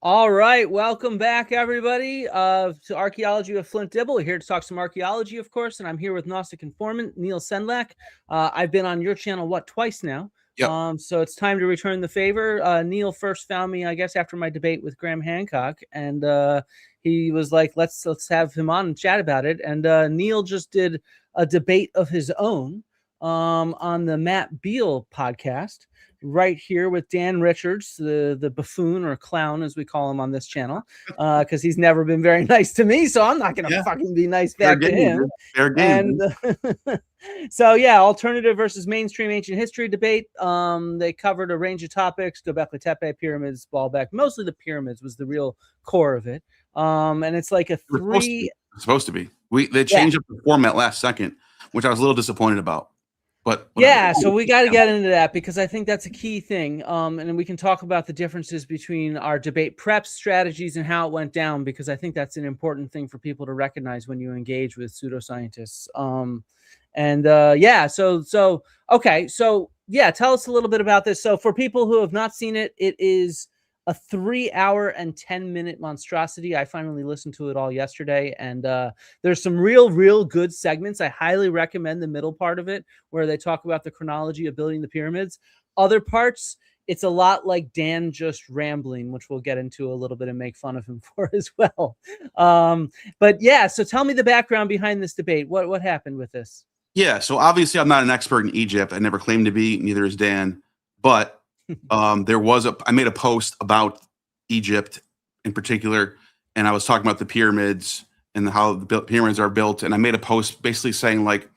All right, welcome back, everybody, to Archaeology with Flint Dibble. We're here to talk some archaeology, of course, and I'm here with Gnostic informant Neal Sendlak. I've been on your channel, twice now? Yep. So it's time to return the favor. Neal first found me, I guess, after my debate with Graham Hancock, and he was like, let's have him on and chat about it. And Neal just did a debate of his own on the Matt Beall podcast, right here with Dan Richards, the buffoon or clown, as we call him on this channel, because he's never been very nice to me, so I'm not going to fucking be nice back to him. Fair game. And so, yeah, alternative versus mainstream ancient history debate. They covered a range of topics: Gobekli Tepe, pyramids, Baalbek. Mostly the pyramids was the real core of it. And it's like a three. Supposed to be. They changed up the format last second, which I was a little disappointed about. But yeah, so we got to get into that because I think that's a key thing. And then we can talk about the differences between our debate prep strategies and how it went down, because I think that's an important thing for people to recognize when you engage with pseudoscientists. Okay, so yeah, tell us a little bit about this. So for people who have not seen it, it is a 3 hour and 10-minute monstrosity. I finally listened to it all yesterday, and there's some real good segments. I highly recommend the middle part of it, where they talk about the chronology of building the pyramids. Other parts, it's a lot like Dan just rambling, which we'll get into a little bit and make fun of him for as well. But yeah, so tell me the background behind this debate. What happened with this? Yeah, so obviously I'm not an expert in Egypt. I never claimed to be, neither is Dan. But I made a post about Egypt in particular, and I was talking about the pyramids and how the pyramids are built. And I made a post basically saying, like,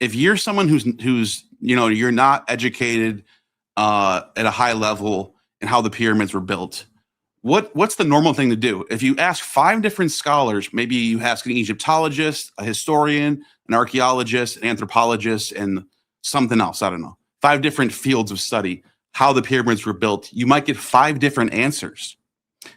if you're someone who's you're not educated at a high level in how the pyramids were built, what's the normal thing to do? If you ask 5 different scholars, maybe you ask an Egyptologist, a historian, an archaeologist, an anthropologist, and something else, I don't know, 5 different fields of study, how the pyramids were built, you might get 5 different answers.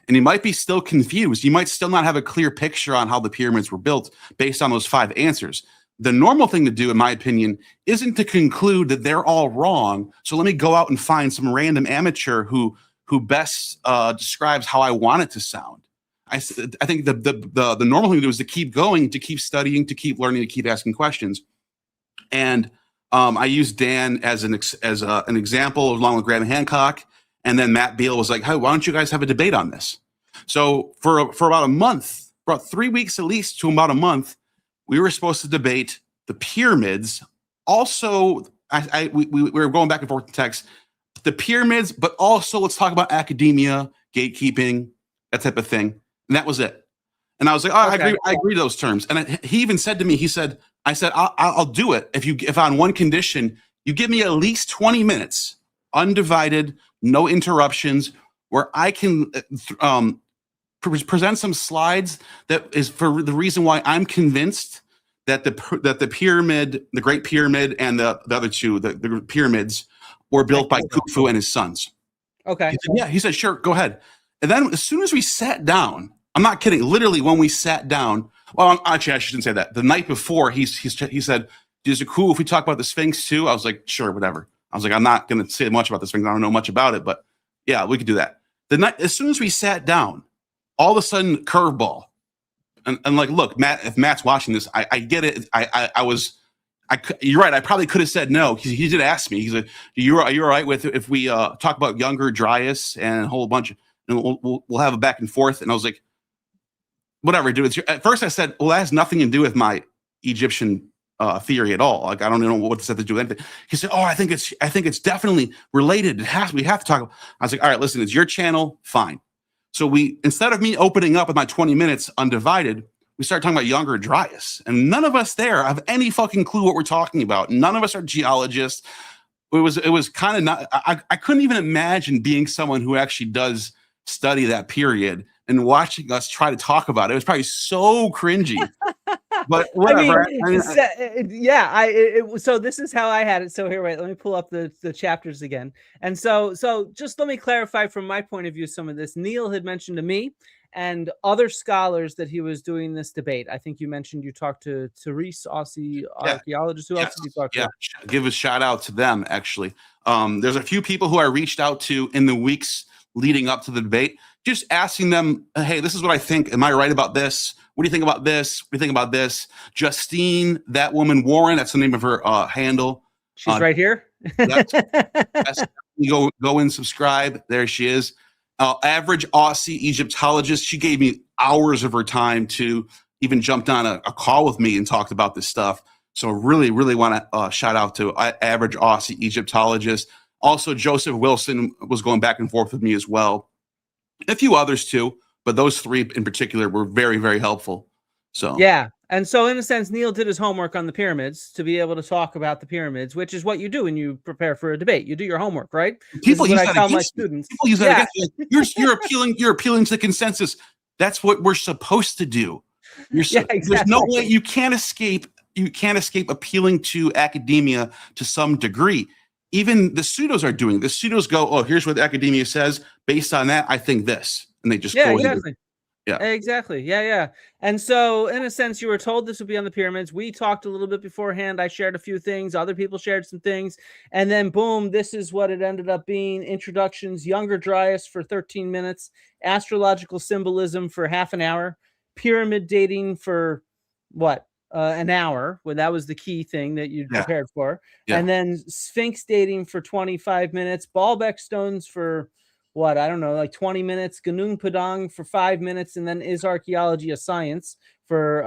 And you might be still confused. You might still not have a clear picture on how the pyramids were built based on those 5 answers. The normal thing to do, in my opinion, isn't to conclude that they're all wrong. So let me go out and find some random amateur who best describes how I want it to sound. I think the normal thing to do is to keep going, to keep studying, to keep learning, to keep asking questions. And I used Dan as an example along with Graham Hancock, and then Matt Beall was like, "Hey, why don't you guys have a debate on this?" So for about a month, about 3 weeks at least to about a month, we were supposed to debate the pyramids. Also, we were going back and forth in text, the pyramids, but also let's talk about academia, gatekeeping, that type of thing, and that was it. And I was like, "Oh, okay. I agree to those terms." And he even said to me, I said, I'll do it if on one condition, you give me at least 20 minutes, undivided, no interruptions, where I can present some slides that is for the reason why I'm convinced that the pyramid, the Great Pyramid, and the other two, the pyramids, were built by Khufu and his sons. Okay. He said, sure, go ahead. And then as soon as we sat down, I'm not kidding, literally when we sat down, well, actually, I shouldn't say that. The night before, he said, "Is it cool if we talk about the Sphinx too?" I was like, "Sure, whatever." I was like, "I'm not going to say much about the Sphinx. I don't know much about it, but yeah, we could do that." As soon as we sat down, all of a sudden, curveball, and like, look, Matt, if Matt's watching this, I get it. You're right. I probably could have said no. He did ask me. He's like, "Are you all right with if we talk about Younger Dryas and a whole bunch, and we'll have a back and forth?" And I was like, whatever, dude. At first I said, well, that has nothing to do with my Egyptian theory at all. Like, I don't know what this has to do with anything. He said, oh, I think it's definitely related. We have to talk. I was like, all right, listen, it's your channel. Fine. So instead of me opening up with my 20 minutes undivided, we started talking about Younger Dryas. And none of us there have any fucking clue what we're talking about. None of us are geologists. It was kind of not, I couldn't even imagine being someone who actually does study that period and watching us try to talk about it. It was probably so cringy. But whatever. So this is how I had it. So here, wait, let me pull up the chapters again. And so just let me clarify from my point of view some of this. Neal had mentioned to me and other scholars that he was doing this debate. I think you mentioned you talked to Therese, Aussie archaeologist. Who else did you talk to? Give a shout out to them, actually. There's a few people who I reached out to in the weeks leading up to the debate, just asking them, hey, this is what I think. Am I right about this? What do you think about this? What do you think about this? Justine, that woman, Warren, that's the name of her handle. She's right here. Yes. Go and subscribe. There she is. Average Aussie Egyptologist. She gave me hours of her time to even jumped on a call with me and talked about this stuff. So really, really want to shout out to Average Aussie Egyptologist. Also, Joseph Wilson was going back and forth with me as well. A few others too, but those three in particular were very, very helpful. So yeah. And so in a sense, Neal did his homework on the pyramids to be able to talk about the pyramids, which is what you do when you prepare for a debate. You do your homework, right? People use that against my students. People use that against you. You're appealing to consensus. That's what we're supposed to do. Exactly. There's no way you can't escape appealing to academia to some degree. Even the pseudos are doing. The pseudos go, oh, here's what the academia says. Based on that, I think this, and they just go exactly. Yeah, exactly. Yeah. And so, in a sense, you were told this would be on the pyramids. We talked a little bit beforehand. I shared a few things. Other people shared some things. And then, boom, this is what it ended up being. Introductions, Younger Dryas for 13 minutes, astrological symbolism for half an hour, pyramid dating for what? An hour, when that was the key thing that you prepared for. And then Sphinx dating for 25 minutes, Baalbek stones for what, I don't know, like 20 minutes, Gunung Padang for 5 minutes, and then Is Archaeology a Science for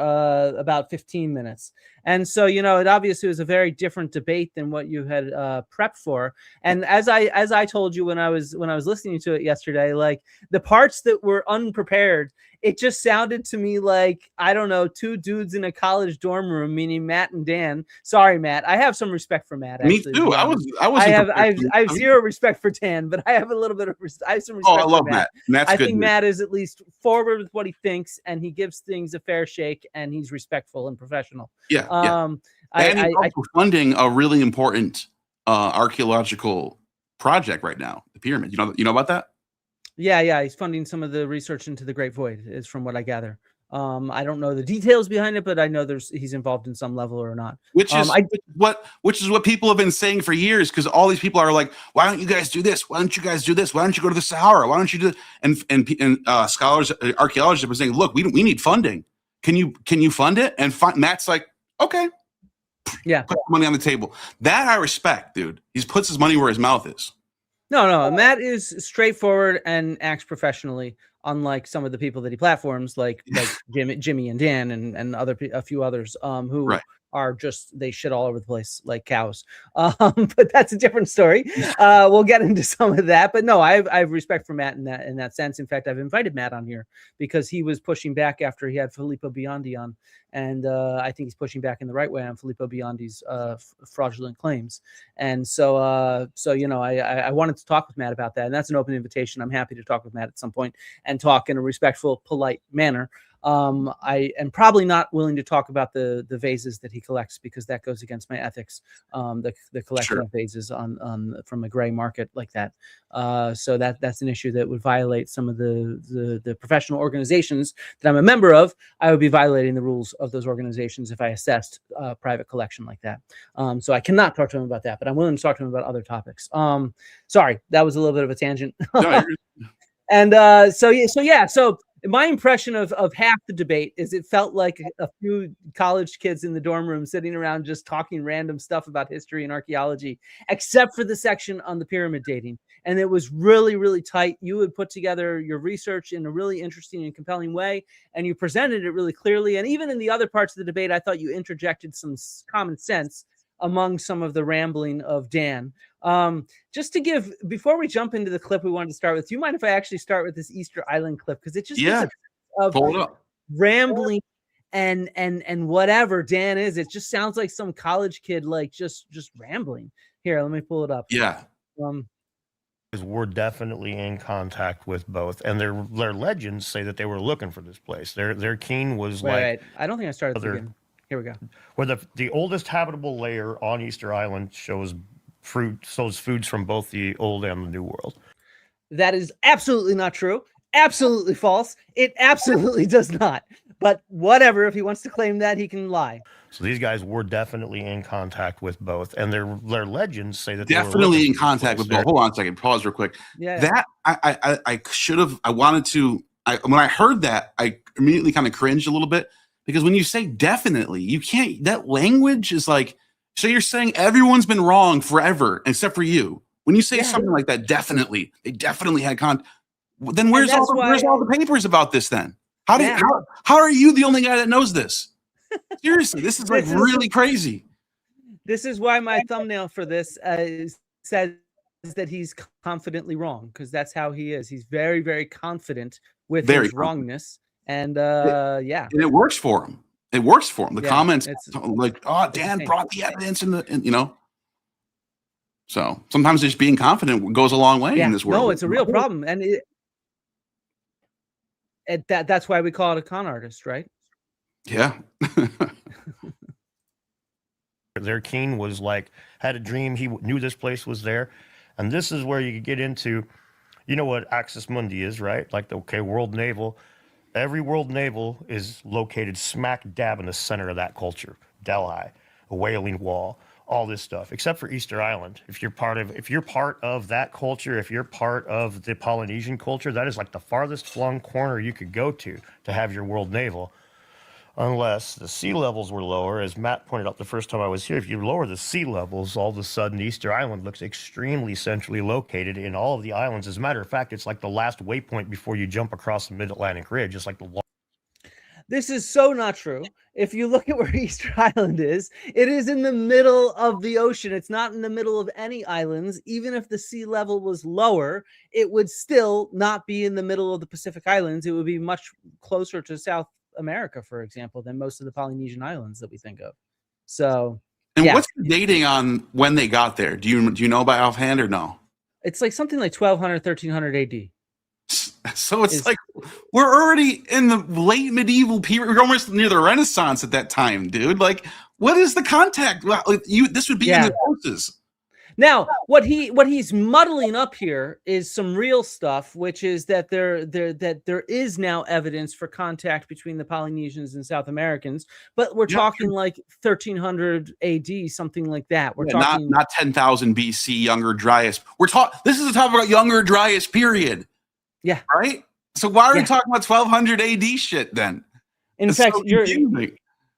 about 15 minutes. And so, it obviously was a very different debate than what you had prepped for. And as I told you when I was listening to it yesterday, like the parts that were unprepared, it just sounded to me like, I don't know, two dudes in a college dorm room, meaning Matt and Dan. Sorry, Matt. I have some respect for Matt. Me too. I have zero respect for Dan, but I have a little bit of I have some respect. I love Matt. I think Matt is at least forward with what he thinks, and he gives things a fair shake, and he's respectful and professional. Yeah. And he's also funding a really important archaeological project right now, the pyramid. You know about that? Yeah. He's funding some of the research into the Great Void, is from what I gather. I don't know the details behind it, but I know he's involved in some level or not. Which is what people have been saying for years, because all these people are like, why don't you guys do this? Why don't you guys do this? Why don't you go to the Sahara? Why don't you do this? And scholars, archaeologists have been saying, look, we need funding. Can you fund it? And Matt's like, okay. Yeah. Put money on the table. That I respect, dude. He puts his money where his mouth is. No. Matt is straightforward and acts professionally, unlike some of the people that he platforms, like Jimmy and Dan and a few others who are just, they shit all over the place like cows. But that's a different story. We'll get into some of that. But no, I have respect for Matt in that sense. In fact, I've invited Matt on here because he was pushing back after he had Filippo Biondi on. And I think he's pushing back in the right way on Filippo Biondi's fraudulent claims. And so I wanted to talk with Matt about that. And that's an open invitation. I'm happy to talk with Matt at some point and talk in a respectful, polite manner. I am probably not willing to talk about the vases that he collects, because that goes against my ethics. The collection of vases on from a gray market like that. So that's an issue that would violate some of the professional organizations that I'm a member of. I would be violating the rules of those organizations if I assessed a private collection like that. So I cannot talk to him about that, but I'm willing to talk to him about other topics. Sorry, that was a little bit of a tangent. And so my impression of half the debate is it felt like a few college kids in the dorm room sitting around just talking random stuff about history and archaeology, except for the section on the pyramid dating. And it was really, really tight. You had put together your research in a really interesting and compelling way, and you presented it really clearly. And even in the other parts of the debate, I thought you interjected some common sense among some of the rambling of Dan. Just to give, before we jump into the clip we wanted to start with, do you mind if I actually start with this Easter Island clip? Because it just of rambling and whatever Dan is. It just sounds like some college kid, like just rambling. Here, let me pull it up. Yeah. We're definitely in contact with both, and their legends say that they were looking for this place. Their king was right. I don't think I started at the beginning. Here we go. Where the oldest habitable layer on Easter Island shows foods from both the old and the new world. That is absolutely not true. Absolutely false. It absolutely does not. But whatever, if he wants to claim that, he can lie. So these guys were definitely in contact with both, and their legends say that definitely in contact with both. Hold on a second, pause real quick. Yeah. That I should have. I wanted to. When I heard that, I immediately kind of cringed a little bit, because when you say definitely, you can't. That language is like, so you're saying everyone's been wrong forever except for you. When you say something like that, definitely, they definitely had then where's all the papers about this then? How are you the only guy that knows this? Seriously, this is like really crazy. This is why my thumbnail for this says that he's confidently wrong, because that's how he is. He's very, very confident with his wrongness, and and it works for him. It works for him. The comments like, "Oh, Dan brought the evidence," and you know. So sometimes just being confident goes a long way in this world. No, it's a real problem, and that's why we call it a con artist, right? Yeah. Their king was like, had a dream. He knew this place was there. And this is where you could get into, you know what Axis Mundi is, right? Like, world naval. Every world naval is located smack dab in the center of that culture. Delhi, a Wailing Wall, all this stuff, except for Easter Island. If you're part of that culture, if you're part of the Polynesian culture, that is like the farthest flung corner you could go to have your world naval. Unless the sea levels were lower, as Matt pointed out the first time I was here, if you lower the sea levels, all of a sudden Easter Island looks extremely centrally located in all of the islands. As a matter of fact, it's like the last waypoint before you jump across the Mid-Atlantic Ridge, just like the wall. This is so not true. If you look at where Easter Island is, it is in the middle of the ocean. It's not in the middle of any islands. Even if the sea level was lower, it would still not be in the middle of the Pacific Islands. It would be much closer to South America, for example, than most of the Polynesian islands that we think of. So, and what's the dating on when they got there? Do you know by offhand or no? It's like something like 1200, 1300 AD. So it's like we're already in the late medieval period. We're almost near the Renaissance at that time, dude. Like, what is the contact? This would be in the sources. Now, what he's muddling up here is some real stuff, which is that there is now evidence for contact between the Polynesians and South Americans, but we're talking like 1300 AD, something like that. We're talking not 10,000 BC, Younger Dryas. This is a topic about Younger Dryas period. Yeah. Right. So why are we talking about 1200 AD shit then? In fact,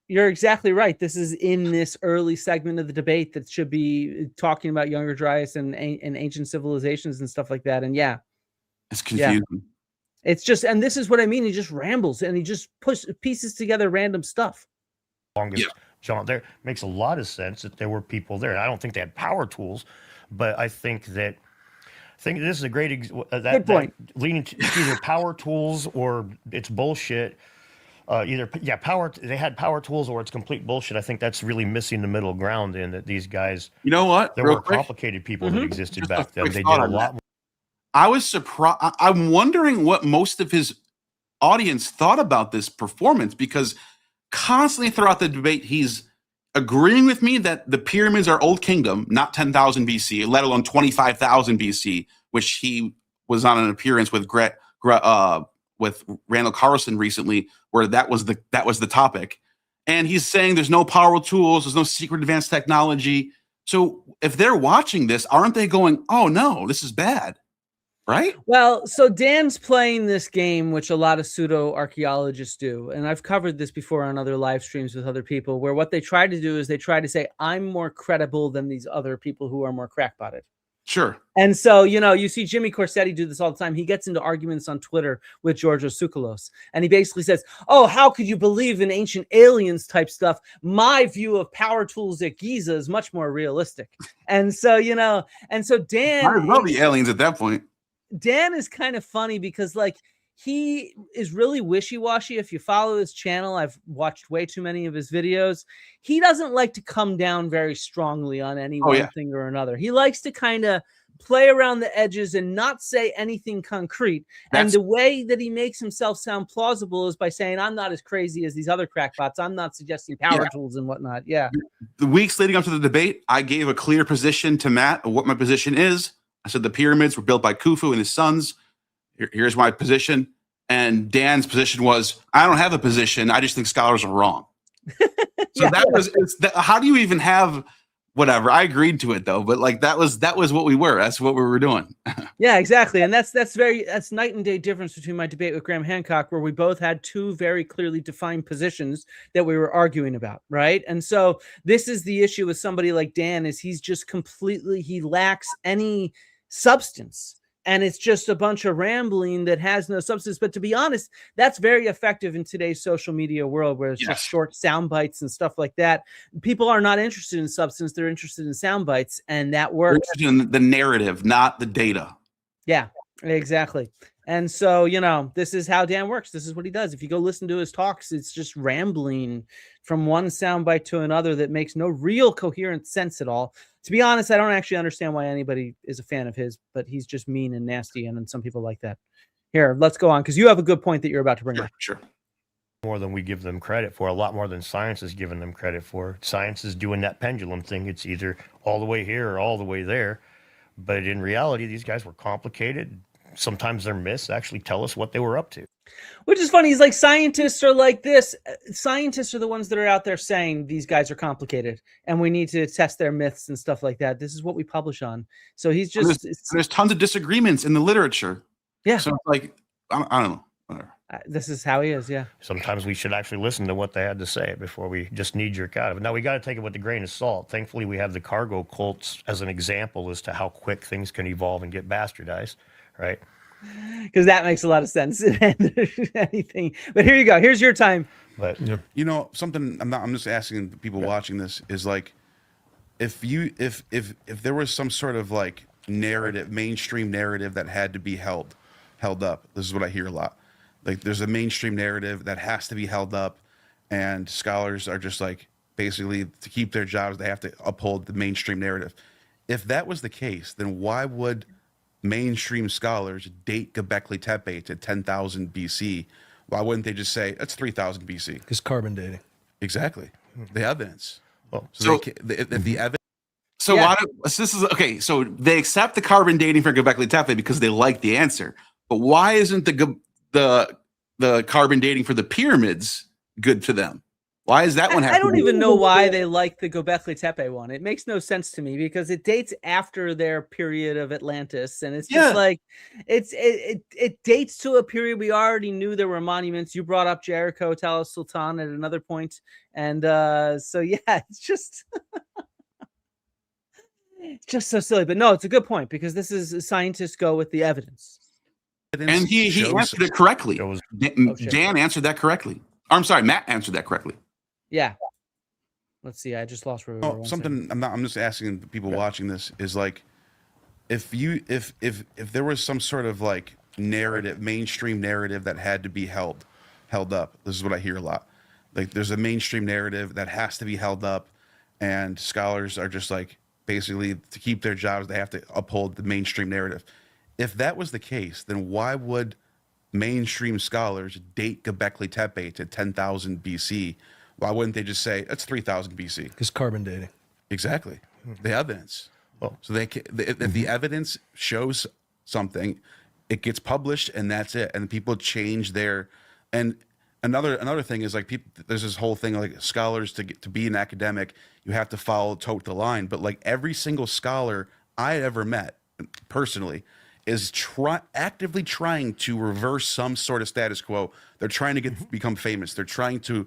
you're exactly right. This is in this early segment of the debate that should be talking about Younger Dryas and ancient civilizations and stuff like that. And it's confusing. Yeah. It's just, and this is what I mean. He just rambles and he just pieces together random stuff. John, there makes a lot of sense that there were people there. I don't think they had power tools, but I think this is a great good point. Leaning to either power tools or it's bullshit. They had power tools or it's complete bullshit. I think that's really missing the middle ground in that these guys. You know what? There were complicated people that existed back then. They did a lot more. I was surprised. I'm wondering what most of his audience thought about this performance, because constantly throughout the debate, he's agreeing with me that the pyramids are Old Kingdom, not 10,000 BC, let alone 25,000 BC, which he was on an appearance with with Randall Carlson recently, where that was the topic. And he's saying there's no power tools, there's no secret advanced technology. So if they're watching this, aren't they going, oh no, this is bad? Right? Well, so Dan's playing this game, which a lot of pseudo-archaeologists do. And I've covered this before on other live streams with other people, where what they try to do is they try to say, I'm more credible than these other people who are more crackpotted. Sure. And so, you see Jimmy Corsetti do this all the time. He gets into arguments on Twitter with Georgios Tsoukalos. And he basically says, oh, how could you believe in ancient aliens type stuff? My view of power tools at Giza is much more realistic. And so, Dan... I love the aliens at that point. Dan is kind of funny because, like, he is really wishy-washy. If you follow his channel, I've watched way too many of his videos. He doesn't like to come down very strongly on any one thing or another. He likes to kind of play around the edges and not say anything concrete. And the way that he makes himself sound plausible is by saying, I'm not as crazy as these other crackpots. I'm not suggesting power tools and whatnot. Yeah. The weeks leading up to the debate, I gave a clear position to Matt of what my position is. I said the pyramids were built by Khufu and his sons. Here's my position. And Dan's position was, I don't have a position. I just think scholars are wrong. So how do you even have whatever? I agreed to it though, but like that was what we were. That's what we were doing. Yeah, exactly. And that's night and day difference between my debate with Graham Hancock, where we both had two very clearly defined positions that we were arguing about, right? And so this is the issue with somebody like Dan, is he's just he lacks any substance. And it's just a bunch of rambling that has no substance. But to be honest, that's very effective in today's social media world, where it's just short sound bites and stuff like that. People are not interested in substance. They're interested in sound bites, and that works. They're interested in the narrative, not the data. Yeah, exactly. And so, this is how Dan works. This is what he does. If you go listen to his talks, it's just rambling from one soundbite to another that makes no real coherent sense at all. To be honest, I don't actually understand why anybody is a fan of his, but he's just mean and nasty, and then some people like that. Here, let's go on, because you have a good point that you're about to bring up. Sure. More than we give them credit for, a lot more than science is giving them credit for. Science is doing that pendulum thing. It's either all the way here or all the way there. But in reality, these guys were complicated. Sometimes their myths actually tell us what they were up to. Which is funny. He's like, scientists are like this. Scientists are the ones that are out there saying these guys are complicated and we need to test their myths and stuff like that. This is what we publish on. So he's just... There's tons of disagreements in the literature. Yeah. So like, I don't know. Whatever. This is how he is, yeah. Sometimes we should actually listen to what they had to say before we just knee-jerk out of it. Now, we got to take it with a grain of salt. Thankfully, we have the cargo cults as an example as to how quick things can evolve and get bastardized, right? Because that makes a lot of sense. Anything. But here you go. Here's your time. But something I'm just asking the people watching this is like, if there was some sort of like narrative, mainstream narrative that had to be held up. This is what I hear a lot. Like, there's a mainstream narrative that has to be held up, and scholars are just like, basically, to keep their jobs, they have to uphold the mainstream narrative. If that was the case, then why would mainstream scholars date Gobekli Tepe to 10,000 BC? Why wouldn't they just say it's 3,000 BC? Because carbon dating. Exactly. The evidence. Well, So the evidence. So this is okay. So they accept the carbon dating for Gobekli Tepe because they like the answer. But why isn't the carbon dating for the pyramids good to them? Why is that one happening? I don't even know why they like the Gobekli Tepe one. It makes no sense to me because it dates after their period of Atlantis, and it's just like it dates to a period we already knew there were monuments. You brought up Jericho, Tal Sultan at another point, and so it's just it's just so silly. But no, it's a good point because this is scientists go with the evidence. And he answered it correctly. Dan answered that correctly. I'm sorry, Matt answered that correctly. Yeah. Let's see. I just lost where we were. I'm just asking the people watching this is like, if there was some sort of like narrative, mainstream narrative that had to be held up. This is what I hear a lot. Like, there's a mainstream narrative that has to be held up, and scholars are just like, basically, to keep their jobs, they have to uphold the mainstream narrative. If that was the case, then why would mainstream scholars date Gobekli Tepe to 10,000 BC? Why wouldn't they just say it's 3,000 BC? Because carbon dating. Exactly. The evidence. Well, so if the evidence shows something, it gets published, and that's it. And people change their. And another thing is like, there's this whole thing like scholars to be an academic, you have to tote the line. But like every single scholar I ever met personally is actively trying to reverse some sort of status quo. They're trying to become famous. They're trying to.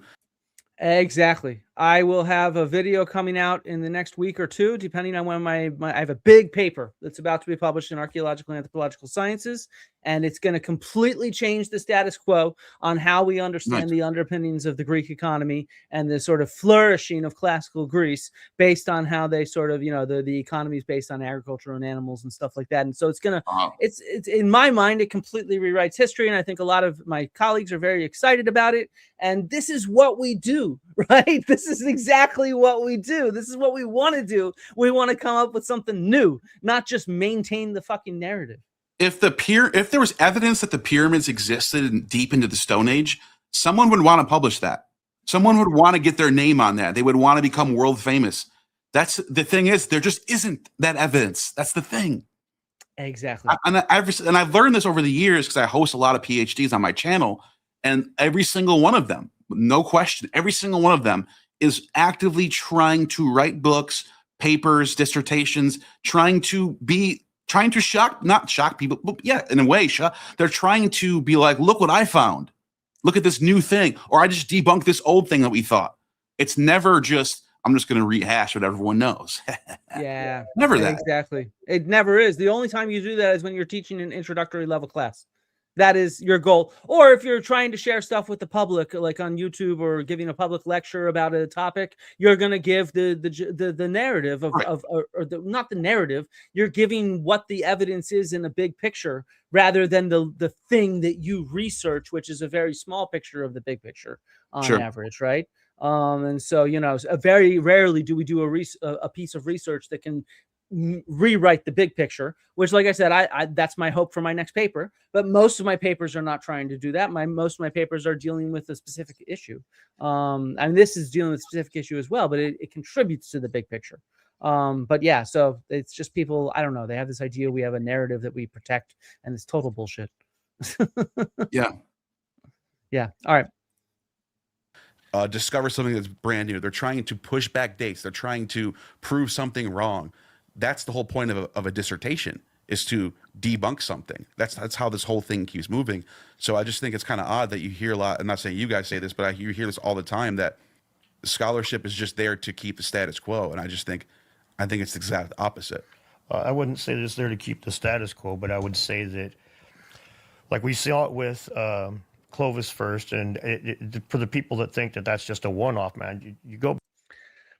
Exactly. I will have a video coming out in the next week or two, depending on when I have a big paper that's about to be published in Archaeological and Anthropological Sciences, and it's going to completely change the status quo on how we understand the underpinnings of the Greek economy and the sort of flourishing of classical Greece based on how they sort of, the economy is based on agriculture and animals and stuff like that. And so it's going to, it's in my mind, it completely rewrites history. And I think a lot of my colleagues are very excited about it. And this is what we do, right? This is exactly what we do. This is what we want to do. We want to come up with something new, not just maintain the fucking narrative. If there was evidence that the pyramids existed deep into the Stone Age, someone would want to publish that. Someone would want to get their name on that. They would want to become world famous. That's the thing is, there just isn't that evidence. That's the thing. Exactly. And I've learned this over the years because I host a lot of PhDs on my channel, and every single one of them no question, every single one of them is actively trying to write books, papers, dissertations, trying to not shock people, but yeah, in a way, they're trying to be like, look what I found. Look at this new thing. Or I just debunked this old thing that we thought. It's never just, I'm just going to rehash what everyone knows. Yeah. Never that. Exactly. It never is. The only time you do that is when you're teaching an introductory level class. That is your goal. Or if you're trying to share stuff with the public, like on YouTube or giving a public lecture about a topic, you're going to give the narrative of, Right. not the narrative. You're giving what the evidence is in a big picture rather than the thing that you research, which is a very small picture of the big picture on average, right? And so, you know, very rarely do we do a piece of research that can rewrite the big picture, which, like I said, I that's my hope for my next paper. But most of my papers are not trying to do that. Most of my papers are dealing with a specific issue. And this is dealing with a specific issue as well, but it contributes to the big picture. But yeah, so it's just people, I don't know, they have this idea we have a narrative that we protect, and it's total bullshit. Yeah. Yeah. All right. Discover something that's brand new. They're trying to push back dates. They're trying to prove something wrong. That's the whole point of a dissertation, is to debunk something. That's how this whole thing keeps moving. So I just think it's kind of odd that you hear a lot. I'm not saying you guys say this, but you hear this all the time, that the scholarship is just there to keep the status quo. And I think it's the exact opposite. I wouldn't say that it's there to keep the status quo, but I would say that, like we saw it with Clovis first, and for the people that think that that's just a one-off, man, you go.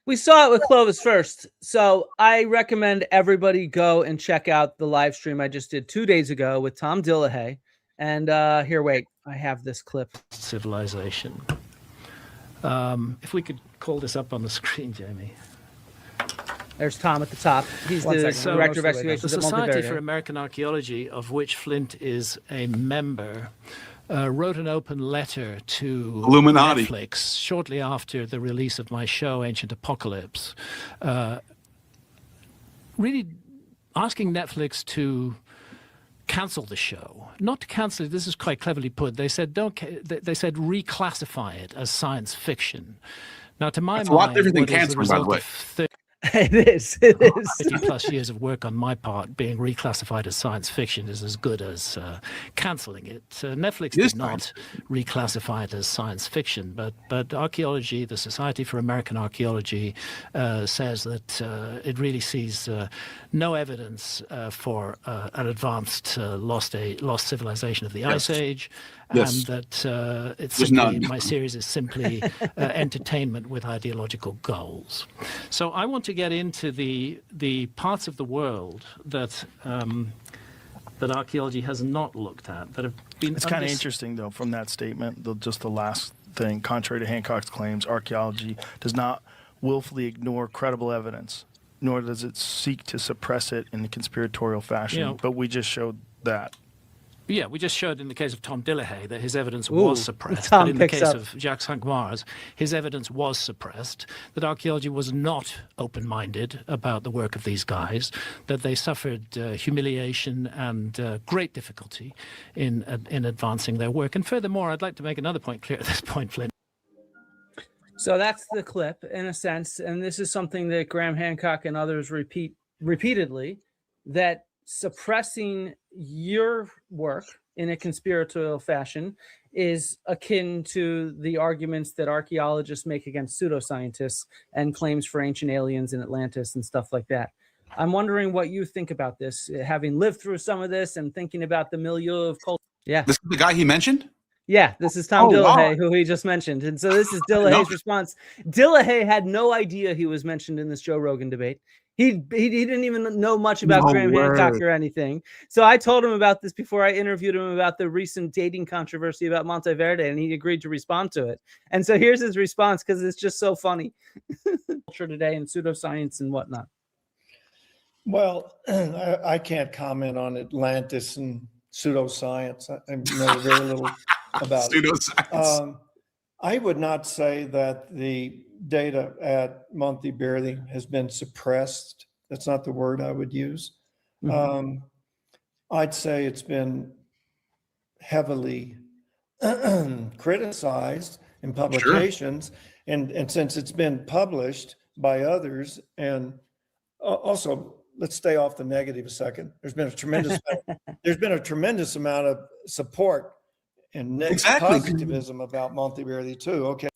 We saw it with Clovis first. So I recommend everybody go and check out the live stream I just did 2 days ago with Tom Dillahay. And here, wait, I have this clip. Civilization. If we could call this up on the screen, Jamie. There's Tom at the top. He's the director of excavations The at Society for Multivariate. American Archaeology, of which Flint is a member, wrote an open letter to Illuminati. Netflix shortly after the release of my show, Ancient Apocalypse, really asking Netflix to cancel the show. Not to cancel it, this is quite cleverly put. They said they said reclassify it as science fiction. Now, to my mind, a lot different than what is the canceling, by the result way. of It is. It is. 50 plus years of work on my part, being reclassified as science fiction is as good as cancelling it. Netflix did not reclassify it as science fiction, but archaeology, the Society for American Archaeology, says that it really sees no evidence for an advanced lost civilization of the Ice Age. Yes. And that it's simply, my series is simply entertainment with ideological goals. So I want to get into the parts of the world that that archaeology has not looked at, that have been. It's kind of interesting, though, from that statement, just the last thing. Contrary to Hancock's claims, archaeology does not willfully ignore credible evidence, nor does it seek to suppress it in a conspiratorial fashion. You know, but we just showed that. Yeah, we just showed in the case of Tom Dillahay that his evidence was suppressed. Tom but in the picks case up. of Jacques Cinq-Mars, his evidence was suppressed, that archaeology was not open-minded about the work of these guys, that they suffered humiliation and great difficulty in advancing their work. And furthermore, I'd like to make another point clear at this point, Flynn. So that's the clip, in a sense, and this is something that Graham Hancock and others repeat repeatedly, that suppressing your work in a conspiratorial fashion is akin to the arguments that archaeologists make against pseudoscientists and claims for ancient aliens in Atlantis and stuff like that. I'm wondering what you think about this, having lived through some of this and thinking about the milieu of culture. Yeah. This is the guy he mentioned? Yeah, this is Tom wow. Dillahay, who he just mentioned. And so this is Dillahay's response. Dillahay had no idea he was mentioned in this Joe Rogan debate. He didn't even know much about Graham Hancock or anything. So I told him about this before I interviewed him about the recent dating controversy about Monteverde, and he agreed to respond to it. And so here's his response, because it's just so funny. Culture today and pseudoscience and whatnot. Well, I can't comment on Atlantis and pseudoscience. I know very little about pseudoscience. I would not say that the data at Monteverde has been suppressed. That's not the word I would use. Mm-hmm. I'd say it's been heavily criticized in publications. And since it's been published by others, and also let's stay off the negative a second. There's been a tremendous amount of support and positivism about Monteverdi too. Okay.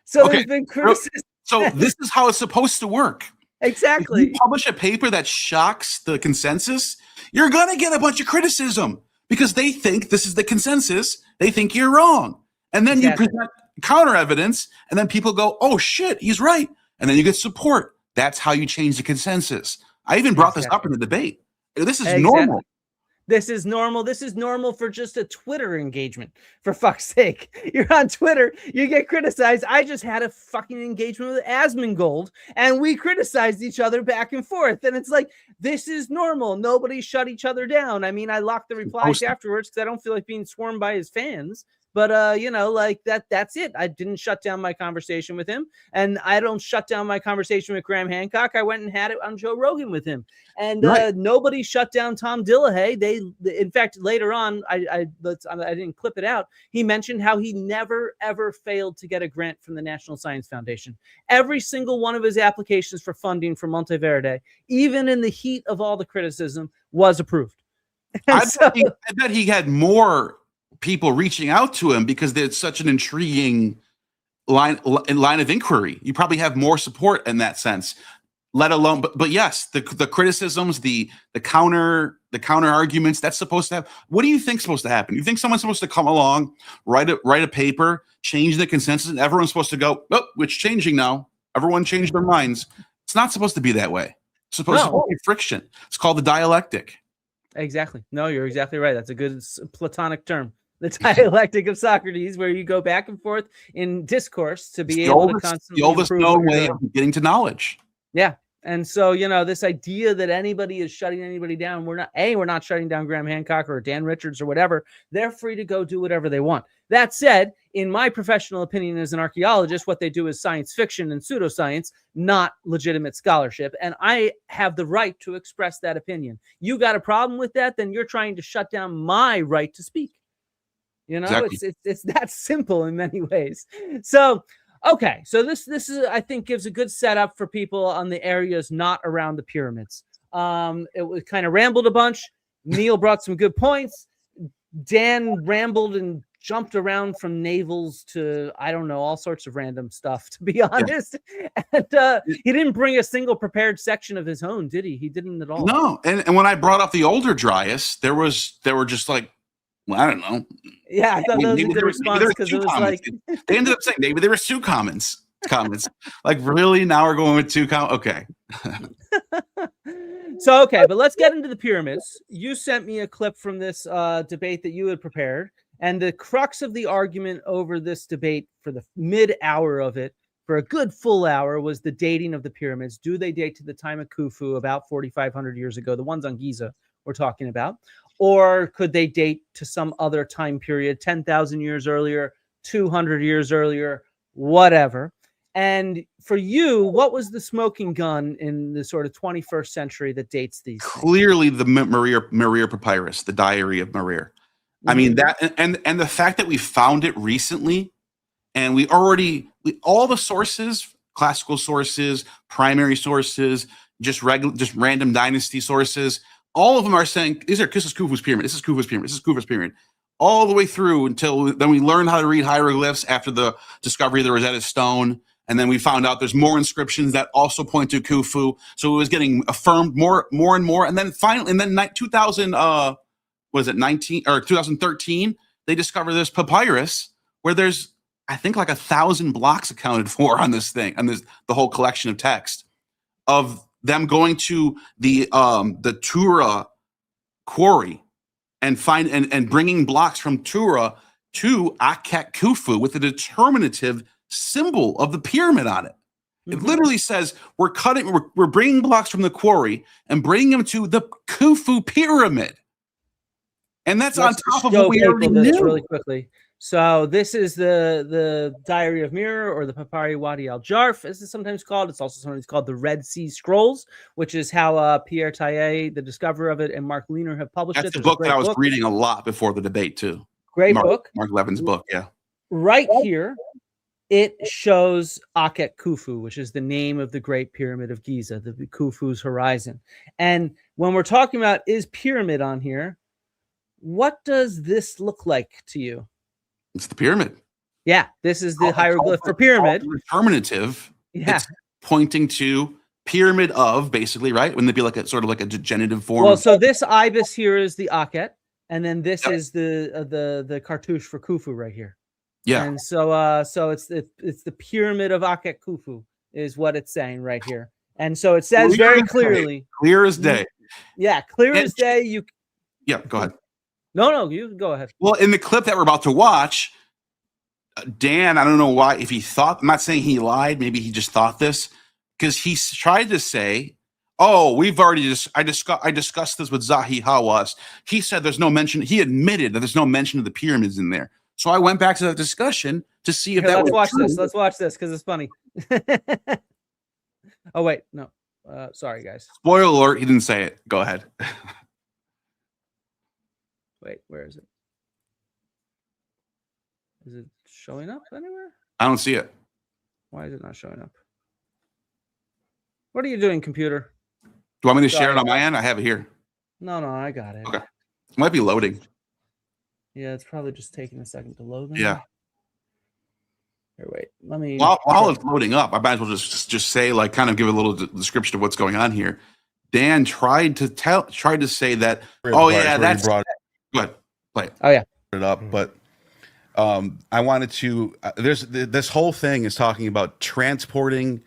So there's been criticism. So this is how it's supposed to work. Exactly. If you publish a paper that shocks the consensus, you're going to get a bunch of criticism because they think this is the consensus. They think you're wrong. And then you present counter evidence, and then people go, oh shit, he's right. And then you get support. That's how you change the consensus. I even brought this up in the debate. This is normal. This is normal. This is normal for just a Twitter engagement. For fuck's sake, you're on Twitter, you get criticized. I just had a fucking engagement with Asmongold, and we criticized each other back and forth. And it's like, this is normal. Nobody shut each other down. I mean, I locked the replies afterwards because I don't feel like being swarmed by his fans. But, you know, like that's it. I didn't shut down my conversation with him, and I don't shut down my conversation with Graham Hancock. I went and had it on Joe Rogan with him, and nobody shut down Tom Dillahay. In fact, later on, I didn't clip it out. He mentioned how he never, ever failed to get a grant from the National Science Foundation. Every single one of his applications for funding for Monteverdi, even in the heat of all the criticism, was approved. I bet he had more people reaching out to him because there's such an intriguing line of inquiry. You probably have more support in that sense, let alone, but yes, the criticisms, the counter arguments, that's supposed to have. What do you think is supposed to happen? You think someone's supposed to come along, write a paper, change the consensus, and everyone's supposed to go, oh, it's changing now. Everyone changed their minds. It's not supposed to be that way. It's supposed to be friction. It's called the dialectic. Exactly. No, you're exactly right. That's a good Platonic term. The dialectic of Socrates, where you go back and forth in discourse to be able to constantly the oldest known way of getting to knowledge. Yeah. And so, you know, this idea that anybody is shutting anybody down, we're not shutting down Graham Hancock or Dan Richards or whatever. They're free to go do whatever they want. That said, in my professional opinion as an archaeologist, what they do is science fiction and pseudoscience, not legitimate scholarship. And I have the right to express that opinion. You got a problem with that, then you're trying to shut down my right to speak. You know, exactly. It's that simple in many ways. So, okay. So this is, I think, gives a good setup for people on the areas not around the pyramids. It was kind of rambled a bunch. Neal brought some good points. Dan rambled and jumped around from navels to, I don't know, all sorts of random stuff, to be honest. Yeah. And he didn't bring a single prepared section of his own, did he? He didn't at all. No. And when I brought up the older Dryas, they were just like, well, I don't know. Yeah, I thought that was a good response because it was like they ended up saying maybe there was two comments. Like, really? Now we're going with two comments? Okay. So, okay, but let's get into the pyramids. You sent me a clip from this debate that you had prepared, and the crux of the argument over this debate for the mid-hour of it, for a good full hour, was the dating of the pyramids. Do they date to the time of Khufu, about 4,500 years ago, the ones on Giza we're talking about? Or could they date to some other time period, 10,000 years earlier, 200 years earlier, whatever? And for you, what was the smoking gun in the sort of 21st century that dates these? Clearly the Marir papyrus, the diary of Marir. Mm-hmm. I mean, that and the fact that we found it recently, and all the sources, classical sources, primary sources, just random dynasty sources, all of them are saying, this is Khufu's pyramid, this is Khufu's pyramid, this is Khufu's pyramid, all the way through until then we learned how to read hieroglyphs after the discovery of the Rosetta Stone. And then we found out there's more inscriptions that also point to Khufu. So it was getting affirmed more and more. And then finally, 2013, they discovered this papyrus where there's, I think, like 1,000 blocks accounted for on this thing, and the whole collection of text of them going to the Tura quarry and bringing blocks from Tura to Akhet Khufu with a determinative symbol of the pyramid on it. It literally says we're bringing blocks from the quarry and bringing them to the Khufu pyramid, and that's on top of what we already knew. Really quickly. So this is the Diary of Mirror, or the Papyri Wadi al-Jarf, as it's sometimes called. It's also sometimes called the Red Sea Scrolls, which is how Pierre Taillet, the discoverer of it, and Mark Lehner have published it. That's the book that I was reading a lot before the debate too. Great book. Mark Levin's book, yeah. Right here it shows Akhet Khufu, which is the name of the Great Pyramid of Giza, the Khufu's horizon. And when we're talking about is pyramid on here, what does this look like to you? It's the pyramid. Yeah, this is the hieroglyph for pyramid. Determinative. Yeah. It's pointing to pyramid of, basically, right? Wouldn't it be like a sort of like a genitive form? Well, so this ibis here is the Akhet, and then this is the cartouche for Khufu right here. Yeah. And so so it's the pyramid of Akhet Khufu is what it's saying right here. And so it says very clearly, clear as day. Yeah, clear as day. Yeah, go ahead. No, you go ahead. Well, in the clip that we're about to watch, Dan, I don't know why, if he thought, I'm not saying he lied, maybe he just thought this, because he tried to say, oh, we've already I discussed this with Zahi Hawass. He said there's no mention, he admitted that there's no mention of the pyramids in there. So I went back to that discussion to see if Let's watch this because it's funny. Oh, wait, no. Sorry, guys. Spoiler alert, he didn't say it. Go ahead. Wait, where is it? Is it showing up anywhere? I don't see it. Why is it not showing up? What are you doing, computer? Do you want me to share it on my end? I have it here. No, I got it. Okay. It might be loading. Yeah, it's probably just taking a second to load. Yeah. Here, wait. Let me. While it's loading up, I might as well just say, like, kind of give a little description of what's going on here. Dan tried to say that. Oh yeah, that's. Go ahead, play it. Oh yeah. It up, but I wanted to. This whole thing is talking about transporting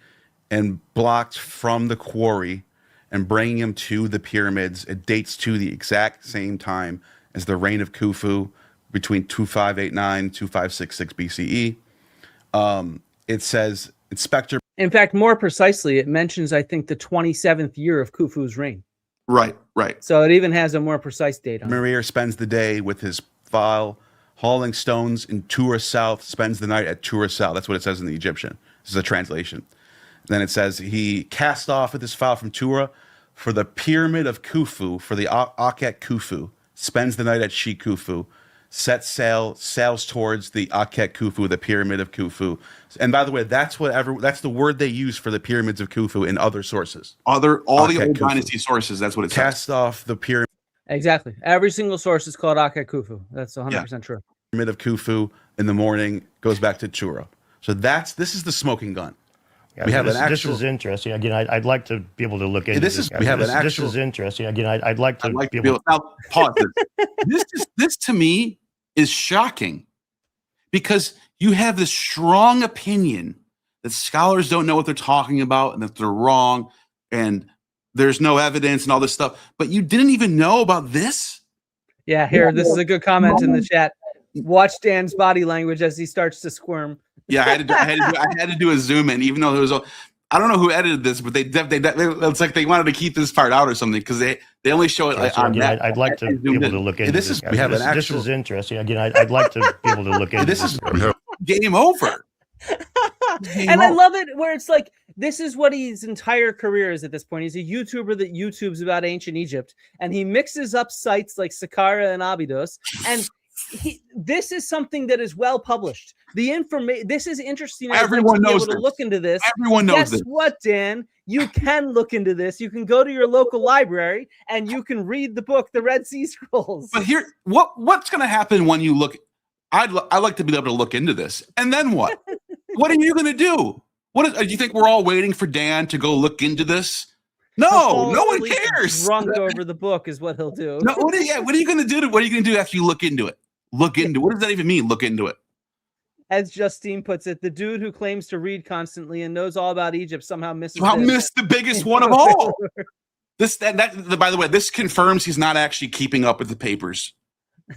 and blocked from the quarry and bringing him to the pyramids. It dates to the exact same time as the reign of Khufu, between 2589 2566 BCE. It says Inspector. In fact, more precisely, it mentions, I think, the 27th year of Khufu's reign. Right. So it even has a more precise date on it. Marir spends the day with his file, hauling stones in Tura South, spends the night at Tura South. That's what it says in the Egyptian. This is a translation. Then it says he cast off with his file from Tura for the pyramid of Khufu, for the Akhet Khufu, spends the night at She Khufu, sets sails towards the Akhet Khufu, the pyramid of Khufu. And by the way, that's the word they use for the pyramids of Khufu in other sources. All the old Khufu. dynasty sources, that's what it says. Cast off the pyramid. Exactly. Every single source is called Akhet Khufu. That's 100% true. Pyramid of Khufu in the morning goes back to Tura. So this is the smoking gun. Yeah, we have this is interesting. Again, I'd like to be able to look into this. This is interesting. Again, I'd like to be able to. Now, pause this. This to me is shocking, because you have this strong opinion that scholars don't know what they're talking about and that they're wrong and there's no evidence and all this stuff, but you didn't even know about this? Yeah, here, this is a good comment in the chat. Watch Dan's body language as he starts to squirm. Yeah, I had to do a zoom in, even though there was I don't know who edited this, but they it's like they wanted to keep this part out or something, because they only show it on that. I'd like to be able to look into this. This is interesting. Again, I'd like to be able to look into this. This is game over. And I love it where it's like, this is what his entire career is at this point. He's a YouTuber that YouTubes about ancient Egypt, and he mixes up sites like Saqqara and Abydos, and this is something that is well published. The information. This is interesting. Everyone knows to look into this. Everyone knows this. Guess what, Dan? You can look into this. You can go to your local library and you can read the book, The Red Sea Scrolls. But here, what's going to happen when you look? I'd like to be able to look into this, and then what? What are you going to do? Do you think we're all waiting for Dan to go look into this? No, no one cares. Drunk over the book is what he'll do. No, what are you going to do? What are you going to do after you look into it? Look into what does that even mean? Look into it. As Justine puts it, the dude who claims to read constantly and knows all about Egypt somehow misses. Missed the biggest one of all. By the way, this confirms he's not actually keeping up with the papers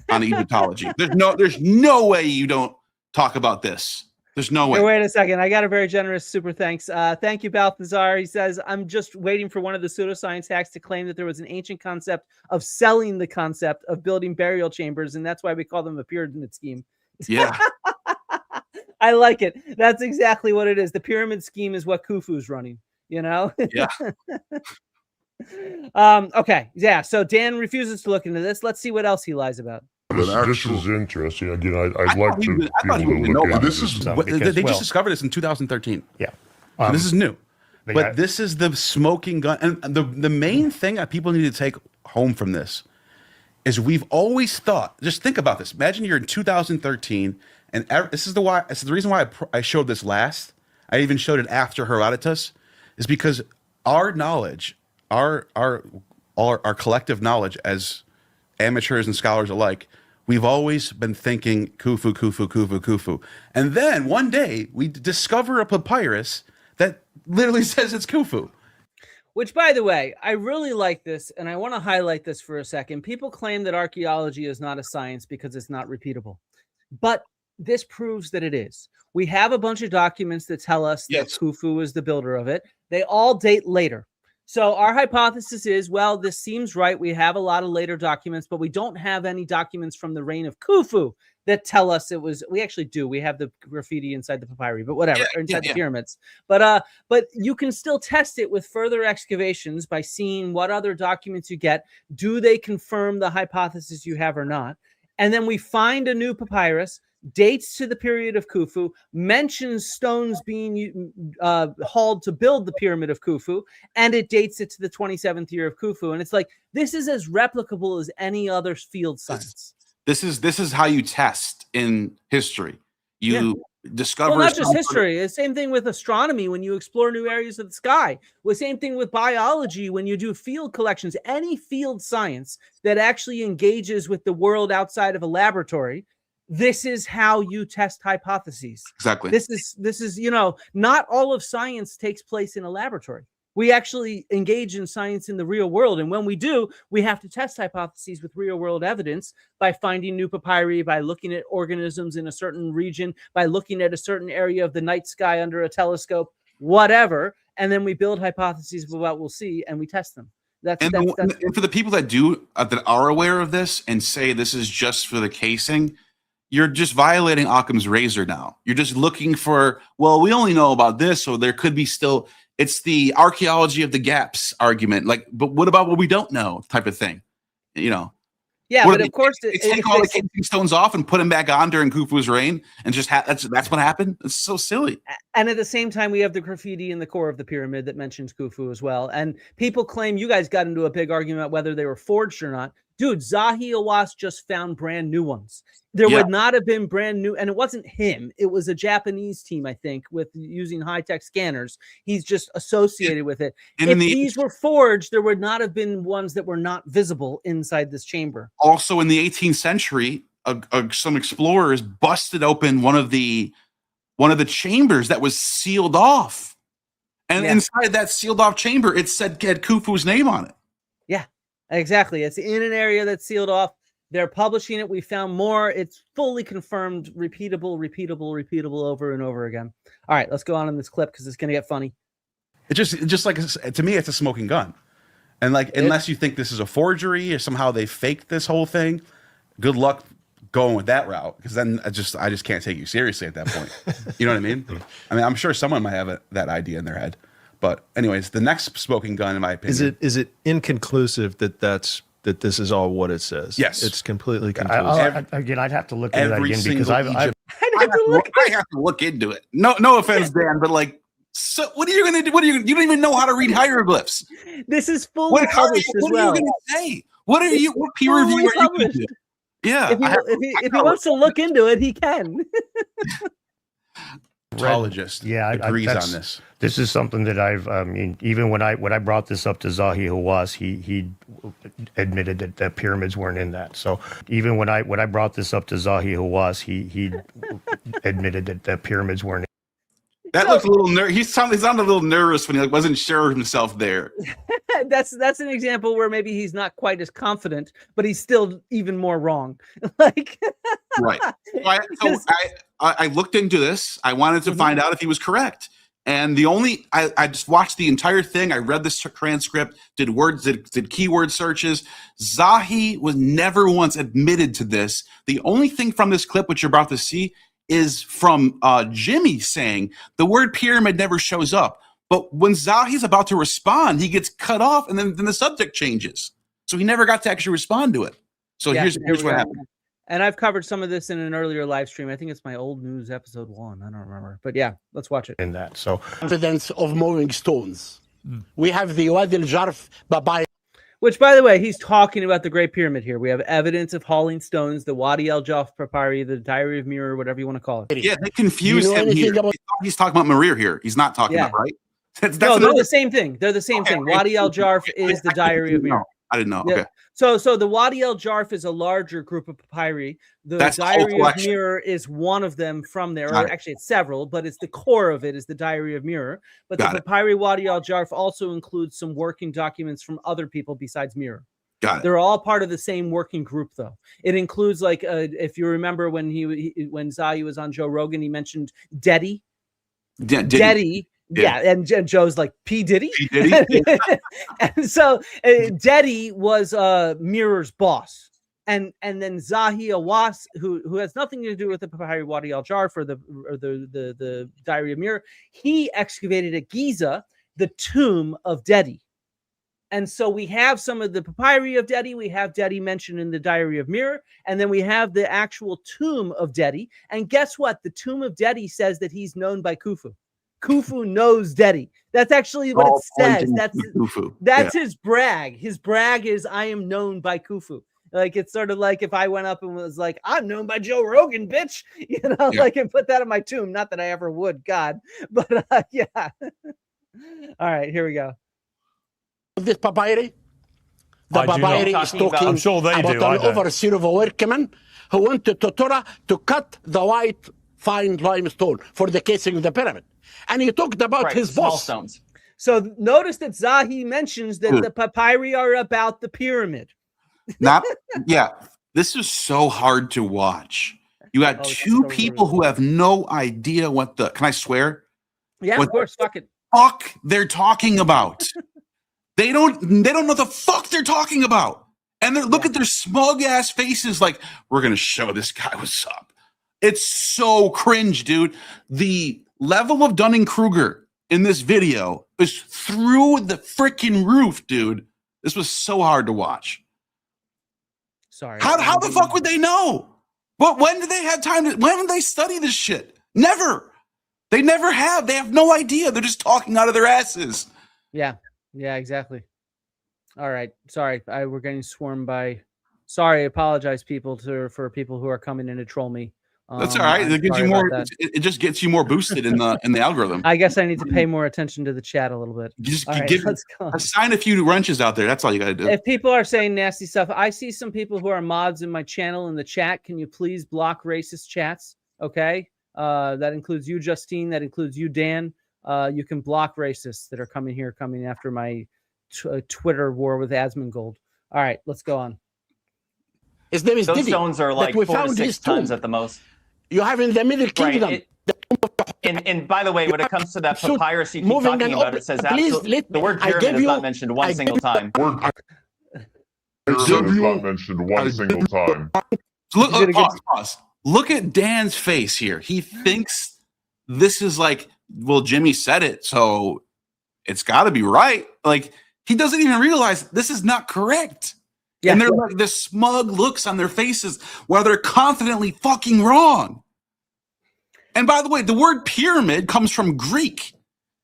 on Egyptology. There's no way you don't talk about this. There's no way. Hey, wait a second. I got a very generous super thanks. Thank you, Balthazar. He says, I'm just waiting for one of the pseudoscience hacks to claim that there was an ancient concept of selling the concept of building burial chambers, and that's why we call them a pyramid scheme. Yeah. I like it. That's exactly what it is. The pyramid scheme is what Khufu's running, you know? Yeah. Okay. Yeah. So Dan refuses to look into this. Let's see what else he lies about. This is interesting. Again, I'd like to be able to know look about into This is because, they well, just discovered this in 2013. Yeah. So this is new. But I- this is the smoking gun. And the main thing that people need to take home from this is we've always thought, just think about this. Imagine you're in 2013, and this is the reason why I showed this last. I even showed it after Herodotus, is because our knowledge, our collective knowledge as amateurs and scholars alike, we've always been thinking Khufu, Khufu, Khufu, Khufu. And then one day we discover a papyrus that literally says it's Khufu. Which, by the way, I really like this, and I want to highlight this for a second. People claim that archaeology is not a science because it's not repeatable. But this proves that it is. We have a bunch of documents that tell us that Khufu is the builder of it. They all date later. So our hypothesis is, well, this seems right. We have a lot of later documents, but we don't have any documents from the reign of Khufu that tell us it was. We actually do. We have the graffiti inside the papyri, but whatever, inside the pyramids. But you can still test it with further excavations by seeing what other documents you get. Do they confirm the hypothesis you have or not? And then we find a new papyrus, dates to the period of Khufu, mentions stones being hauled to build the pyramid of Khufu, and it dates it to the 27th year of Khufu. And it's like, this is as replicable as any other field science. This is how you test in history. You discover. Well, not just history. The same thing with astronomy when you explore new areas of the sky. The same thing with biology when you do field collections. Any field science that actually engages with the world outside of a laboratory. This is how you test hypotheses. Exactly. This is, not all of science takes place in a laboratory. We actually engage in science in the real world. And when we do, we have to test hypotheses with real world evidence by finding new papyri, by looking at organisms in a certain region, by looking at a certain area of the night sky under a telescope, whatever. And then we build hypotheses about what we'll see and we test them. And for the people that that are aware of this and say this is just for the casing, you're just violating Occam's razor now. You're just looking for, well, we only know about this, so there could be still. It's the archaeology of the gaps argument. Like, but what about what we don't know type of thing? Yeah, but of course, take all the casing stones off and put them back on during Khufu's reign, and just that's what happened. It's so silly. And at the same time, we have the graffiti in the core of the pyramid that mentions Khufu as well. And people claim, you guys got into a big argument about whether they were forged or not. Dude, Zahi Hawass just found brand new ones. There would not have been brand new, and it wasn't him. It was a Japanese team, I think, with using high-tech scanners. He's just associated with it. If these were forged, there would not have been ones that were not visible inside this chamber. Also, in the 18th century, some explorers busted open one of the chambers that was sealed off, and inside that sealed off chamber, it had Khufu's name on it. Yeah, exactly. It's in an area that's sealed off. They're publishing it. We found more. It's fully confirmed, repeatable over and over again. All right, let's go on in this clip because it's going to get funny. It just like, to me, it's a smoking gun. And like, unless you think this is a forgery or somehow they faked this whole thing, good luck going with that route, because then I just can't take you seriously at that point. You know what I mean? I mean, I'm sure someone might have that idea in their head. But anyways, the next smoking gun, in my opinion, is it inconclusive that this is all what it says? Yes, it's completely conclusive. I'd have to look into that again because I have to look into it. No offense, Dan, but like, so what are you going to do? You don't even know how to read hieroglyphs. This is fully published as well. What are you going to say? What peer review are you going to do? Yeah, if he wants to look into it, he can. Archaeologist agrees on this. This is something that even when I brought this up to Zahi Hawass, he admitted that the pyramids weren't in that. So even when I brought this up to Zahi Hawass, he admitted that the pyramids weren't. That looked a little he sounded a little nervous when he wasn't sure of himself there. That's an example where maybe he's not quite as confident, but he's still even more wrong. Like, right. I looked into this. I wanted to find out if he was correct. And I just watched the entire thing. I read the transcript, did keyword searches. Zahi was never once admitted to this. The only thing from this clip, which you're about to see, is from Jimmy saying the word pyramid never shows up. But when Zahi's about to respond, he gets cut off, and then the subject changes. So he never got to actually respond to it. So here's what happened. And I've covered some of this in an earlier live stream. I think it's my old news episode 1. I don't remember. But yeah, let's watch it. In that. So evidence of moving stones. We have the Wadi al-Jarf Babai. Which, by the way, he's talking about the Great Pyramid here. We have evidence of hauling stones, the Wadi al-Jaf papyri, the Diary of Mir, whatever you want to call it. Yeah, they confuse him here. He's talking about Marir here. He's not talking about, right? No, they're the same thing. They're the same thing. Wadi al-Jarf is the Diary of Mir. I didn't know. Yeah. Okay. So the Wadi al-Jarf is a larger group of papyri. The Diary of Mir is one of them from there. Or actually, it's several, but it's the core of it is the Diary of Mir. But the papyri Wadi al-Jarf also includes some working documents from other people besides Mir. Got it. They're all part of the same working group, though. It includes, like, if you remember when when Zahi was on Joe Rogan, he mentioned Diddy. Diddy. Yeah, and Joe's like, P. Diddy? P. Diddy? And so Diddy was Mirror's boss. And then Zahi Awas, who has nothing to do with the Papyri Wadi al-Jarf or the Diary of Mir, he excavated at Giza the tomb of Dedi. And so we have some of the papyri of Dedi. We have Dedi mentioned in the Diary of Mir. And then we have the actual tomb of Dedi. And guess what? The tomb of Dedi says that he's known by Khufu. Khufu knows Dedi. That's actually what it says. That's his brag. His brag is, I am known by Khufu. Like, it's sort of like if I went up and was like, I'm known by Joe Rogan, bitch. You know, like, and put that on my tomb. Not that I ever would, God. But yeah. All right, here we go. This papyri, the papyri is talking about an overseer of a workman who went to Torah to cut the white fine limestone for the casing of the pyramid. And he talked about his boss. Stones. So notice that Zahi mentions that the papyri are about the pyramid. This is so hard to watch. You got two people who have no idea what the, can I swear? Yeah, of course, fuck it. Fuck they're talking about. They don't know the fuck they're talking about. And they look at their smug ass faces like, we're going to show this guy what's up. It's so cringe, dude. The level of Dunning-Kruger in this video is through the freaking roof, dude. This was so hard to watch. Sorry. How the fuck would they know? But when did they have time to, when did they study this shit? Never. They never have. They have no idea. They're just talking out of their asses. Yeah. Yeah, exactly. All right. Sorry. We're getting swarmed by, sorry. I apologize for people who are coming in to troll me. That's all right. It gives you more. It just gets you more boosted in the algorithm. I guess I need to pay more attention to the chat a little bit. Just let's go. Assign a few wrenches out there. That's all you got to do. If people are saying nasty stuff, I see some people who are mods in my channel in the chat. Can you please block racist chats? Okay. That includes you, Justine. That includes you, Dan. You can block racists that are coming after my Twitter war with Asmongold. All right, let's go on. His name is Those Diddy, stones are like 4 to 6 tons at the most. You have in the Middle Kingdom. Right. And by the way, when it comes to that papyrus you keep talking about, it says absolutely the word pyramid is not mentioned one single time. Pyramid is not mentioned one single time. Pause. Look at Dan's face here. He thinks this is like, well, Jimmy said it, so it's got to be right. Like, he doesn't even realize this is not correct. Yeah. And they're like the smug looks on their faces while they're confidently fucking wrong. And by the way, the word pyramid comes from Greek.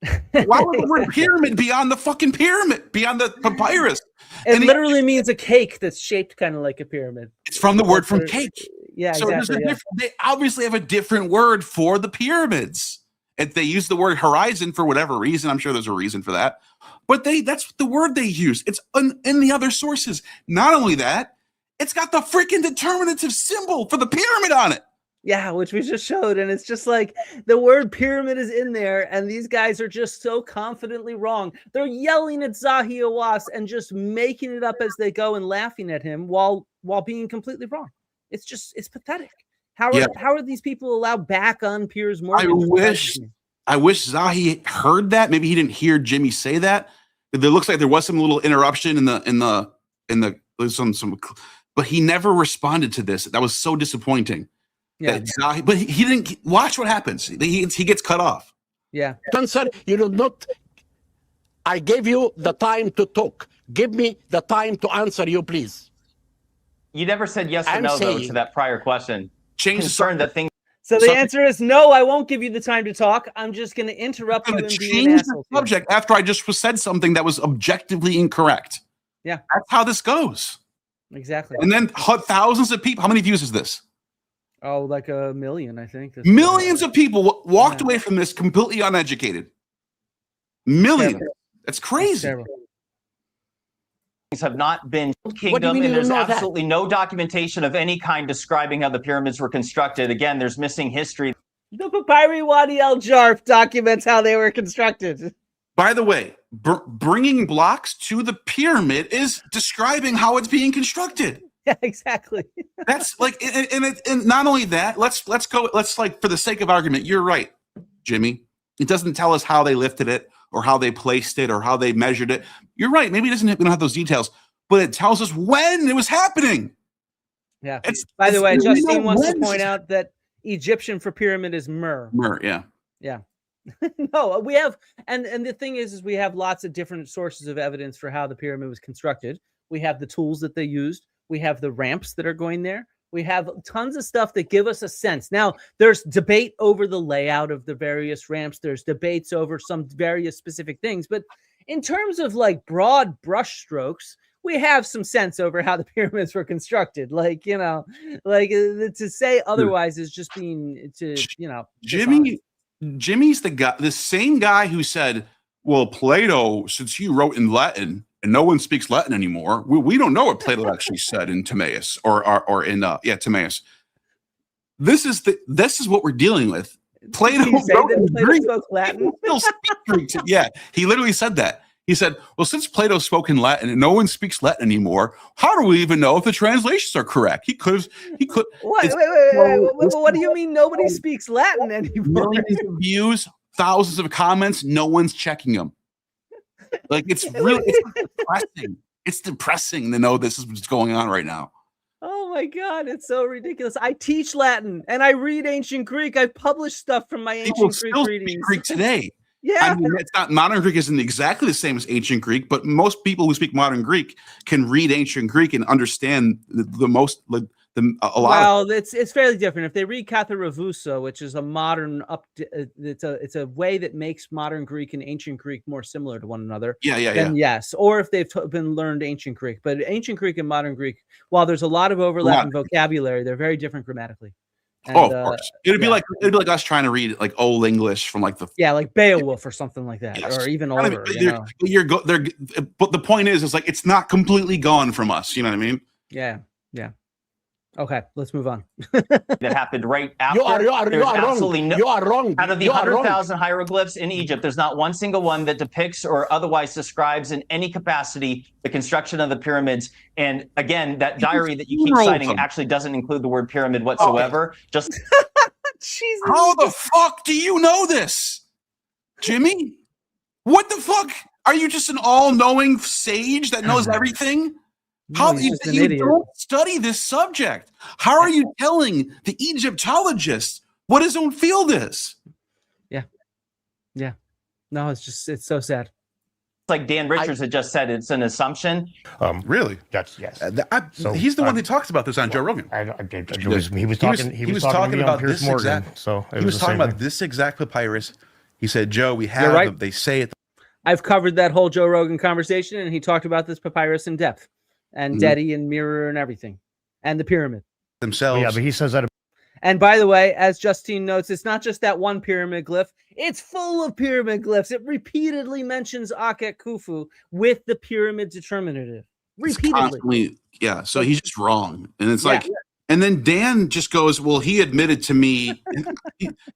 Why would the word pyramid be on the fucking pyramid, be on the papyrus? It literally means a cake that's shaped kind of like a pyramid. It's from the word from cake. Yeah, so exactly. They obviously have a different word for the pyramids. If they use the word horizon for whatever reason, I'm sure there's a reason for that. But that's the word they use. It's in the other sources. Not only that, it's got the freaking determinative symbol for the pyramid on it. Yeah, which we just showed. And it's just like the word pyramid is in there. And these guys are just so confidently wrong. They're yelling at Zahi Hawass and just making it up as they go and laughing at him while being completely wrong. It's pathetic. How are these people allowed back on Piers Morgan? I wish Zahi heard that. Maybe he didn't hear Jimmy say that. It looks like there was some little interruption in the but he never responded to this. That was so disappointing. Yeah. Zahi, but he didn't watch what happens. He gets cut off. Yeah. Answer, you do not. I gave you the time to talk. Give me the time to answer you, please. You never said yes or I'm no, though, saying- to that prior question. Change the Concerned that things. So the answer is no, I won't give you the time to talk. I'm just going to interrupt you I'm and going to be an change the asshole. to you. subject after I just said something that was objectively incorrect. Yeah. That's how this goes. Exactly. And then thousands of people. How many views is this? Oh, like 1 million, I think. That's Millions of people walked away from this completely uneducated. Millions. Terrible. That's crazy. terrible. Have not been What do you kingdom, mean and you there's don't know that? absolutely no documentation of any kind describing how the pyramids were constructed. Again, there's missing history. The Papyri Wadi El Jarf documents how they were constructed. By the way, bringing blocks to the pyramid is describing how it's being constructed. Yeah, exactly. That's like, and not only that, let's like, for the sake of argument, you're right, Jimmy. It doesn't tell us how they lifted it or how they placed it or how they measured it. You're right. Maybe we don't have those details, but it tells us when it was happening. Yeah. By the way, we Justine know wants to when point this- out that Egyptian for pyramid is myrrh. Myrrh, yeah. Yeah. No, we have, and the thing is we have lots of different sources of evidence for how the pyramid was constructed. We have the tools that they used. We have the ramps that are going there. We have tons of stuff that give us a sense. Now, there's debate over the layout of the various ramps. There's debates over some various specific things. But in terms of like broad brush strokes, we have some sense over how the pyramids were constructed. Like, you know, like to say otherwise is just being to, you know, Jimmy's the guy, the same guy who said, well, Plato, since he wrote in Latin and no one speaks Latin anymore, we don't know what Plato actually said in Timaeus or in Timaeus. This is what we're dealing with. Plato spoke Latin. Still speak Greek. Yeah, he literally said that. He said, well, since Plato spoke in Latin and no one speaks Latin anymore, how do we even know if the translations are correct? He could. Wait, what do you mean nobody speaks Latin anymore? Millions of views, thousands of comments, no one's checking them. Like, it's depressing. It's depressing to know this is what's going on right now. Oh my God, it's so ridiculous. I teach Latin and I read ancient Greek. I publish stuff from my ancient Greek still readings. speak Greek today. Yeah. I mean, it's not, modern Greek isn't exactly the same as ancient Greek, but most people who speak modern Greek can read ancient Greek and understand it's fairly different. If they read Katharevusa, which is a modern it's a way that makes modern Greek and ancient Greek more similar to one another. Then yes. Or if they've been learned ancient Greek, but ancient Greek and modern Greek, while there's a lot of overlap in vocabulary, they're very different grammatically. And, of course. It'd be like us trying to read like Old English from like like Beowulf or something like that, or even older. But the point is like it's not completely gone from us. You know what I mean? Yeah. Okay, let's move on. That happened right after. You are wrong. You are wrong. Out of the 100,000 hieroglyphs in Egypt, there's not one single one that depicts or otherwise describes in any capacity the construction of the pyramids. And again, that diary that you keep citing actually doesn't include the word pyramid whatsoever. Just how the fuck do you know this, Jimmy? What the fuck? Are you just an all-knowing sage that knows everything? How you don't study this subject? How are you telling the Egyptologist what his own field is? Yeah. No, it's so sad. Like Dan Richards had just said, it's an assumption. Really? That's yes. He's the one who talks about this on Joe Rogan. He was talking about this exact. So he was talking about this exact papyrus. He said, "Joe, we have them. They say it." I've covered that whole Joe Rogan conversation, and he talked about this papyrus in depth. And Dedi and Mirror and everything, and the pyramid themselves. Yeah, but he says that. And by the way, as Justine notes, it's not just that one pyramid glyph; it's full of pyramid glyphs. It repeatedly mentions Akhet Khufu with the pyramid determinative. Repeatedly, So he's just wrong, and it's like, and then Dan just goes, "Well, he admitted to me."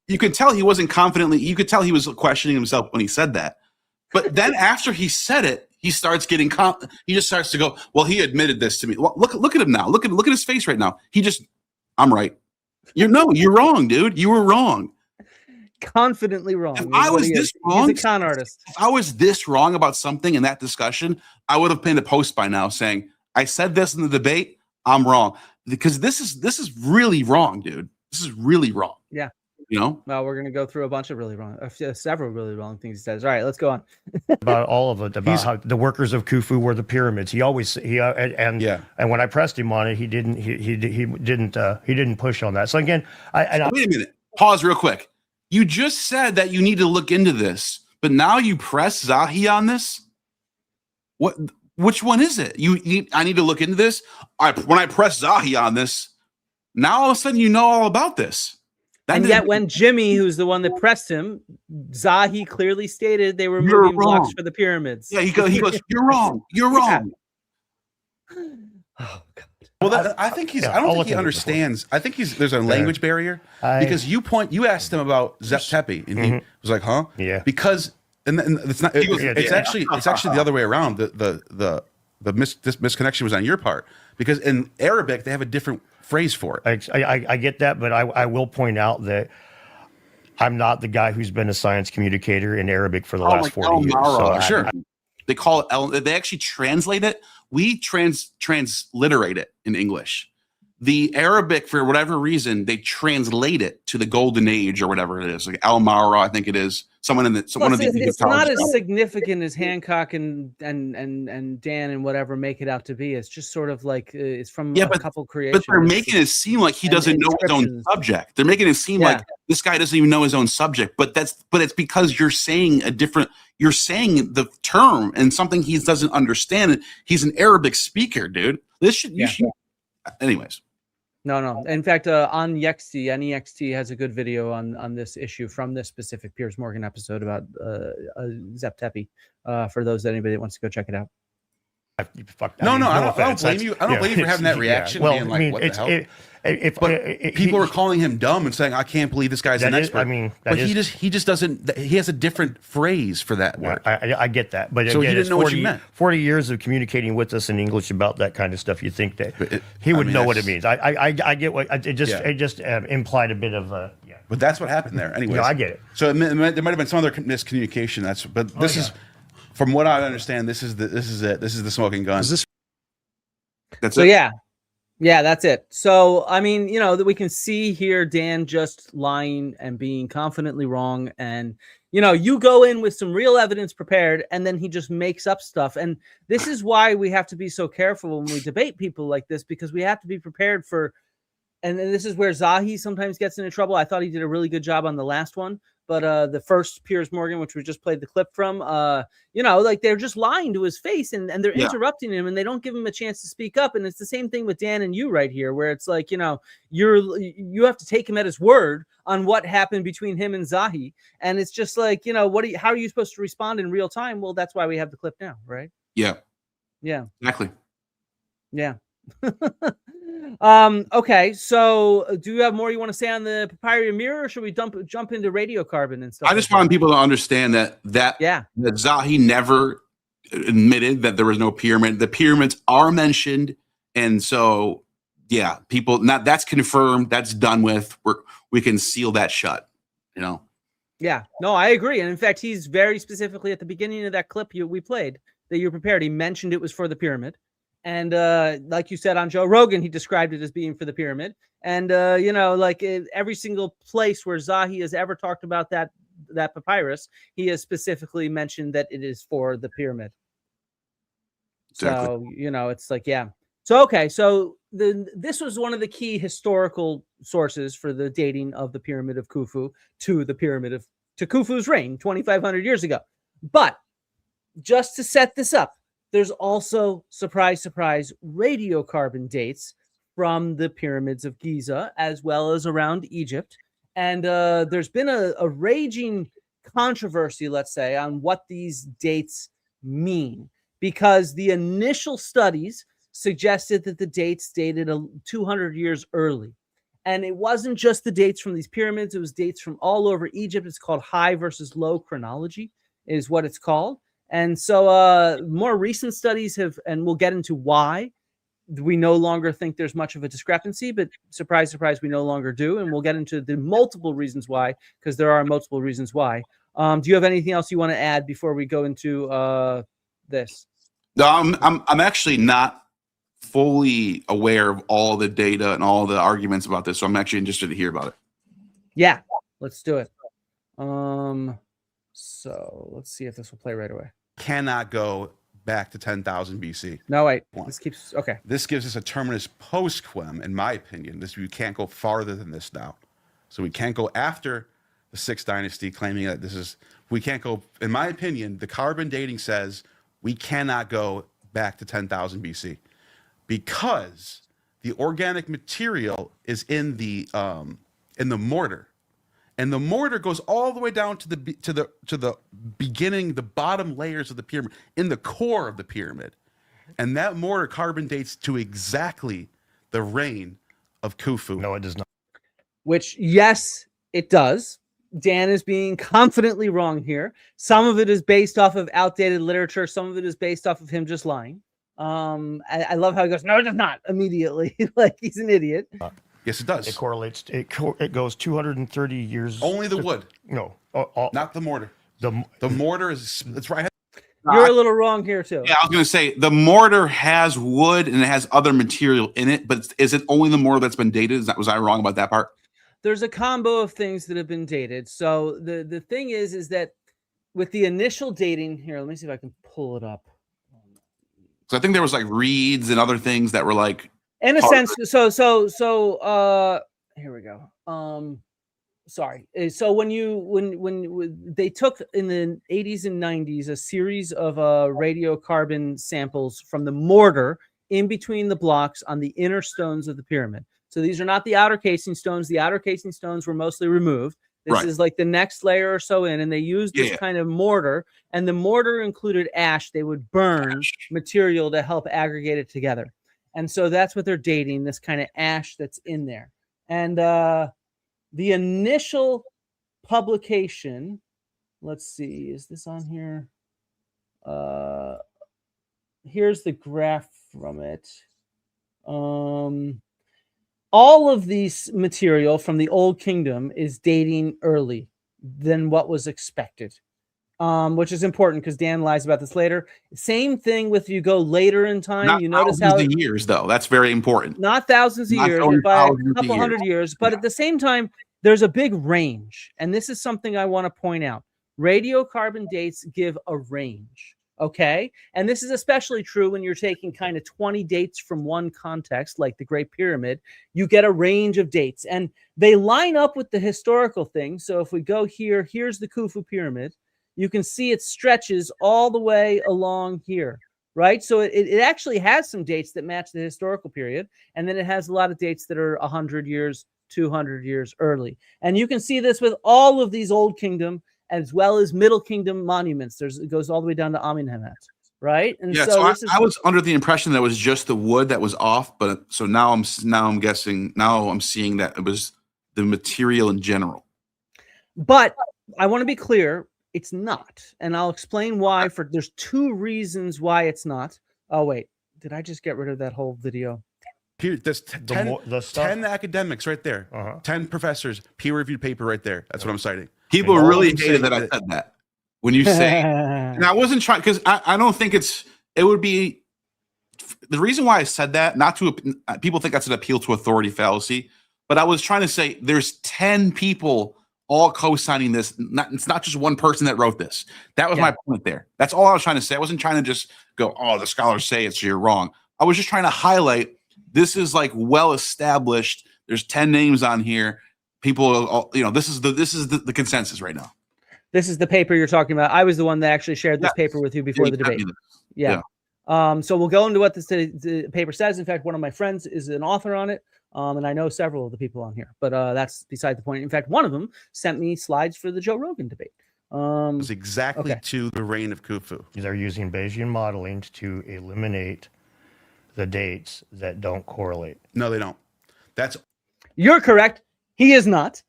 You could tell he wasn't confidently. You could tell he was questioning himself when he said that. But then after he said it, he starts getting he just starts to go, well, he admitted this to me. Well, look at him now. Look at his face right now. I'm right. You're wrong, dude. You were wrong. Confidently wrong. If I was this wrong, he's a con artist. If I was this wrong about something in that discussion, I would have pinned a post by now saying, I said this in the debate, I'm wrong. Because this is really wrong, dude. This is really wrong. Yeah. You know, well, we're gonna go through a bunch of several really wrong things he says. All right, let's go on. About all of it, about how the workers of Khufu were the pyramids. He always and when I pressed him on it, he didn't push on that. So again, wait a minute, pause real quick. You just said that you need to look into this, but now you press Zahi on this. What? Which one is it? I need to look into this. When I press Zahi on this, now all of a sudden you know all about this. And yet when Jimmy, who's the one that pressed him, Zahi clearly stated they were moving blocks for the pyramids. Yeah, he goes, you're wrong. You're wrong. Oh, God. Well, I think I don't think he understands. I think there's a language barrier because you asked him about Zep Tepe and he was like, huh? Yeah. Because and it's not. It's actually the other way around. The misconnection was on your part because in Arabic they have a different phrase for it. I get that, but I will point out that I'm not the guy who's been a science communicator in Arabic for the last 40 years. So sure. They call it they actually translate it. We transliterate it in English. The Arabic, for whatever reason, they translate it to the Golden Age or whatever it is, like Al Mara, I think it is. One of these. It's not as significant as Hancock and Dan and whatever make it out to be. It's just sort of like it's from a couple creations. But they're making it seem like he doesn't know his own subject. They're making it seem like this guy doesn't even know his own subject. But it's because you're saying you're saying the term and something he doesn't understand. He's an Arabic speaker, dude. Anyways. No. In fact, on NEXT has a good video on this issue from this specific Piers Morgan episode about Zep Tepe. For those anybody that wants to go check it out. I don't blame you. I don't blame you for having that reaction. Well, being like, I mean, what the hell? People were calling him dumb and saying, "I can't believe this guy's an expert." He just doesn't. He has a different phrase for that word. I get that, but so again, he didn't know what you meant. 40 years of communicating with us in English about that kind of stuff. You think that he would know what it means? I get what it just implied a bit of But that's what happened there. Anyway, I get it. So there might have been some other miscommunication. This is, from what I understand, this is the smoking gun. That's it. Yeah, that's it. So, I mean, that we can see here Dan just lying and being confidently wrong. And, you go in with some real evidence prepared and then he just makes up stuff. And this is why we have to be so careful when we debate people like this, because we have to be prepared for, and this is where Zahi sometimes gets into trouble. I thought he did a really good job on the last one. But the first Piers Morgan, which we just played the clip from, like they're just lying to his face and they're interrupting him and they don't give him a chance to speak up. And it's the same thing with Dan and you right here, where it's like, you have to take him at his word on what happened between him and Zahi. And it's just like, how are you supposed to respond in real time? Well, that's why we have the clip now, right? Yeah. Yeah. Exactly. Yeah. Okay, so do you have more you want to say on the papyri mirror, or should we jump into radiocarbon and stuff? I just want people to understand that Zahi never admitted that there was no pyramid. The pyramids are mentioned, and so that's confirmed. That's done with. We can seal that shut. Yeah, no, I agree. And in fact, he's very specifically at the beginning of that clip we played that you prepared. He mentioned it was for the pyramid. And like you said on Joe Rogan, he described it as being for the pyramid. And, every single place where Zahi has ever talked about that papyrus, he has specifically mentioned that it is for the pyramid. Exactly. So, it's like, yeah. So, okay. So this was one of the key historical sources for the dating of the pyramid of Khufu to Khufu's reign 2,500 years ago. But just to set this up, there's also, surprise, surprise, radiocarbon dates from the pyramids of Giza, as well as around Egypt. And there's been a raging controversy, let's say, on what these dates mean, because the initial studies suggested that the dates dated 200 years early. And it wasn't just the dates from these pyramids. It was dates from all over Egypt. It's called high versus low chronology is what it's called. And so more recent studies and we'll get into why we no longer think there's much of a discrepancy, but surprise, surprise, we no longer do. And we'll get into the multiple reasons why, because there are multiple reasons why. Do you have anything else you want to add before we go into this? No, I'm actually not fully aware of all the data and all the arguments about this. So I'm actually interested to hear about it. Yeah. Let's do it. So let's see if this will play right away. Cannot go back to 10,000 BC. No, wait. This keeps okay. This gives us a terminus post quem, in my opinion. We can't go farther than this now. So we can't go after the 6th dynasty, claiming that this is. We can't go. In my opinion, the carbon dating says we cannot go back to 10,000 BC because the organic material is in the mortar. And the mortar goes all the way down to the beginning, the bottom layers of the pyramid, in the core of the pyramid. And that mortar carbon dates to exactly the reign of Khufu. No, it does not. Which, yes, it does. Dan is being confidently wrong here. Some of it is based off of outdated literature. Some of it is based off of him just lying. I love how he goes, no, it does not, immediately. Like he's an idiot. Yes, it does. It correlates. It goes 230 years. Only the wood. No, not the mortar. The mortar is it's right. You're a little wrong here too. Yeah, I was going to say the mortar has wood and it has other material in it, but is it only the mortar that's been dated? Was I wrong about that part? There's a combo of things that have been dated. So the thing is that with the initial dating here, let me see if I can pull it up. So I think there was like reeds and other things that were like. In a sense, so here we go. Sorry. So when they took in the 80s and 90s a series of radiocarbon samples from the mortar in between the blocks on the inner stones of the pyramid. So these are not the outer casing stones. The outer casing stones were mostly removed. This is like the next layer or so in, and they used this kind of mortar, and the mortar included ash. They would burn material to help aggregate it together. And so that's what they're dating, this kind of ash that's in there. And the initial publication, let's see, is this on here? Here's the graph from it. All of these material from the Old Kingdom is dating early than what was expected. Which is important because Dan lies about this later. Same thing with you go later in time. Not you notice how years though. That's very important. Not thousands of years, but by a couple hundred years. But at the same time, there's a big range, and this is something I want to point out. Radiocarbon dates give a range. Okay, and this is especially true when you're taking kind of 20 dates from one context, like the Great Pyramid. You get a range of dates, and they line up with the historical thing. So if we go here, here's the Khufu Pyramid. You can see it stretches all the way along here, right? So it actually has some dates that match the historical period, and then it has a lot of dates that are 100 years, 200 years early. And you can see this with all of these Old Kingdom as well as Middle Kingdom monuments. It goes all the way down to Amenemhat, right? And yeah, so I was under the impression that it was just the wood that was off, but so now I'm seeing that it was the material in general. But I want to be clear. It's not, and I'll explain why. There's two reasons why it's not. Oh wait, did I just get rid of that whole video? Here, there's 10 academics right there, 10 professors, peer-reviewed paper right there. That's what I'm citing. People really hated that I said that when you say, and I wasn't trying because I don't think it would be the reason why I said that. Not to people think that's an appeal to authority fallacy, but I was trying to say there's 10 people all co-signing this. It's not just one person that wrote this. That was my point there. That's all I was trying to say. I wasn't trying to just go, oh, the scholars say it, so you're wrong. I was just trying to highlight this is like well established. There's 10 names on here. People, this is the consensus right now. This is the paper you're talking about. I was the one that actually shared this paper with you before the debate. Yeah. So we'll go into what the paper says. In fact, one of my friends is an author on it. And I know several of the people on here, but that's beside the point. In fact, one of them sent me slides for the Joe Rogan debate. It was exactly to the reign of Khufu. They're using Bayesian modeling to eliminate the dates that don't correlate. No, they don't. You're correct. He is not.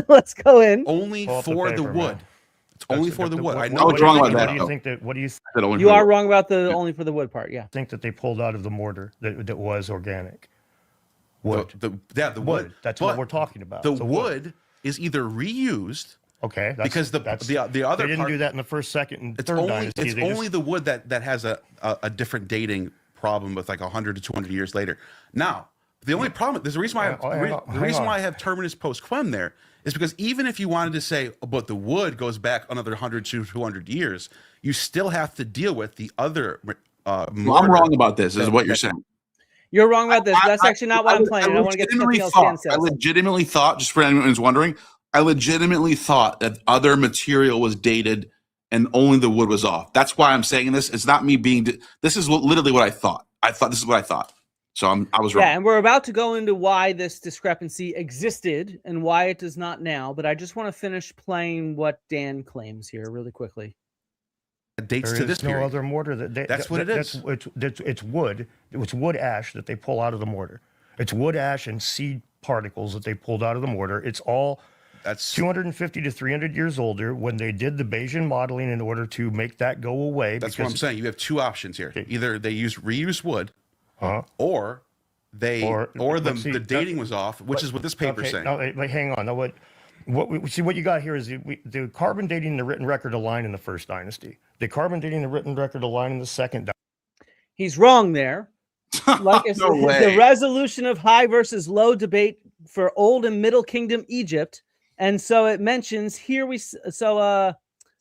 Let's go in. Only for the wood. It's only for the wood. I know what's wrong about that. What do you think that? What do you? You are wrong about the only for the wood part. Yeah. I think that they pulled out of the mortar that was organic. Wood. The wood. That's what we're talking about. The wood is either reused. Okay. Because the other they didn't do that in the first, second, and third dynasty. It's only the wood that has a different dating problem with like 100 to 200 years later. Now, the only problem, there's a reason why I have terminus post quem there is because even if you wanted to say, but the wood goes back another 100 to 200 years, you still have to deal with the other. I'm wrong about this, is what you're saying. You're wrong about this. That's actually not what I'm playing. I want to get something else Dan says. I legitimately thought, just for anyone who's wondering, I legitimately thought that other material was dated and only the wood was off. That's why I'm saying this. It's not me being. This is literally what I thought. This is what I thought. So I was wrong. Yeah, and we're about to go into why this discrepancy existed and why it does not now. But I just want to finish playing what Dan claims here really quickly. Dates to this no period. other mortar That's what it is. It's wood. It's wood ash that they pull out of the mortar. It's wood ash and seed particles that they pulled out of the mortar. It's all that's 250 to 300 years older when they did the Bayesian modeling in order to make that go away. That's what I'm saying. You have two options here. Either they reuse wood, or the dating was off, which is what this paper is saying. No, hang on. Now what you got here is the carbon dating the written record align in the first dynasty. The carbon dating the written record align in the second dynasty. He's wrong there. Like it's the resolution of high versus low debate for Old and Middle Kingdom Egypt. And so it mentions here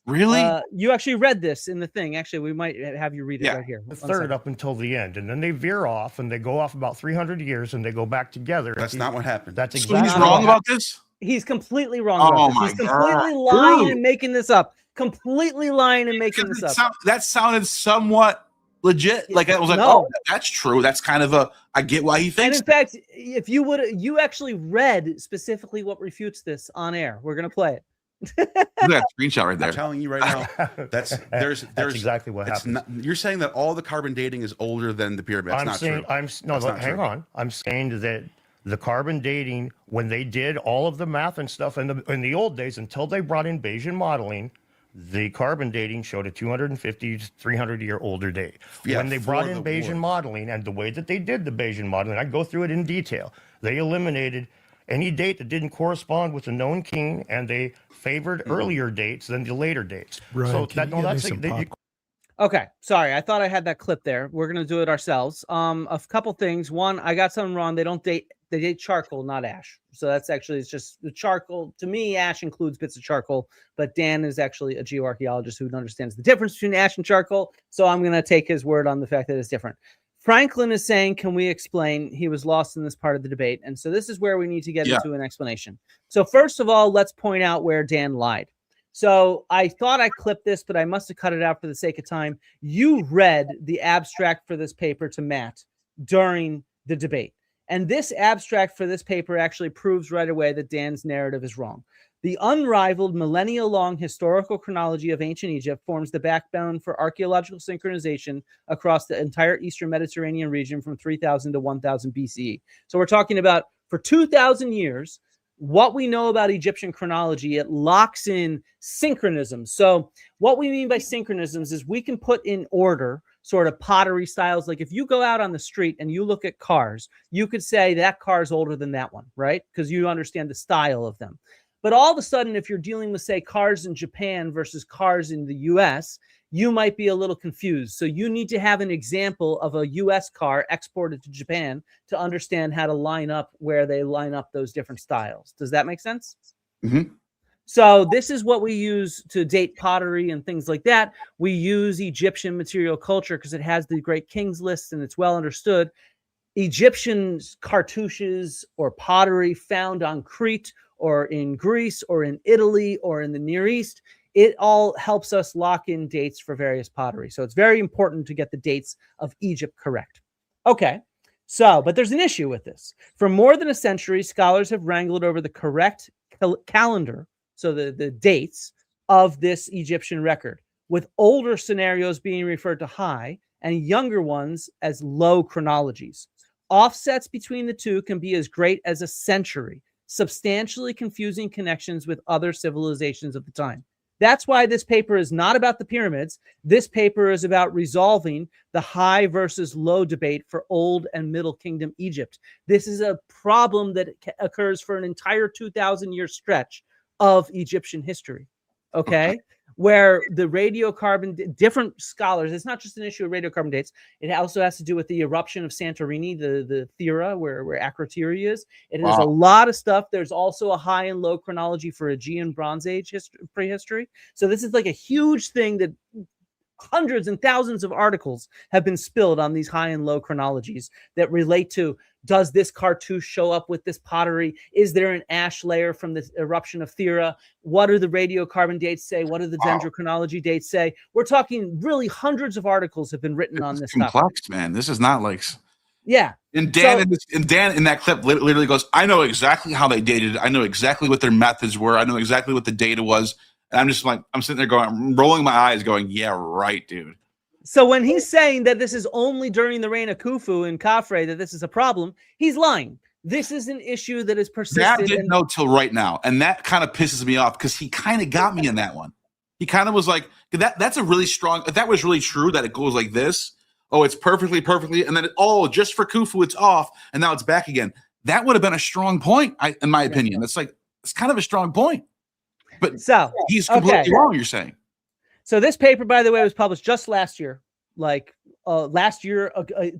really? You actually read this in the thing. Actually, we might have you read it right here. The third up until the end, and then they veer off and they go off about 300 years and they go back together. That's not what happened. That's exactly he's wrong about this. He's completely wrong about this. He's completely lying and making this up. Completely lying and making this up. That sounded somewhat legit. Like I was like, oh, that's true. That's kind of I get why he thinks. And in fact, if you actually read specifically what refutes this on air. We're gonna play it. Look at that screenshot right there. I'm telling you right now, that's exactly what happens. You're saying that all the carbon dating is older than the pyramid. That's not true. Hang on. I'm saying that the carbon dating, when they did all of the math and stuff in the old days, until they brought in Bayesian modeling, the carbon dating showed a 250 to 300 year older date. Yeah, when they brought in Bayesian modeling, and the way that they did the Bayesian modeling, I go through it in detail. They eliminated any date that didn't correspond with the known king, and they favored earlier dates than the later dates. Right. So okay, sorry, I thought I had that clip there. We're gonna do it ourselves. A couple things. One, I got something wrong. They date charcoal, not ash. So that's actually, it's just the charcoal. To me, ash includes bits of charcoal, but Dan is actually a geoarchaeologist who understands the difference between ash and charcoal. So I'm going to take his word on the fact that it's different. Franklin is saying, can we explain? He was lost in this part of the debate. And so this is where we need to get into an explanation. So first of all, let's point out where Dan lied. So I thought I clipped this, but I must have cut it out for the sake of time. You read the abstract for this paper to Matt during the debate. And this abstract for this paper actually proves right away that Dan's narrative is wrong. The unrivaled millennia-long historical chronology of ancient Egypt forms the backbone for archaeological synchronization across the entire Eastern Mediterranean region from 3000 to 1000 BCE. So we're talking about for 2,000 years, what we know about Egyptian chronology, it locks in synchronisms. So what we mean by synchronisms is we can put in order sort of pottery styles. Like if you go out on the street and you look at cars, you could say that car is older than that one, right? Because you understand the style of them. But all of a sudden, if you're dealing with, say, cars in Japan versus cars in the US, you might be a little confused. So you need to have an example of a US car exported to Japan to understand how to line up where they line up those different styles. Does that make sense? Mm-hmm. So this is what we use to date pottery and things like that. We use Egyptian material culture because it has the Great Kings list and it's well understood. Egyptian cartouches or pottery found on Crete or in Greece or in Italy or in the Near East, it all helps us lock in dates for various pottery. So it's very important to get the dates of Egypt correct. Okay, so, but there's an issue with this. For more than a century, scholars have wrangled over the correct calendar, so the dates of this Egyptian record, with older scenarios being referred to high and younger ones as low chronologies. Offsets between the two can be as great as a century, substantially confusing connections with other civilizations of the time. That's why this paper is not about the pyramids. This paper is about resolving the high versus low debate for Old and Middle Kingdom Egypt. This is a problem that occurs for an entire 2,000-year stretch of Egyptian history. Okay? where the radiocarbon, different scholars, it's not just an issue of radiocarbon dates. It also has to do with the eruption of Santorini, the Thera, where Akrotiri is. It has a lot of stuff. There's also a high and low chronology for Aegean Bronze Age prehistory. So this is like a huge thing that hundreds and thousands of articles have been spilled on these high and low chronologies that relate to, does this cartouche show up with this pottery? Is there an ash layer from the eruption of Thera? What do the radiocarbon dates say? What do the dendrochronology dates say? We're talking really hundreds of articles have been written on this complex, man. This is not like... Yeah. And Dan, Dan in that clip literally goes, I know exactly how they dated it. I know exactly what their methods were. I know exactly what the data was. And I'm just like, I'm sitting there going, I'm rolling my eyes going, yeah, right, dude. So when he's saying that this is only during the reign of Khufu and Khafre that this is a problem, he's lying. This is an issue that is persistent. That didn't know till right now. And that kind of pisses me off because he kind of got me in that one. He kind of was like, that's a really strong, if that was really true that it goes like this, oh, it's perfectly, and then, just for Khufu, it's off, and now it's back again. That would have been a strong point, in my opinion. It's like, it's kind of a strong point. But so he's completely wrong, you're saying. So this paper, by the way, was published just last year, last year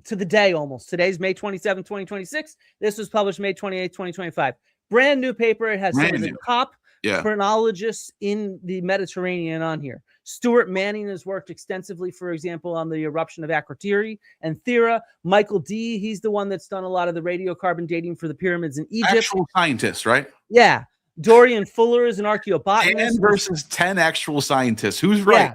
to the day almost. Today's May 27, 2026. This was published May 28, 2025. Brand new paper. It has some of the top chronologists in the Mediterranean on here. Stuart Manning has worked extensively, for example, on the eruption of Akrotiri and Thera. Michael D., he's the one that's done a lot of the radiocarbon dating for the pyramids in Egypt. Actual scientist, right? Yeah. Dorian Fuller is an archaeobotanist. 10 versus 10 actual scientists. Who's right? Yeah.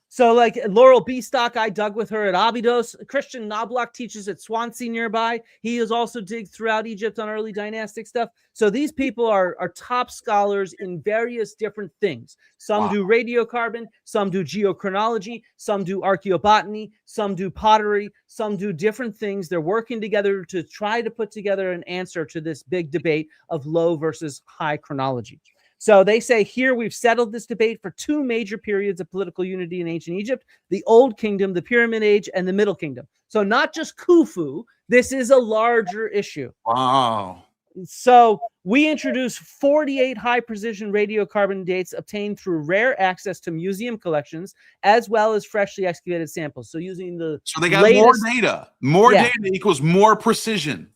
So like Laurel Beestock, I dug with her at Abydos. Christian Knobloch teaches at Swansea nearby. He has also digged throughout Egypt on early dynastic stuff. So these people are top scholars in various different things. Some do radiocarbon, some do geochronology, some do archaeobotany, some do pottery, some do different things. They're working together to try to put together an answer to this big debate of low versus high chronology. So they say here we've settled this debate for two major periods of political unity in ancient Egypt, the Old Kingdom, the Pyramid Age, and the Middle Kingdom. So not just Khufu, this is a larger issue. Wow. So we introduced 48 high-precision radiocarbon dates obtained through rare access to museum collections, as well as freshly excavated samples. So using the So they got more data. More data equals more precision.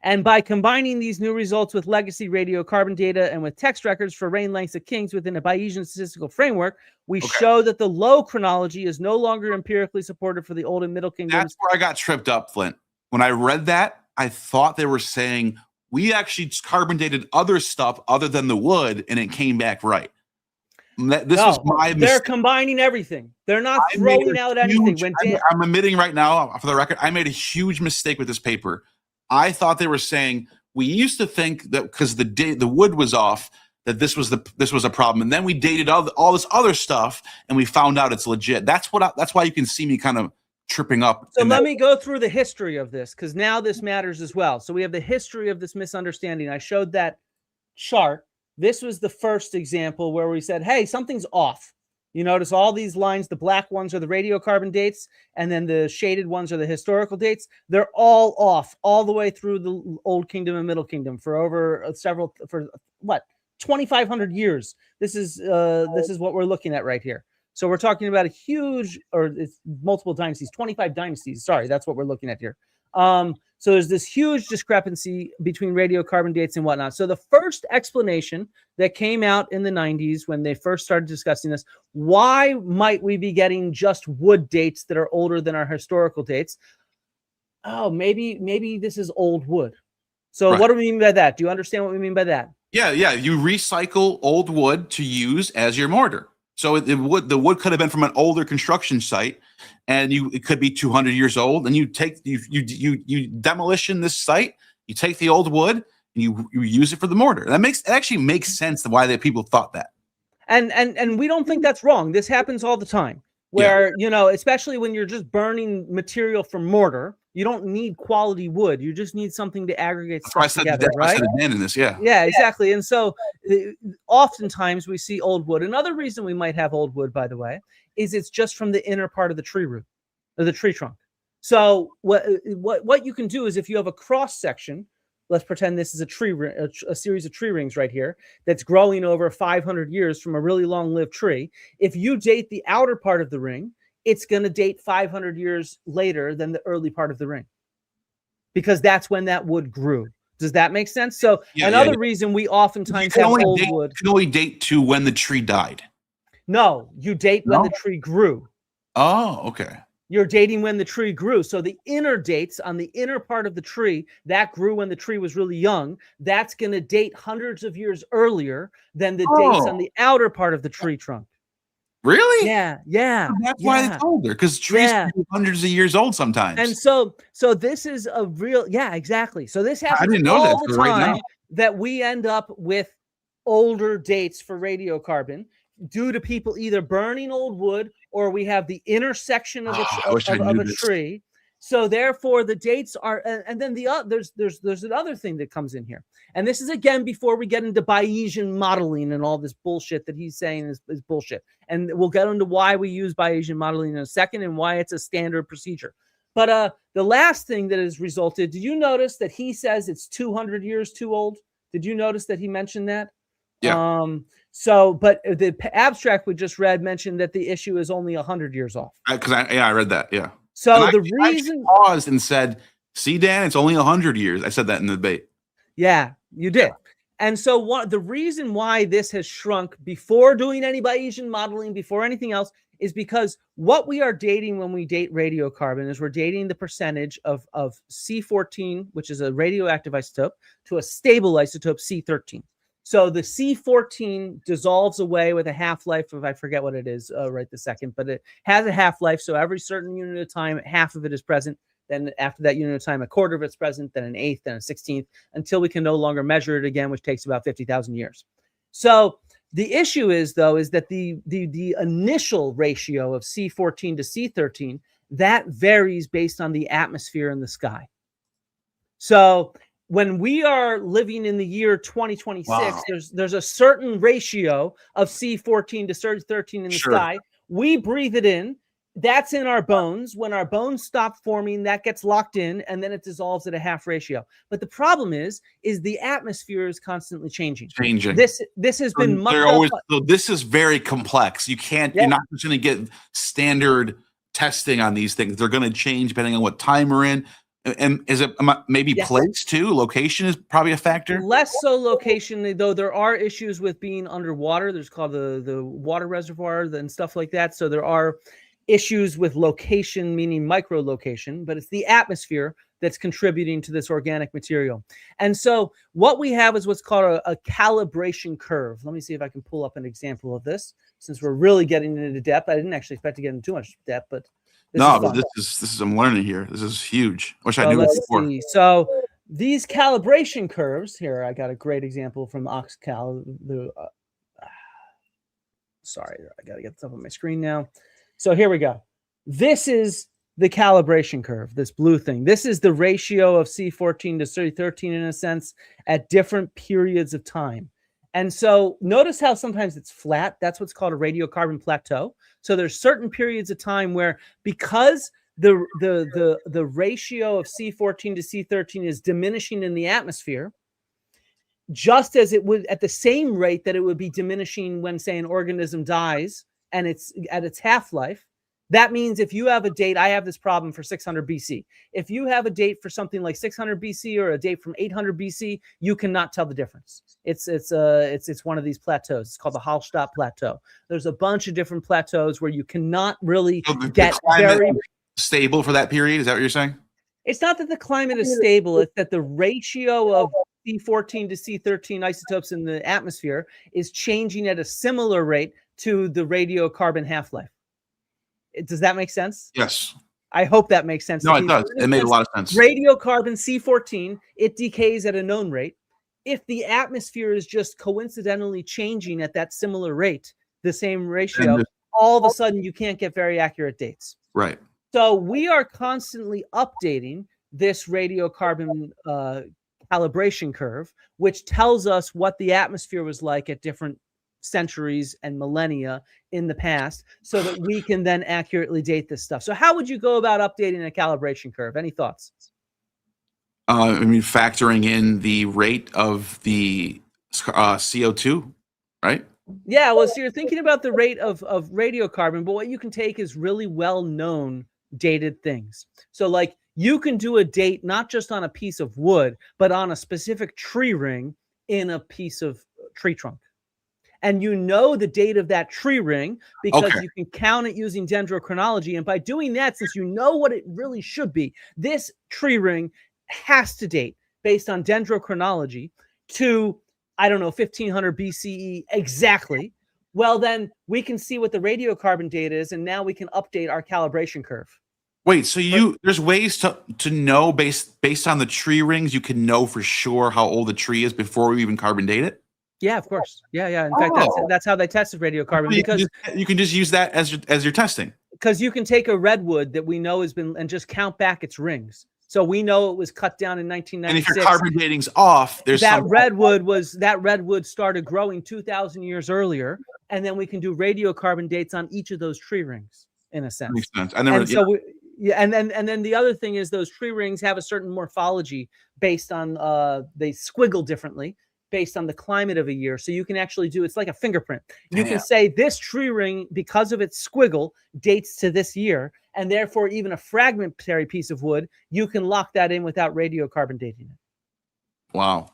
And by combining these new results with legacy radiocarbon data and with text records for reign lengths of kings within a Bayesian statistical framework, we show that the low chronology is no longer empirically supported for the Old and Middle Kingdoms. That's where I got tripped up, Flint. When I read that, I thought they were saying we actually carbon dated other stuff other than the wood, and it came back right. This was my mistake. They're combining everything. They're not throwing out anything. I'm admitting right now, for the record, I made a huge mistake with this paper. I thought they were saying we used to think that because the wood was off that this was a problem, and then we dated all this other stuff and we found out it's legit. That's why you can see me kind of tripping up. So let me go through the history of this because now this matters as well. So we have the history of this misunderstanding. I showed that chart. This was the first example where we said, hey, something's off. You notice all these lines, the black ones are the radiocarbon dates, and then the shaded ones are the historical dates. They're all off all the way through the Old Kingdom and Middle Kingdom for over 2,500 years. This is what we're looking at right here. So we're talking about a huge, or it's multiple dynasties, 25 dynasties. Sorry, that's what we're looking at here. So there's this huge discrepancy between radiocarbon dates and whatnot. So the first explanation that came out in the 90s when they first started discussing this, why might we be getting just wood dates that are older than our historical dates? Oh, maybe this is old wood. So what do we mean by that? Do you understand what we mean by that? Yeah. You recycle old wood to use as your mortar. So the wood could have been from an older construction site, and it could be 200 years old. And you demolition this site, you take the old wood, and you use it for the mortar. It actually makes sense why people thought that. And we don't think that's wrong. This happens all the time. Where especially when you're just burning material for mortar, you don't need quality wood. You just need something to aggregate stuff together, right? In this, yeah, exactly. And so oftentimes we see old wood. Another reason we might have old wood, by the way, is it's just from the inner part of the tree root or the tree trunk. So what you can do is if you have a cross section let's pretend this is a tree, a series of tree rings right here that's growing over 500 years from a really long-lived tree. If you date the outer part of the ring, it's going to date 500 years later than the early part of the ring, because that's when that wood grew. Does that make sense? So another reason we oftentimes have old wood. You can only date to when the tree died. No, you date when the tree grew. Oh, okay. You're dating when the tree grew. So the inner dates on the inner part of the tree that grew when the tree was really young, that's going to date hundreds of years earlier than the dates on the outer part of the tree trunk. Really? Yeah. That's why it's older, because trees are hundreds of years old sometimes. And so this is a real, exactly. So this happens I didn't know all that the right time now. that we end up with older dates for radiocarbon due to people either burning old wood, or we have the intersection of a tree. So therefore the dates are, and then there's another thing that comes in here. And this is, again, before we get into Bayesian modeling and all this bullshit that he's saying is bullshit. And we'll get into why we use Bayesian modeling in a second and why it's a standard procedure. But the last thing that has resulted, did you notice that he says it's 200 years too old? Did you notice that he mentioned that? Yeah. But the abstract we just read mentioned that the issue is only 100 years off. I read that. Yeah. So and the reason I paused and said, "See, Dan, it's only 100 years." I said that in the debate. Yeah, you did. Yeah. And so the reason why this has shrunk before doing any Bayesian modeling, before anything else, is because what we are dating when we date radiocarbon is we're dating the percentage of C14, which is a radioactive isotope, to a stable isotope C13. So the C14 dissolves away with a half-life of, I forget what it is right this second, but it has a half-life. So every certain unit of time, half of it is present. Then after that unit of time, a quarter of it's present, then an eighth, then a 16th, until we can no longer measure it again, which takes about 50,000 years. So the issue is, though, is that the initial ratio of C14 to C13, that varies based on the atmosphere in the sky. So when we are living in the year 2026, there's a certain ratio of C14 to C13 in the sky. We breathe it in. That's in our bones. When our bones stop forming, that gets locked in, and then it dissolves at a half ratio. But the problem is the atmosphere is constantly changing. This has been much. So this is very complex. You can't. You're not just going to get standard testing on these things. They're going to change depending on what time we're in. And is it maybe place too? Location is probably a factor. Less so location, though. There are issues with being underwater. There's called the water reservoir and stuff like that. So there are issues with location, meaning micro location, but it's the atmosphere that's contributing to this organic material. And so what we have is what's called a calibration curve. Let me see if I can pull up an example of this, since we're really getting into depth. I didn't actually expect to get into too much depth, but this is I'm learning here. This is huge. Wish I knew it before. So these calibration curves here, I got a great example from Oxcal. Sorry, I got to get this up on my screen now. So here we go. This is the calibration curve, this blue thing. This is the ratio of C14 to C13 in a sense at different periods of time. And so notice how sometimes it's flat. That's what's called a radiocarbon plateau. So there's certain periods of time where, because the ratio of C14 to C13 is diminishing in the atmosphere, just as it would at the same rate that it would be diminishing when, say, an organism dies and it's at its half-life. That means if you have a date, I have this problem for 600 BC. If you have a date for something like 600 BC or a date from 800 BC, you cannot tell the difference. It's one of these plateaus. It's called the Hallstatt plateau. There's a bunch of different plateaus where you cannot really get very stable for that period. Is that what you're saying? It's not that the climate is stable. It's that the ratio of C14 to C13 isotopes in the atmosphere is changing at a similar rate to the radiocarbon half-life. Does that make sense? Yes. I hope that makes sense. No, it does. It made a lot of sense. Radiocarbon C14, it decays at a known rate. If the atmosphere is just coincidentally changing at that similar rate, the same ratio, all of a sudden you can't get very accurate dates. Right. So we are constantly updating this radiocarbon calibration curve, which tells us what the atmosphere was like at different centuries and millennia in the past, so that we can then accurately date this stuff. So how would you go about updating a calibration curve? Any thoughts? I mean, factoring in the rate of the CO2, right? Yeah, well, so you're thinking about the rate of radiocarbon, but what you can take is really well-known dated things. So like you can do a date not just on a piece of wood, but on a specific tree ring in a piece of tree trunk. And you know the date of that tree ring because you can count it using dendrochronology. And by doing that, since you know what it really should be, this tree ring has to date based on dendrochronology to, I don't know, 1500 BCE exactly. Well, then we can see what the radiocarbon date is, and now we can update our calibration curve. Wait, so there's ways to know based on the tree rings, you can know for sure how old the tree is before we even carbon date it? Yeah, of course. Yeah. In fact, that's how they tested radiocarbon, because you can just use that as your testing. Because you can take a redwood that we know has been and just count back its rings. So we know it was cut down in 1996. And if your carbon dating's off, there's that redwood started growing 2,000 years earlier, and then we can do radiocarbon dates on each of those tree rings in a sense. Makes sense. And then the other thing is those tree rings have a certain morphology based on they squiggle differently based on the climate of a year. So you can actually do, it's like a fingerprint. You can say this tree ring, because of its squiggle, dates to this year. And therefore, even a fragmentary piece of wood, you can lock that in without radiocarbon dating it. Wow.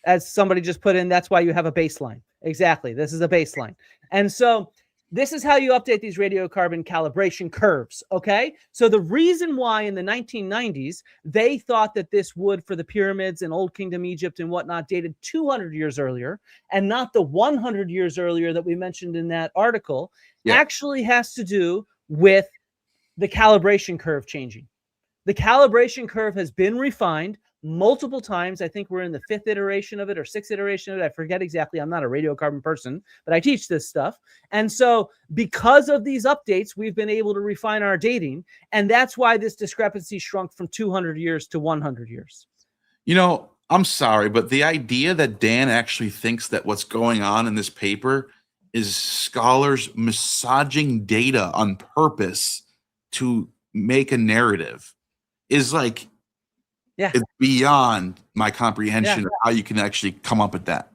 As somebody just put in, that's why you have a baseline. Exactly. This is a baseline. And so this is how you update these radiocarbon calibration curves, okay? So the reason why in the 1990s, they thought that this wood for the pyramids in Old Kingdom Egypt and whatnot dated 200 years earlier and not the 100 years earlier that we mentioned in that article, actually has to do with the calibration curve changing. The calibration curve has been refined multiple times. I think we're in the 5th iteration of it or 6th iteration of it. I forget exactly. I'm not a radiocarbon person, but I teach this stuff. And so because of these updates, we've been able to refine our dating. And that's why this discrepancy shrunk from 200 years to 100 years. You know, I'm sorry, but the idea that Dan actually thinks that what's going on in this paper is scholars massaging data on purpose to make a narrative is like, it's beyond my comprehension of how you can actually come up with that.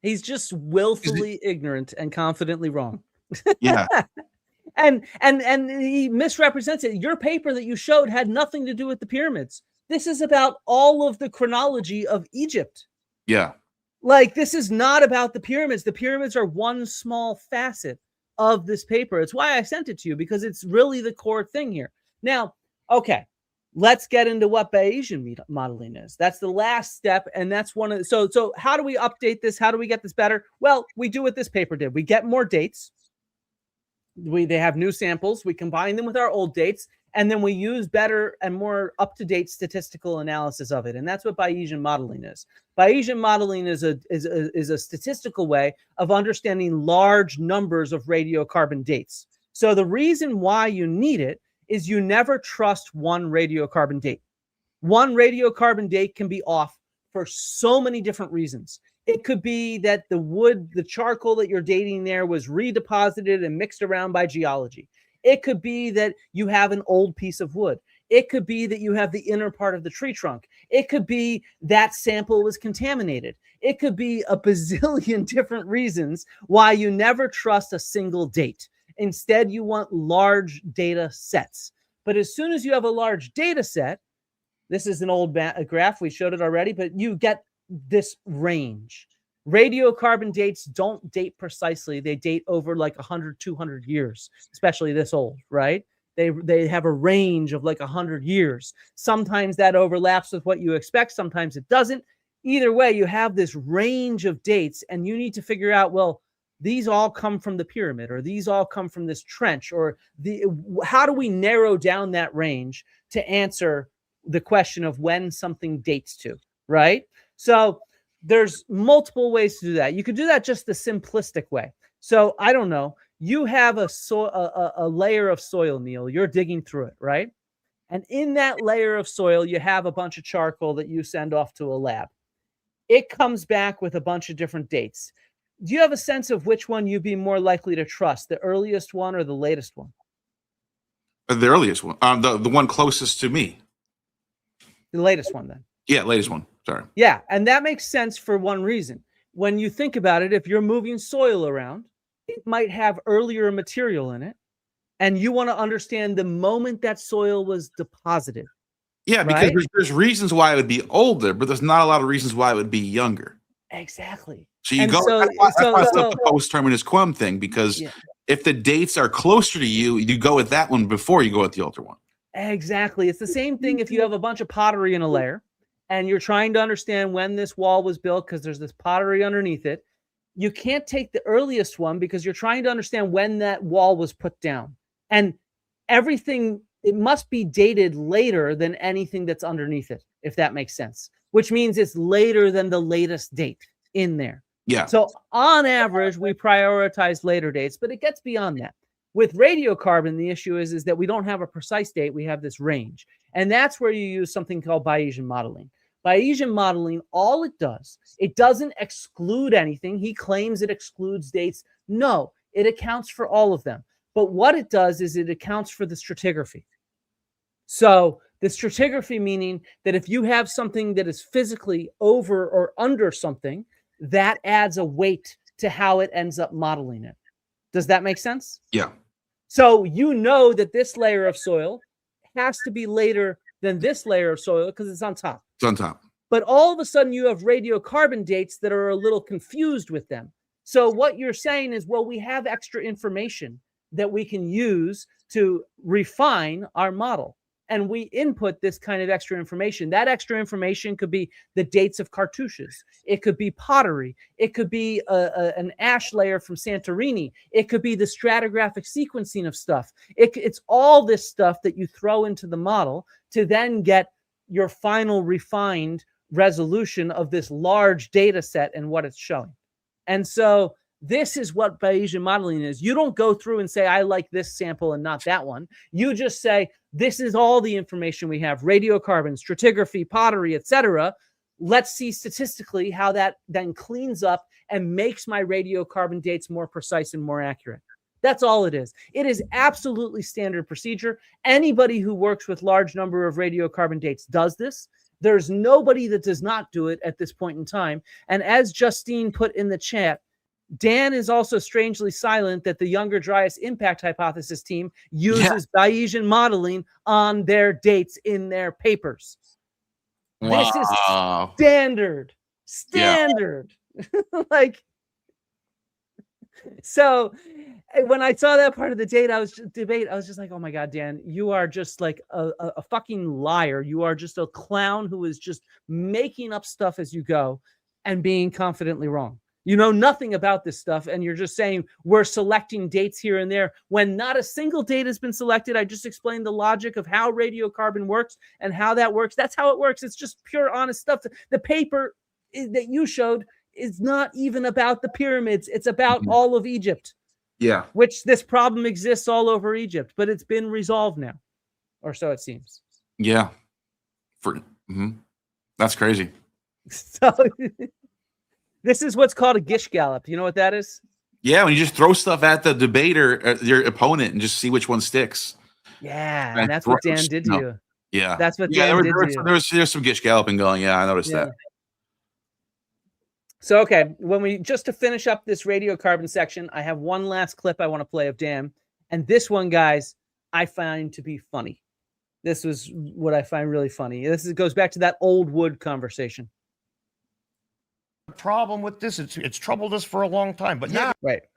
He's just willfully ignorant and confidently wrong. Yeah. and he misrepresents it. Your paper that you showed had nothing to do with the pyramids. This is about all of the chronology of Egypt. Yeah. Like, this is not about the pyramids. The pyramids are one small facet of this paper. It's why I sent it to you, because it's really the core thing here. Now, okay. Let's get into what Bayesian modeling is. That's the last step, and that's one of the, so how do we update this? How do we get this better? Well, we do what this paper did. We get more dates. They have new samples. We combine them with our old dates, and then we use better and more up-to-date statistical analysis of it. And that's what Bayesian modeling is. Bayesian modeling is a statistical way of understanding large numbers of radiocarbon dates. So the reason why you need it is you never trust one radiocarbon date. One radiocarbon date can be off for so many different reasons. It could be that the wood, the charcoal that you're dating there was redeposited and mixed around by geology. It could be that you have an old piece of wood. It could be that you have the inner part of the tree trunk. It could be that sample was contaminated. It could be a bazillion different reasons why you never trust a single date. Instead, you want large data sets. But as soon as you have a large data set, this is an old graph, we showed it already, but you get this range. Radiocarbon dates don't date precisely. They date over like 100, 200 years, especially this old, right? They have a range of like 100 years. Sometimes that overlaps with what you expect. Sometimes it doesn't. Either way, you have this range of dates, and you need to figure out, well, these all come from the pyramid, or these all come from this trench, or how do we narrow down that range to answer the question of when something dates to, right? So there's multiple ways to do that. You could do that just the simplistic way. So I don't know, you have a layer of soil, Neal, you're digging through it, right? And in that layer of soil, you have a bunch of charcoal that you send off to a lab. It comes back with a bunch of different dates. Do you have a sense of which one you'd be more likely to trust, the earliest one or the latest one? The earliest one, the one closest to me. The latest one, then. Yeah, latest one. Sorry. Yeah, and that makes sense for one reason. When you think about it, if you're moving soil around, it might have earlier material in it, and you want to understand the moment that soil was deposited. Yeah, because there's reasons why it would be older, but there's not a lot of reasons why it would be younger. Exactly. So you go that's why the post-terminus quem thing, because if the dates are closer to you, you go with that one before you go with the older one. Exactly. It's the same thing if you have a bunch of pottery in a layer and you're trying to understand when this wall was built because there's this pottery underneath it. You can't take the earliest one because you're trying to understand when that wall was put down. And everything, it must be dated later than anything that's underneath it, if that makes sense, which means it's later than the latest date in there. Yeah. So on average, we prioritize later dates, but it gets beyond that. With radiocarbon, the issue is that we don't have a precise date. We have this range. And that's where you use something called Bayesian modeling. Bayesian modeling, all it does, it doesn't exclude anything. He claims it excludes dates. No, it accounts for all of them. But what it does is it accounts for the stratigraphy. So the stratigraphy meaning that if you have something that is physically over or under something, that adds a weight to how it ends up modeling it. Does that make sense? Yeah. So you know that this layer of soil has to be later than this layer of soil because it's on top. It's on top. But all of a sudden you have radiocarbon dates that are a little confused with them. So what you're saying is, well, we have extra information that we can use to refine our model. And we input this kind of extra information. That extra information could be the dates of cartouches. It could be pottery. It could be an ash layer from Santorini. It could be the stratigraphic sequencing of stuff. It's all this stuff that you throw into the model to then get your final refined resolution of this large data set and what it's showing. And so this is what Bayesian modeling is. You don't go through and say, I like this sample and not that one. You just say, this is all the information we have, radiocarbon, stratigraphy, pottery, etc. Let's see statistically how that then cleans up and makes my radiocarbon dates more precise and more accurate. That's all it is. It is absolutely standard procedure. Anybody who works with large number of radiocarbon dates does this. There's nobody that does not do it at this point in time. And as Justine put in the chat, Dan is also strangely silent that the Younger Dryas impact hypothesis team uses Bayesian modeling on their dates in their papers. Wow. This is standard. Like, so when I saw that part of the debate, I was just like, oh my God, Dan, you are just like a fucking liar. You are just a clown who is just making up stuff as you go and being confidently wrong. You know nothing about this stuff, and you're just saying we're selecting dates here and there when not a single date has been selected. I just explained the logic of how radiocarbon works and how that works. That's how it works. It's just pure, honest stuff. The paper that you showed is not even about the pyramids. It's about all of Egypt. Yeah. Which this problem exists all over Egypt, but it's been resolved now, or so it seems. Yeah. That's crazy. So... This is what's called a gish gallop. You know what that is? Yeah, when you just throw stuff at the debater, your opponent, and just see which one sticks. Yeah, and that's what Dan did to you. Yeah, that's what Dan did to you. There's some gish galloping going. Yeah, I noticed that. So, okay, just to finish up this radiocarbon section, I have one last clip I want to play of Dan. And this one, guys, I find to be funny. This was what I find really funny. This goes back to that old wood conversation. Problem with this, it's troubled us for a long time, but now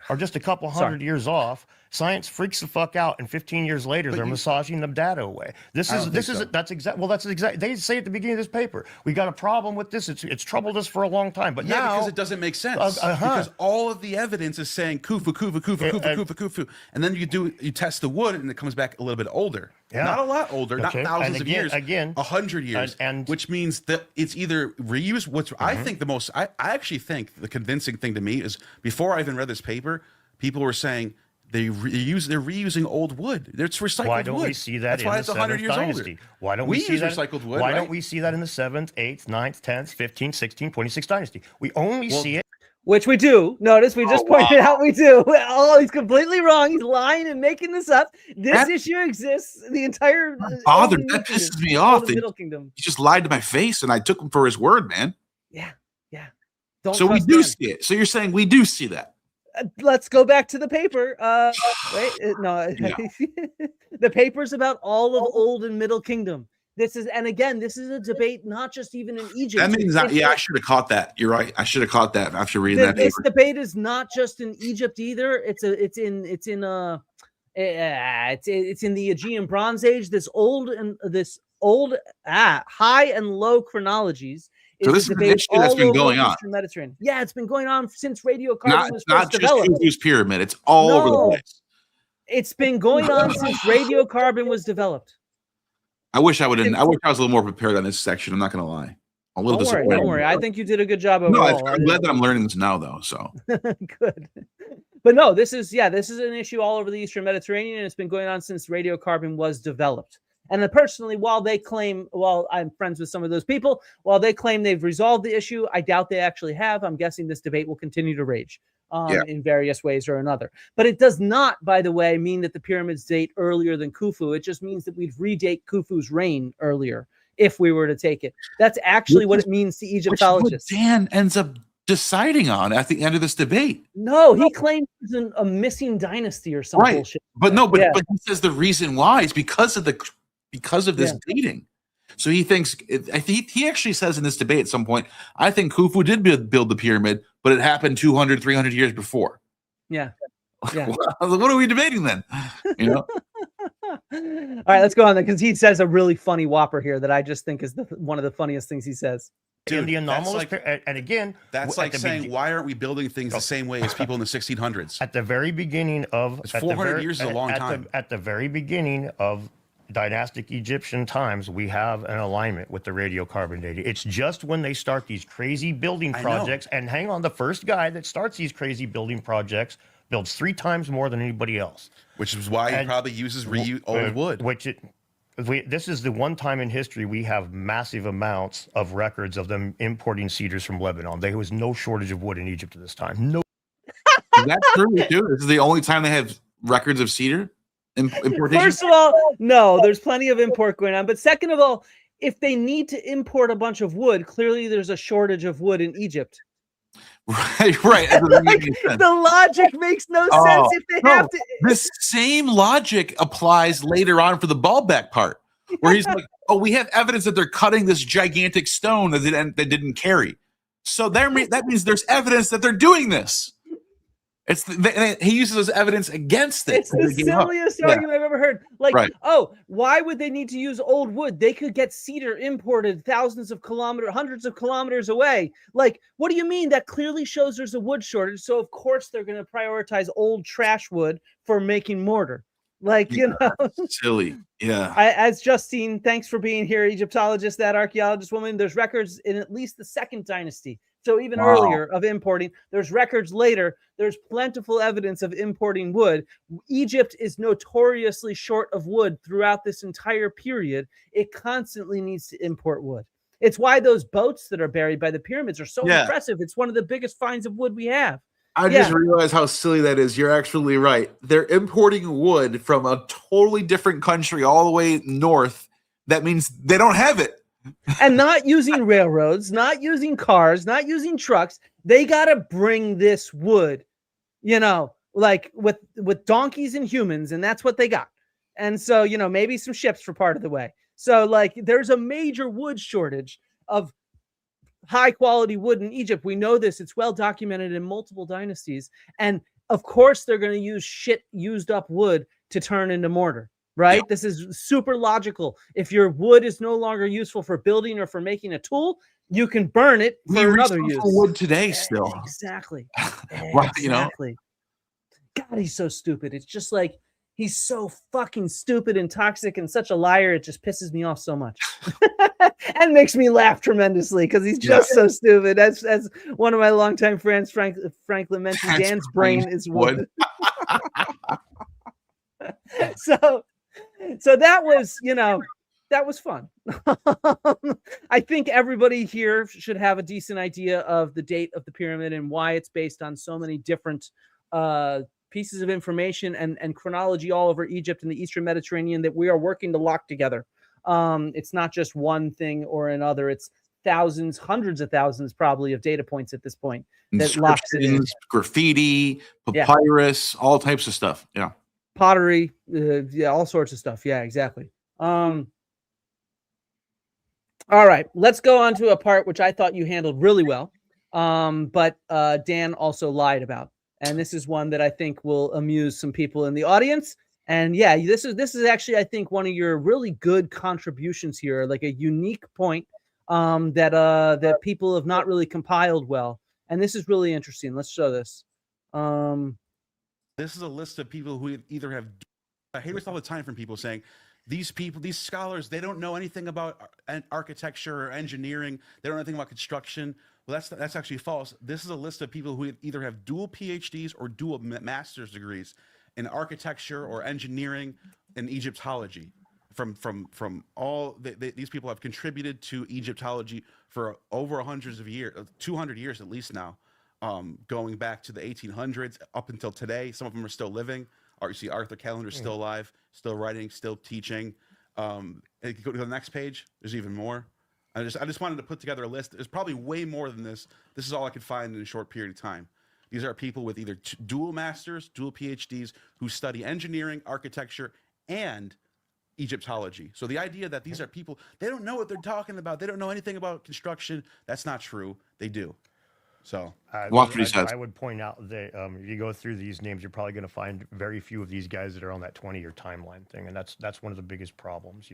are just a couple hundred years off. Science freaks the fuck out, and 15 years later, they're massaging the data away. That's exact. They say at the beginning of this paper, we got a problem with this. It's troubled us for a little time, but now because it doesn't make sense. Because all of the evidence is saying Khufu, Khufu, and then you test the wood, and it comes back a little bit older. Yeah. Not a lot older, not thousands of years, 100 years, and which means that it's either reuse. I think I actually think the convincing thing to me is before I even read this paper, people were saying they're reusing old wood. It's recycled wood. Why don't we see that in the 7th dynasty? Why don't we see that? Recycled wood. Why don't we see that in the 7th, 8th, 9th, 10th, 15th, 16th, 26th dynasty? We only see it. Which we do. Notice we just pointed out we do. Oh, he's completely wrong. He's lying and making this up. This issue exists. The entire bothered. That pisses me off. Middle Kingdom. He just lied to my face, and I took him for his word, man. Yeah. So we do see it. So you're saying we do see that? Let's go back to the paper. Wait, no, the paper's about all of Old and Middle Kingdom. This is a debate not just even in Egypt. That means that, I should have caught that. You're right. I should have caught that after reading that paper. This debate is not just in Egypt either. It's in the Aegean Bronze Age. This old high and low chronologies. So this is an issue that's been going on. Mediterranean. Yeah, it's been going on since radiocarbon was not first developed. Just Khufu's pyramid. It's all over the place. It's been going on since radiocarbon was developed. I wish I was a little more prepared on this section. I'm not going to lie. A little disappointed. Don't worry. I think you did a good job overall. I'm glad that I'm learning this now, though. So good. But no, this is an issue all over the Eastern Mediterranean, and it's been going on since radiocarbon was developed. And personally, while I'm friends with some of those people, while they claim they've resolved the issue, I doubt they actually have. I'm guessing this debate will continue to rage in various ways or another. But it does not, by the way, mean that the pyramids date earlier than Khufu. It just means that we'd redate Khufu's reign earlier if we were to take it. That's actually what it means to Egyptologists. Which Dan ends up deciding on at the end of this debate. No, he claims it's a missing dynasty or some bullshit. But he says the reason why is because of this dating. So he thinks, he actually says in this debate at some point, I think Khufu did build the pyramid, but it happened 200, 300 years before. Yeah. What are we debating then? All right, let's go on then, because he says a really funny whopper here that I just think is one of the funniest things he says. Dude, the anomalous, and again, that's like saying, why aren't we building things the same way as people in the 1600s? At the very beginning of 400 years is a long time. At the very beginning of dynastic Egyptian times, we have an alignment with the radiocarbon dating. It's just when they start these crazy building projects, and hang on, the first guy that starts these crazy building projects builds 3 times more than anybody else. Which is why he probably uses old wood. This is the one time in history we have massive amounts of records of them importing cedars from Lebanon. There was no shortage of wood in Egypt at this time. No. Is that true, too? This is the only time they have records of cedar? Importation? First of all, no, there's plenty of import going on. But second of all, if they need to import a bunch of wood, clearly there's a shortage of wood in Egypt. Right. The logic makes no sense if they have to. This same logic applies later on for the Baalbek part, where he's like, "Oh, we have evidence that they're cutting this gigantic stone that didn't carry." So that means there's evidence that they're doing this. He uses as evidence against it. It's the silliest argument I've ever heard. Why would they need to use old wood? They could get cedar imported hundreds of kilometers away. Like, what do you mean? That clearly shows there's a wood shortage. So of course they're going to prioritize old trash wood for making mortar. Silly. Yeah. As Justine, thanks for being here, Egyptologist, that archaeologist woman. There's records in at least the second dynasty. So even earlier of importing, there's records later. There's plentiful evidence of importing wood. Egypt is notoriously short of wood throughout this entire period. It constantly needs to import wood. It's why those boats that are buried by the pyramids are so impressive. It's one of the biggest finds of wood we have. I just realized how silly that is. You're actually right. They're importing wood from a totally different country all the way north. That means they don't have it. And not using railroads, not using cars, not using trucks. They got to bring this wood, like with donkeys and humans, and that's what they got. And so, maybe some ships for part of the way. So there's a major wood shortage of high quality wood in Egypt. We know this. It's well documented in multiple dynasties. And of course, they're going to use used up wood to turn into mortar. Right? Yeah. This is super logical. If your wood is no longer useful for building or for making a tool, you can burn it for another use. Wood today still. Exactly. Exactly. God, he's so stupid. It's just like he's so fucking stupid and toxic and such a liar. It just pisses me off so much. And makes me laugh tremendously because he's just so stupid. As one of my longtime friends, Franklin mentioned, Dan's brain is wood. So that was, that was fun. I think everybody here should have a decent idea of the date of the pyramid and why it's based on so many different pieces of information and chronology all over Egypt and the Eastern Mediterranean that we are working to lock together. It's not just one thing or another. It's thousands, hundreds of thousands probably of data points at this point that locks it in. Graffiti, papyrus, all types of stuff. Yeah. Pottery, yeah, all sorts of stuff. Yeah, exactly. All right, let's go on to a part which I thought you handled really well, but Dan also lied about. And this is one that I think will amuse some people in the audience. And yeah, this is actually, I think, one of your really good contributions here, like a unique point that people have not really compiled well. And this is really interesting. Let's show this. This is a list of people who either have. I hear this all the time from people saying, these people, these scholars, they don't know anything about architecture or engineering. They don't know anything about construction. Well, that's actually false. This is a list of people who either have dual PhDs or dual master's degrees in architecture or engineering and Egyptology. From all these people have contributed to Egyptology for over 200 years at least now, going back to the 1800s up until today. Some of them are still living. You see Arthur Callender's still alive, still writing, still teaching. And you can go to the next page. There's even more. I just wanted to put together a list. There's probably way more than this. This is all I could find in a short period of time. These are people with either dual masters, dual PhDs who study engineering, architecture, and Egyptology. So the idea that these are people, they don't know what they're talking about. They don't know anything about construction. That's not true. They do. So I would point out that if you go through these names, you're probably going to find very few of these guys that are on that 20-year timeline thing. And that's one of the biggest problems.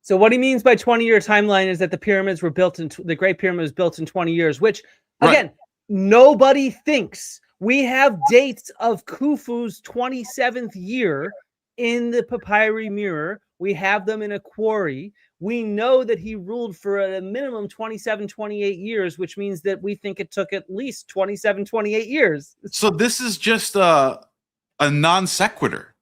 So what he means by 20-year timeline is that the pyramids were built the Great Pyramid was built in 20 years, which again, nobody thinks. We have dates of Khufu's 27th year in the papyri mirror. We have them in a quarry. We know that he ruled for a minimum 27, 28 years, which means that we think it took at least 27, 28 years. So this is just a non sequitur.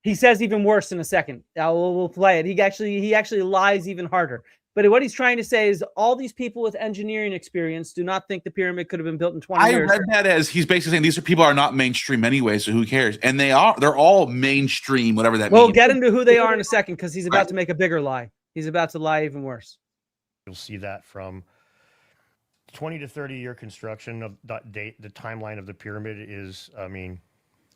He says even worse in a second. We'll play it. He actually lies even harder. But what he's trying to say is all these people with engineering experience do not think the pyramid could have been built in 20 years. I read that as he's basically saying these people are not mainstream anyway, so who cares? And they're all mainstream, whatever that means. We'll get into who they are in a second because he's about to make a bigger lie. He's about to lie even worse. You'll see that from 20 to 30-year construction of that date. The timeline of the pyramid is, I mean,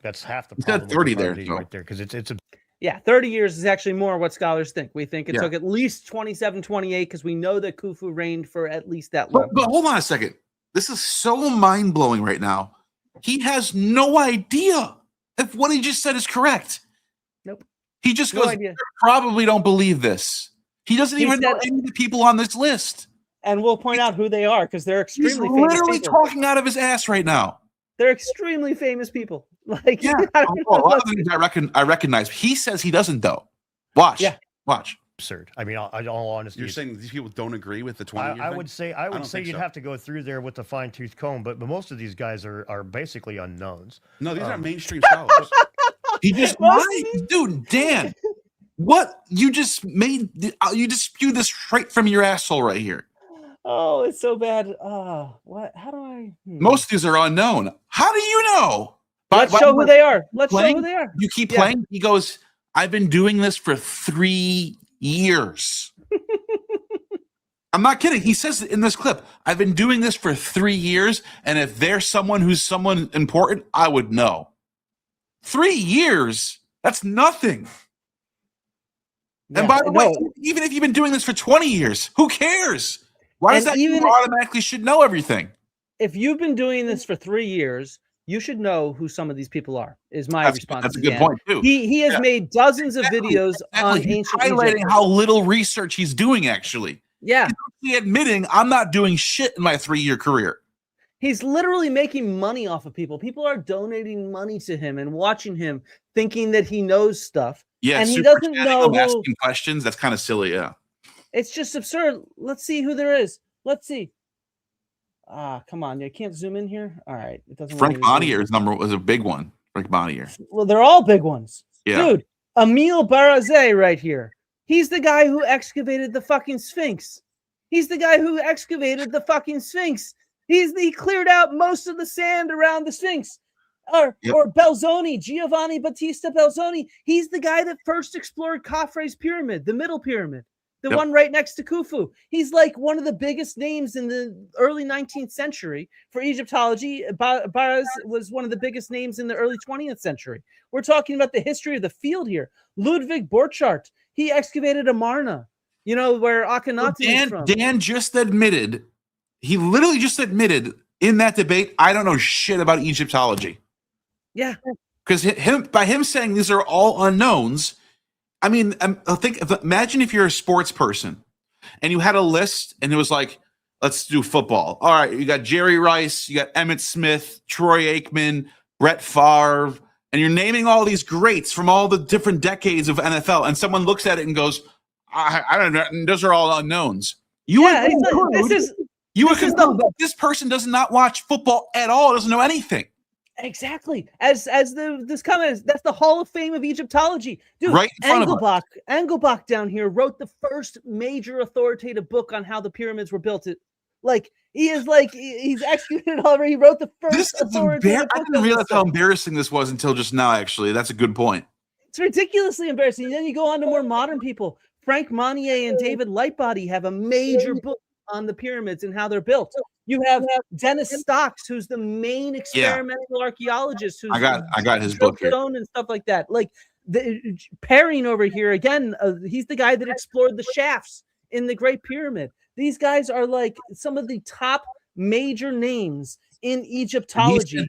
that's half the problem. 30 there, right there, because it's a. Yeah, 30 years is actually more what scholars think. We think it took at least 27, 28 because we know that Khufu reigned for at least that long. But hold on a second. This is so mind-blowing right now. He has no idea if what he just said is correct. Nope. He just goes, probably don't believe this. He doesn't even know any of the people on this list. And we'll point out who they are because they're extremely famous. He's literally talking out of his ass right now. They're extremely famous people. Like, yeah, a lot of things I recognize. He says he doesn't, though. Watch. Absurd. I mean, all honesty, you're saying these people don't agree with the 20-year I would say you'd have to go through there with the fine-tooth comb, but most of these guys are basically unknowns. No, these aren't mainstream scholars. He just lied, dude. Dan, what you just made? You just spewed this straight from your asshole right here. Oh, it's so bad. What? How do I? Most of these are unknown. How do you know? Let's show who they are. Let's show who they are. You keep playing. He goes, I've been doing this for 3 years. I'm not kidding. He says in this clip, I've been doing this for 3 years. And if there's someone who's someone important, I would know. 3 years? That's nothing. Yeah, and by the way, even if you've been doing this for 20 years, who cares? Why does that mean you automatically should know everything? If you've been doing this for 3 years, you should know who some of these people are, is my response. That's a good point, too. He has made dozens of videos on ancient highlighting Egypt. how little research he's doing, actually. Yeah. He's admitting, I'm not doing shit in my 3-year career. He's literally making money off of people. People are donating money to him and watching him, thinking that he knows stuff. Yeah, and he doesn't know asking questions. That's kind of silly, yeah. It's just absurd. Let's see who there is. Let's see. Come on. You can't zoom in here. All right. It doesn't. Frank Bonnier's number was a big one. Frank Bonnier. Well, they're all big ones. Yeah. Dude, Emil Barazé right here. He's the guy who excavated the fucking Sphinx. He's the guy who excavated the fucking Sphinx. He cleared out most of the sand around the Sphinx. Or Belzoni, Giovanni Battista Belzoni. He's the guy that first explored Khafre's pyramid, the middle pyramid, the one right next to Khufu. He's like one of the biggest names in the early 19th century for Egyptology. Baraz was one of the biggest names in the early 20th century. We're talking about the history of the field here. Ludwig Borchardt, he excavated Amarna, you know, where Akhenaten is from. Dan just admitted, he literally just admitted in that debate, I don't know shit about Egyptology. Yeah. Because by him saying these are all unknowns, I mean, imagine if you're a sports person and you had a list and it was like, let's do football. All right, you got Jerry Rice, you got Emmitt Smith, Troy Aikman, Brett Favre, and you're naming all these greats from all the different decades of NFL, and someone looks at it and goes, I don't know, those are all unknowns. This person does not watch football at all, doesn't know anything. Exactly. As this comment, that's the Hall of Fame of Egyptology. Dude, right in front of us. Engelbach down here wrote the first major authoritative book on how the pyramids were built. He's executed already. He wrote the first authoritative book. I didn't realize how embarrassing this was until just now, actually. That's a good point. It's ridiculously embarrassing. And then you go on to more modern people. Frank Monnier and David Lightbody have a major book on the pyramids and how they're built. You have Dennis Stocks, who's the main experimental archaeologist. Who's I got his book here and stuff like that. Like Perrine over here again. He's the guy that explored the shafts in the Great Pyramid. These guys are like some of the top major names in Egyptology.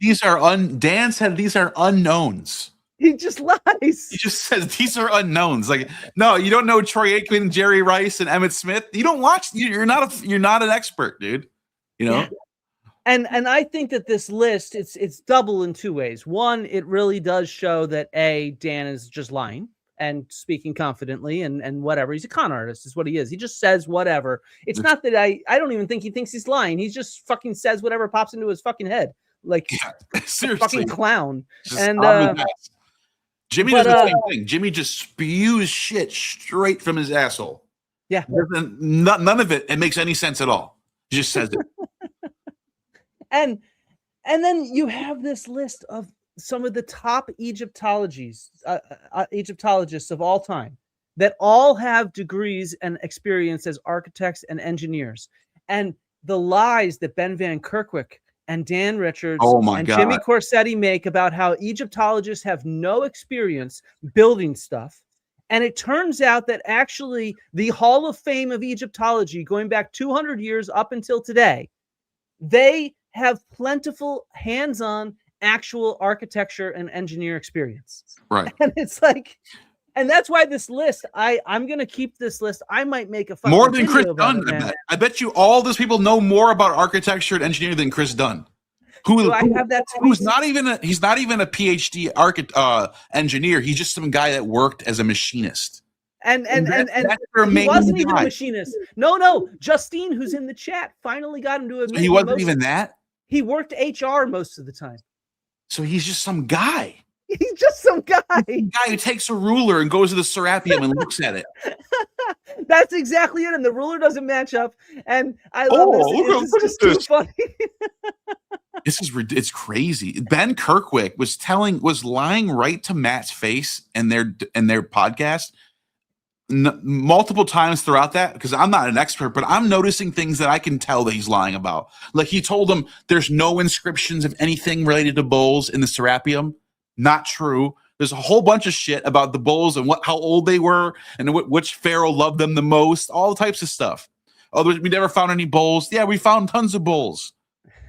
Dan said these are unknowns. He just lies. He just says these are unknowns. Like, no, you don't know Troy Aikman, Jerry Rice, and Emmitt Smith. You don't watch. You're not an expert, dude. You know. Yeah. And I think that this list it's double in two ways. One, it really does show that Dan is just lying and speaking confidently and whatever. He's a con artist, is what he is. He just says whatever. It's not that I don't even think he thinks he's lying. He just fucking says whatever pops into his fucking head, like seriously, fucking clown. Jimmy does the same thing. Jimmy just spews shit straight from his asshole. Yeah. None of it makes any sense at all. He just says it. And then you have this list of some of the top Egyptologists of all time that all have degrees and experience as architects and engineers. And the lies that Ben Van Kerkwyk and Dan Richards Jimmy Corsetti make about how Egyptologists have no experience building stuff. And it turns out that actually the Hall of Fame of Egyptology, going back 200 years up until today, they have plentiful hands-on actual architecture and engineer experience. Right. And it's like, and that's why this list, I'm going to keep this list. I might make a fucking more than Chris video Dunn. I bet you all those people know more about architecture and engineering than Chris Dunn. He's not even a PhD engineer. He's just some guy that worked as a machinist. And he wasn't even a machinist. No. Justine, who's in the chat, finally got him to admit he wasn't even that. He worked HR most of the time. So he's just some guy. He's just some guy. Guy who takes a ruler and goes to the Serapeum and looks at it. That's exactly it. And the ruler doesn't match up. And I love this. It's just too funny. It's crazy. Ben Kerkwyk was lying right to Matt's face in their podcast multiple times throughout that, because I'm not an expert, but I'm noticing things that I can tell that he's lying about. Like he told them there's no inscriptions of anything related to bulls in the Serapeum. Not true. There's a whole bunch of shit about the bulls and how old they were and which pharaoh loved them the most. All types of stuff. Oh, we never found any bulls. Yeah, we found tons of bulls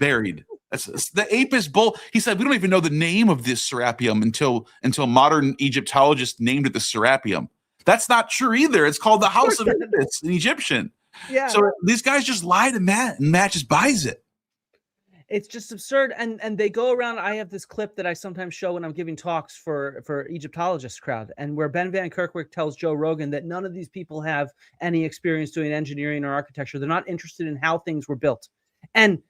buried. That's the Apis bull. He said we don't even know the name of this Serapeum until modern Egyptologists named it the Serapeum. That's not true either. It's called the House of Apis in Egyptian. Yeah. So these guys just lie to Matt, and Matt just buys it. It's just absurd. And they go around. I have this clip that I sometimes show when I'm giving talks for Egyptologist crowd, and where Ben Van Kerkwyk tells Joe Rogan that none of these people have any experience doing engineering or architecture. They're not interested in how things were built. And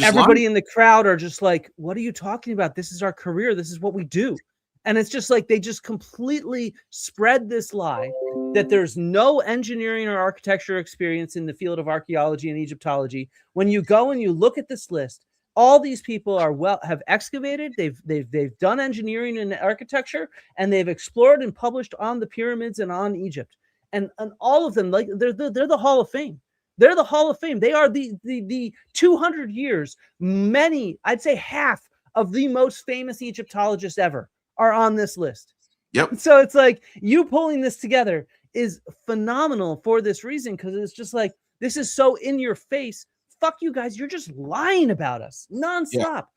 everybody in the crowd are just like, what are you talking about? This is our career. This is what we do. And it's just like they just completely spread this lie that there's no engineering or architecture experience in the field of archaeology and Egyptology. When you go and you look at this list, all these people have excavated, they've done engineering and architecture, and they've explored and published on the pyramids and on Egypt. And all of them, like they're the Hall of Fame. They're the Hall of Fame. They are the 200 years, I'd say half of the most famous Egyptologists ever are on this list. Yep. So it's like you pulling this together is phenomenal for this reason, because it's just like, this is so in your face. Fuck you guys. You're just lying about us nonstop.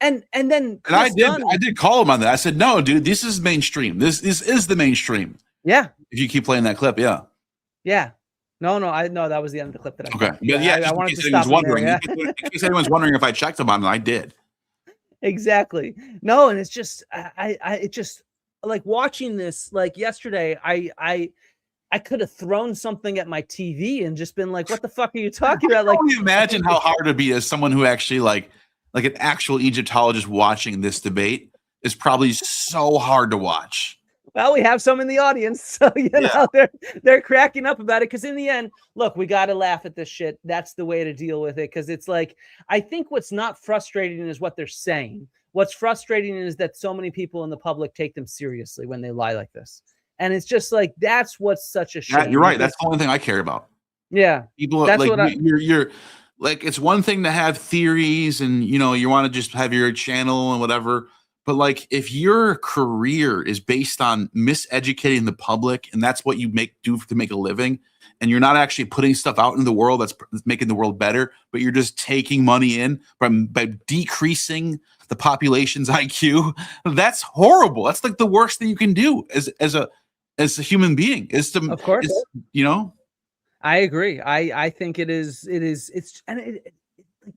Yeah. And then I did call him on that. I said, no, dude, this is mainstream. This is the mainstream. Yeah. If you keep playing that clip. Yeah. Yeah. No, that was the end of the clip that I okay. Yeah, I wanted to stop wondering. There, yeah. In case anyone's wondering if I checked him on it, I did. Exactly. No, and it's just it just like watching this, like yesterday, I could have thrown something at my TV and just been like, what the fuck are you talking about? Like, can you imagine how hard it'd be as someone who actually like an actual Egyptologist watching this debate is probably so hard to watch. Well, we have some in the audience, so you know they're cracking up about it, because in the end, look, we got to laugh at this shit. That's the way to deal with it, because it's like, I think what's not frustrating is what they're saying. What's frustrating is that so many people in the public take them seriously when they lie like this, and it's just like, that's what's such a shame. Yeah, you're right. That's the only thing I care about. Yeah, people that's like you're like, it's one thing to have theories and you want to just have your channel and whatever. But like, if your career is based on miseducating the public, and that's what you do to make a living, and you're not actually putting stuff out in the world that's making the world better, but you're just taking money in by decreasing the population's IQ, that's horrible. That's like the worst thing you can do as a human being. Is to, of course, I agree. I think it's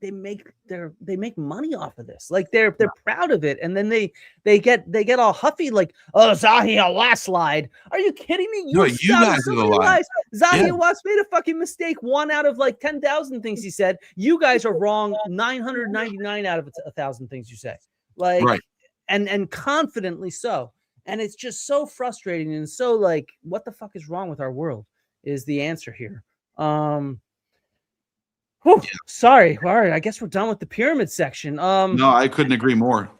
they make money off of this. Like they're proud of it, and then they get all huffy, like, oh, Zahia last lied. Are you kidding me? You guys are the lies. Zahia Watts made a fucking mistake. 1 out of like 10,000 things he said. You guys are wrong 999 out of 1,000 things you say. Like, right. and confidently so. And it's just so frustrating and so like, what the fuck is wrong with our world is the answer here. Whew, sorry. All right. I guess we're done with the pyramid section. No, I couldn't agree more.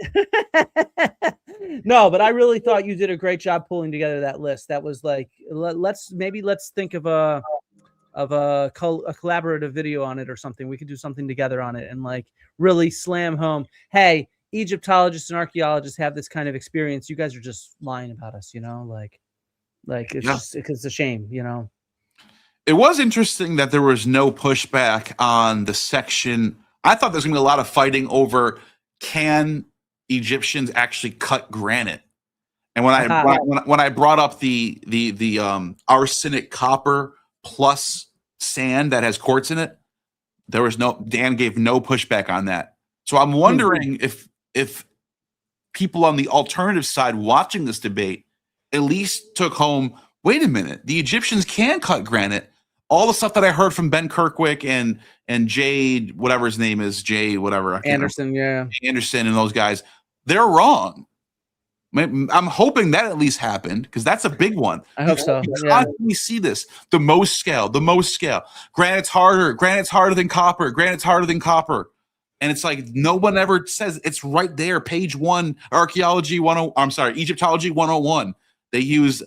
No, but I really thought you did a great job pulling together that list. That was like, let's think of a collaborative video on it or something. We could do something together on it and like really slam home, hey, Egyptologists and archaeologists have this kind of experience. You guys are just lying about us, like it's just, it's a shame, It was interesting that there was no pushback on the section. I thought there's gonna be a lot of fighting over, can Egyptians actually cut granite? And when I brought up the arsenic copper plus sand that has quartz in it, Dan gave no pushback on that. So I'm wondering if people on the alternative side watching this debate at least took home, wait a minute, the Egyptians can cut granite. All the stuff that I heard from Ben Kirkwick and Jade, whatever his name is, Anderson, Anderson and those guys, they're wrong. I'm hoping that at least happened, because that's a big one. I hope so. We see this. The most scale. Granite's harder than copper. Granite's harder than copper. And it's like, no one ever says it's right there. Page 1, Egyptology 101. They use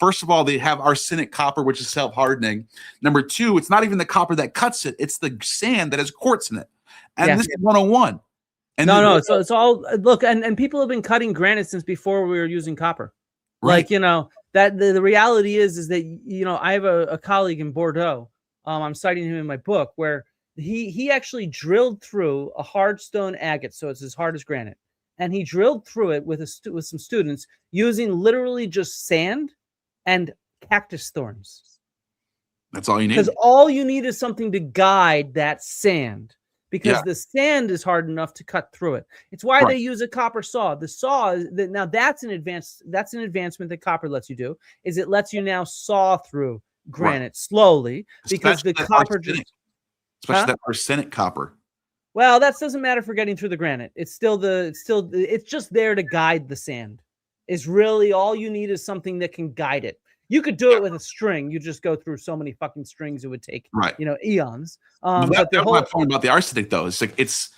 first of all, they have arsenic copper, which is self-hardening. Number 2, it's not even the copper that cuts it; it's the sand that has quartz in it. And this is 101. And so it's all look. And people have been cutting granite since before we were using copper. Right. Like that the reality is that I have a colleague in Bordeaux. I'm citing him in my book where he actually drilled through a hard stone agate, so it's as hard as granite, and he drilled through it with some students using literally just sand and cactus thorns. That's all you need. Because all you need is something to guide that sand, because the sand is hard enough to cut through it. It's why they use a copper saw. The saw now that's an advancement that copper lets you do. Is it lets you now saw through granite slowly, because the copper especially that arsenic copper. Well, that doesn't matter for getting through the granite. It's just there to guide the sand. is really all you need is something that can guide it. You could do it with a string. You just go through so many fucking strings it would take, eons. But the whole my point about the arsenic, though, is like it's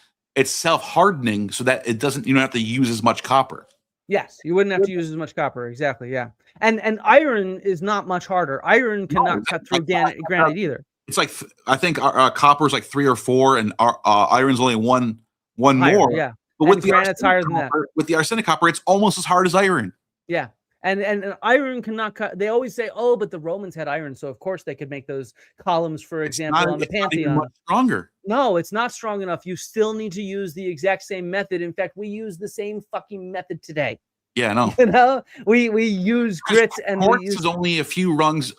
self-hardening so that you don't have to use as much copper. Yes, you wouldn't have to use as much copper. Exactly. Yeah, and iron is not much harder. Iron cannot cut through granite either. It's like I think copper is like 3 or 4, and iron's only one higher, more. Yeah, but with granite's higher than that. With the arsenic copper, it's almost as hard as iron. Yeah. And iron cannot cut. They always say, "Oh, but the Romans had iron, so of course they could make those columns." For example, on the Pantheon, much stronger. No, it's not strong enough. You still need to use the exact same method. In fact, we use the same fucking method today. Yeah, I know. You know, we use grit and quartz is only a few rungs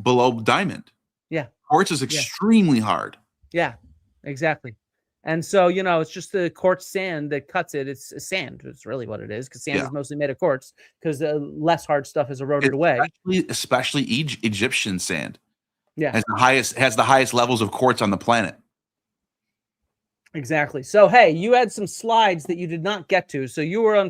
below diamond. Yeah, quartz is extremely hard. Yeah, exactly. And so, it's just the quartz sand that cuts it. It's sand. It's really what it is, because sand is mostly made of quartz, because less hard stuff is eroded away. Especially Egyptian sand. Yeah, has the highest levels of quartz on the planet. Exactly. So, hey, you had some slides that you did not get to. So you were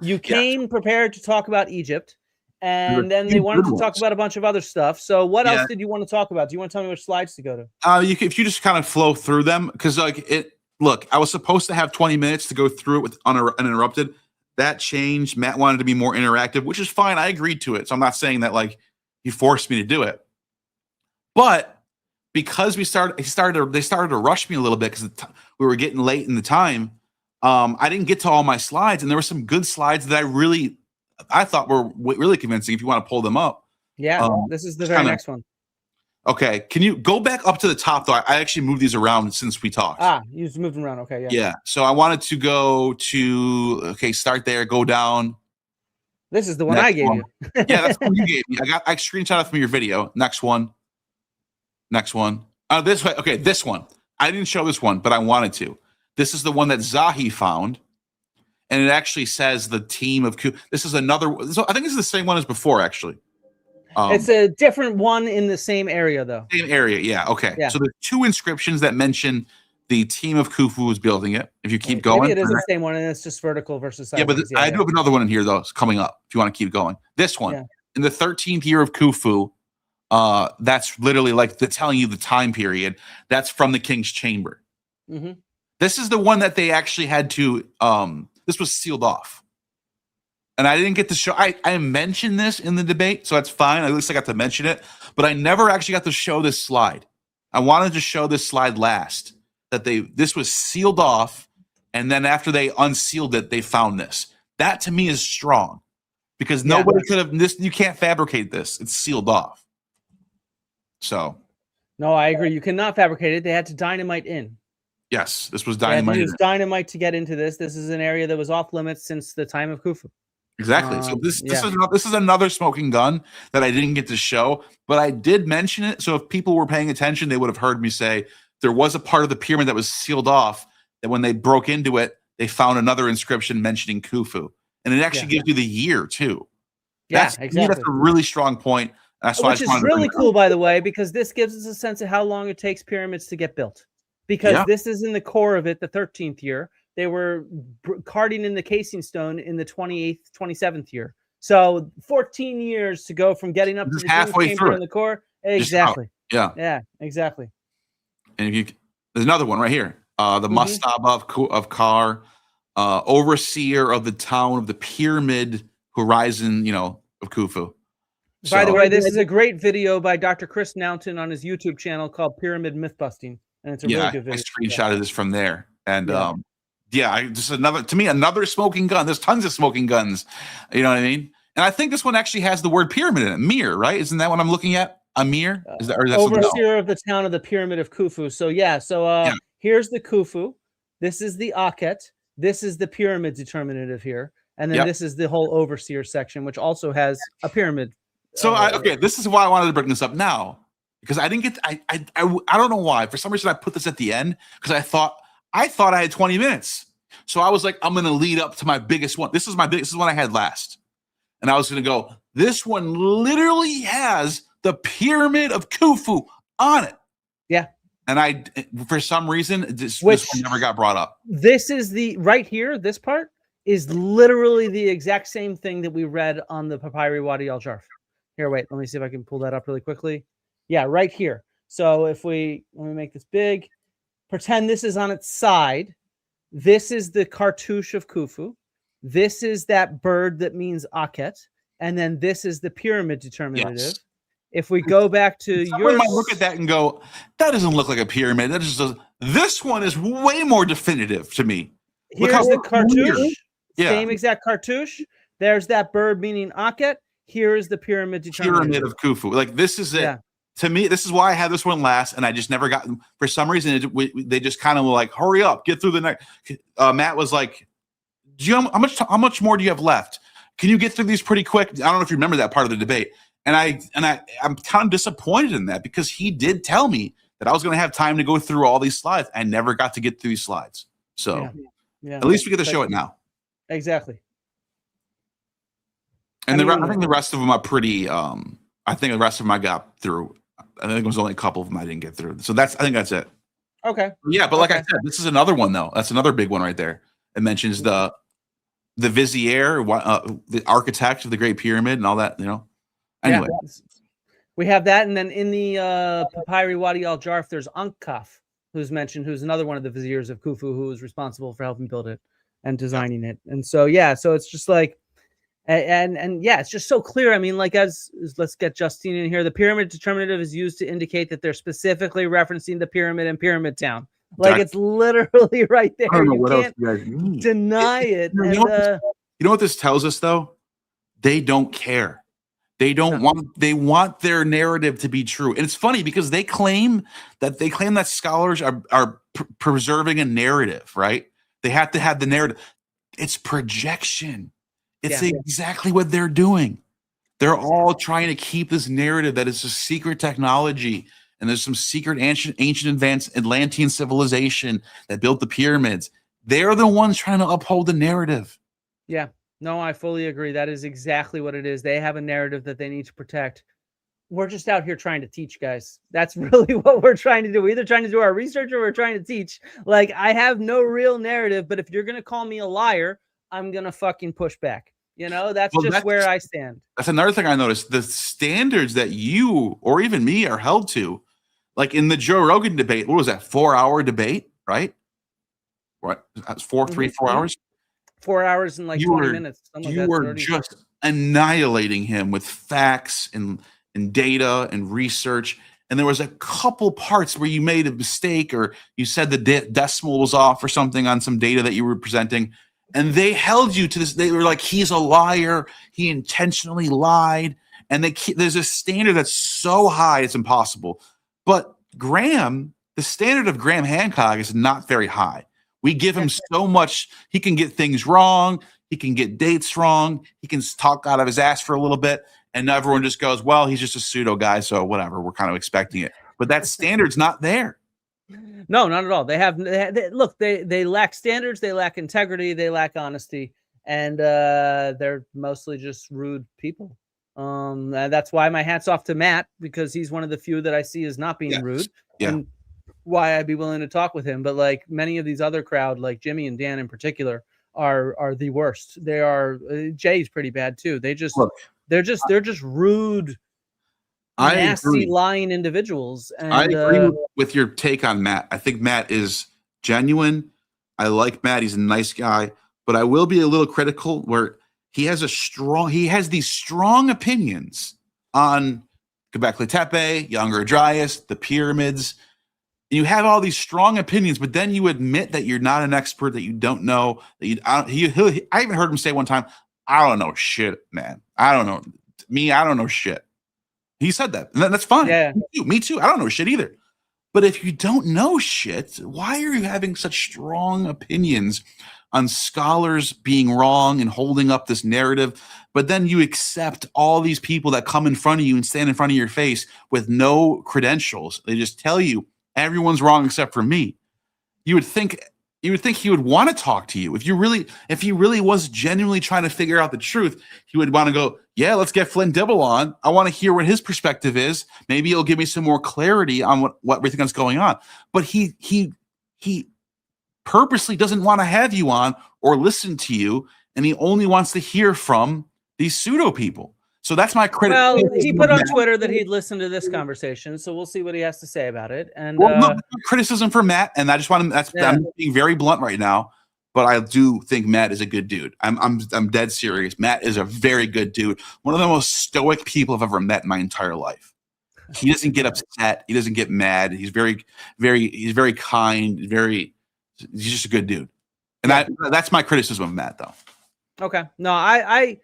you came prepared to talk about Egypt, and then they wanted to talk about a bunch of other stuff. So what else did you want to talk about? Do you want to tell me which slides to go to? If you just kind of flow through them, because look, I was supposed to have 20 minutes to go through it with uninterrupted. That changed. Matt wanted to be more interactive, which is fine. I agreed to it. So I'm not saying that like he forced me to do it. But because they started to rush me a little bit because we were getting late in the time. I didn't get to all my slides, and there were some good slides that I thought were really convincing. If you want to pull them up, this is the very next one. Okay, can you go back up to the top though? I actually moved these around since we talked. You just moved them around. Okay, yeah. So I wanted to go to start there, go down. This is the one I gave you. Yeah, that's the one you gave me. I screenshot it from your video. Next one. This way. Okay, this one. I didn't show this one, but I wanted to. This is the one that Zahi found, and it actually says the team of Khufu. This is another. So I think this is the same one as before, actually. It's a different one in the same area, though. Same area, yeah. Okay. Yeah. So there's 2 inscriptions that mention the team of Khufu was building it. If you keep going, maybe it is the same one, and it's just vertical versus sideways. Yeah, but I do have another one in here though. It's coming up. If you want to keep going, this one in the 13th year of Khufu. That's literally like telling you the time period. That's from the king's chamber. Mm-hmm. This is the one that they actually had to. This was sealed off, and I didn't get to show. I mentioned this in the debate, so that's fine. At least I got to mention it, but I never actually got to show this slide. I wanted to show this slide last. That this was sealed off, and then after they unsealed it, they found this. That to me is strong, because nobody could have this. You can't fabricate this. It's sealed off. So, no, I agree. You cannot fabricate it. They had to dynamite in. Yes, this was dynamite. They used dynamite to get into this. This is an area that was off limits since the time of Khufu. Exactly. So this is another smoking gun that I didn't get to show, but I did mention it. So if people were paying attention, they would have heard me say there was a part of the pyramid that was sealed off. That when they broke into it, they found another inscription mentioning Khufu, and it actually gives you the year too. Exactly. That's a really strong point. Which is really cool, by the way, because this gives us a sense of how long it takes pyramids to get built. Because this is in the core of it, the 13th year. They were carting in the casing stone in the 28th, 27th year. So 14 years to go from getting up to the halfway through in the core. Exactly. Yeah, exactly. And there's another one right here. The Mastaba of Kar, overseer of the town of the pyramid horizon, of Khufu. By the way, this is a great video by Dr. Chris Mountain on his YouTube channel called Pyramid Mythbusting, and it's a really good video. I screenshotted this from there, and just another smoking gun. There's tons of smoking guns, you know what I mean? And I think this one actually has the word pyramid in it. Mir, right? Isn't that what I'm looking at? Amir? Is that overseer of the town of the pyramid of Khufu? So here's the Khufu. This is the Akhet. This is the pyramid determinative here, and then this is the whole overseer section, which also has a pyramid. So this is why I wanted to bring this up now, because I didn't get I don't know why. For some reason I put this at the end because I thought I had 20 minutes. So I was like, I'm gonna lead up to my biggest one. This is one I had last. And I was gonna go, this one literally has the pyramid of Khufu on it. Yeah. And for some reason this one never got brought up. This is the right here, this part is literally the exact same thing that we read on the Papyri Wadi al-Jarf. Here, wait, let me see if I can pull that up really quickly. Yeah, right here. So if let me make this big, pretend this is on its side. This is the cartouche of Khufu. This is that bird that means Akhet. And then this is the pyramid determinative. Yes. If we go back to Someone might look at that and go, that doesn't look like a pyramid. That just this one is way more definitive to me. Here's the cartouche. Weird. Yeah. Same exact cartouche. There's that bird meaning Akhet. Here is the pyramid determinative. Pyramid of Khufu. Like, this is it. Yeah. To me, this is why I had this one last, and I just never got. For some reason, they just kind of were like, "Hurry up, get through the next." Matt was like, "Do you how much more do you have left? Can you get through these pretty quick?" I don't know if you remember that part of the debate, and I'm kind of disappointed in that, because he did tell me that I was going to have time to go through all these slides. I never got to get through these slides, so at least we get to show it now. Exactly. And I think the rest of them are pretty. I think the rest of them I got through. I think it was only a couple of them I didn't get through. So I think that's it. Okay. Yeah, but like I said, this is another one though. That's another big one right there. It mentions the vizier, the architect of the Great Pyramid, and all that. Anyway, we have that, and then in the Papyri Wadi al-Jarf, there's Ankaf, who's mentioned, who's another one of the viziers of Khufu, who was responsible for helping build it and designing it. And so so it's just like. And yeah, it's just so clear. I mean, like, let's get Justine in here. The pyramid determinative is used to indicate that they're specifically referencing the pyramid in Pyramid Town. Like, it's literally right there. I don't know you what can't else you guys mean. deny it. You know what this tells us, though? They don't care. They don't want. They want their narrative to be true. And it's funny because they claim that scholars are preserving a narrative, right? They have to have the narrative. It's projection. It's exactly what they're doing. They're all trying to keep this narrative that it's a secret technology, and there's some secret ancient advanced Atlantean civilization that built the pyramids. They're the ones trying to uphold the narrative. Yeah, no, I fully agree. That is exactly what it is. They have a narrative that they need to protect. We're just out here trying to teach, guys. That's really what we're trying to do. We're either trying to do our research or we're trying to teach. Like, I have no real narrative, but if you're going to call me a liar, I'm going to fucking push back. That's where I stand. That's another thing I noticed. The standards that you or even me are held to, like in the Joe Rogan debate, what was that, 4-hour debate, right? What? That's 4 hours? 4 hours and like 20 minutes. You were just annihilating him with facts and data and research. And there was a couple parts where you made a mistake, or you said the decimal was off or something on some data that you were presenting. And they held you to this. They were like, he's a liar. He intentionally lied. And there's a standard that's so high, it's impossible. But the standard of Graham Hancock is not very high. We give him so much. He can get things wrong. He can get dates wrong. He can talk out of his ass for a little bit. And everyone just goes, well, he's just a pseudo guy. So whatever, we're kind of expecting it. But that standard's not there. No, not at all. They lack standards, they lack integrity, they lack honesty, and they're mostly just rude people. That's why my hat's off to Matt, because he's one of the few that I see as not being rude, and why I'd be willing to talk with him. But like many of these other crowd, like Jimmy and Dan in particular, are the worst. They are. Jay's pretty bad too. They're just rude, nasty, lying individuals. And I agree with your take on Matt. I think Matt is genuine. I like Matt. He's a nice guy, but I will be a little critical where he has these strong opinions on Gobekli Tepe, Younger Dryas, the pyramids. You have all these strong opinions, but then you admit that you're not an expert, that you don't know. I even heard him say one time, "I don't know shit, man. I don't know. I don't know shit." He said that, and that's fine. Yeah. Me too. I don't know shit either. But if you don't know shit, why are you having such strong opinions on scholars being wrong and holding up this narrative? But then you accept all these people that come in front of you and stand in front of your face with no credentials. They just tell you everyone's wrong except for me. You would think he would want to talk to you. If he really was genuinely trying to figure out the truth, he would want to go, yeah, let's get Flynn Dibble on. I want to hear what his perspective is. Maybe he'll give me some more clarity on what everything that's going on. But he purposely doesn't want to have you on or listen to you, and he only wants to hear from these pseudo people. So that's my credit. Well, he put on Twitter that he'd listen to this conversation, so we'll see what he has to say about it. And no criticism for Matt, and I just want to. I'm being very blunt right now, but I do think Matt is a good dude. I'm dead serious. Matt is a very good dude. One of the most stoic people I've ever met in my entire life. He doesn't get upset. He doesn't get mad. He's very kind. He's just a good dude. And that's my criticism of Matt, though. Okay. No, I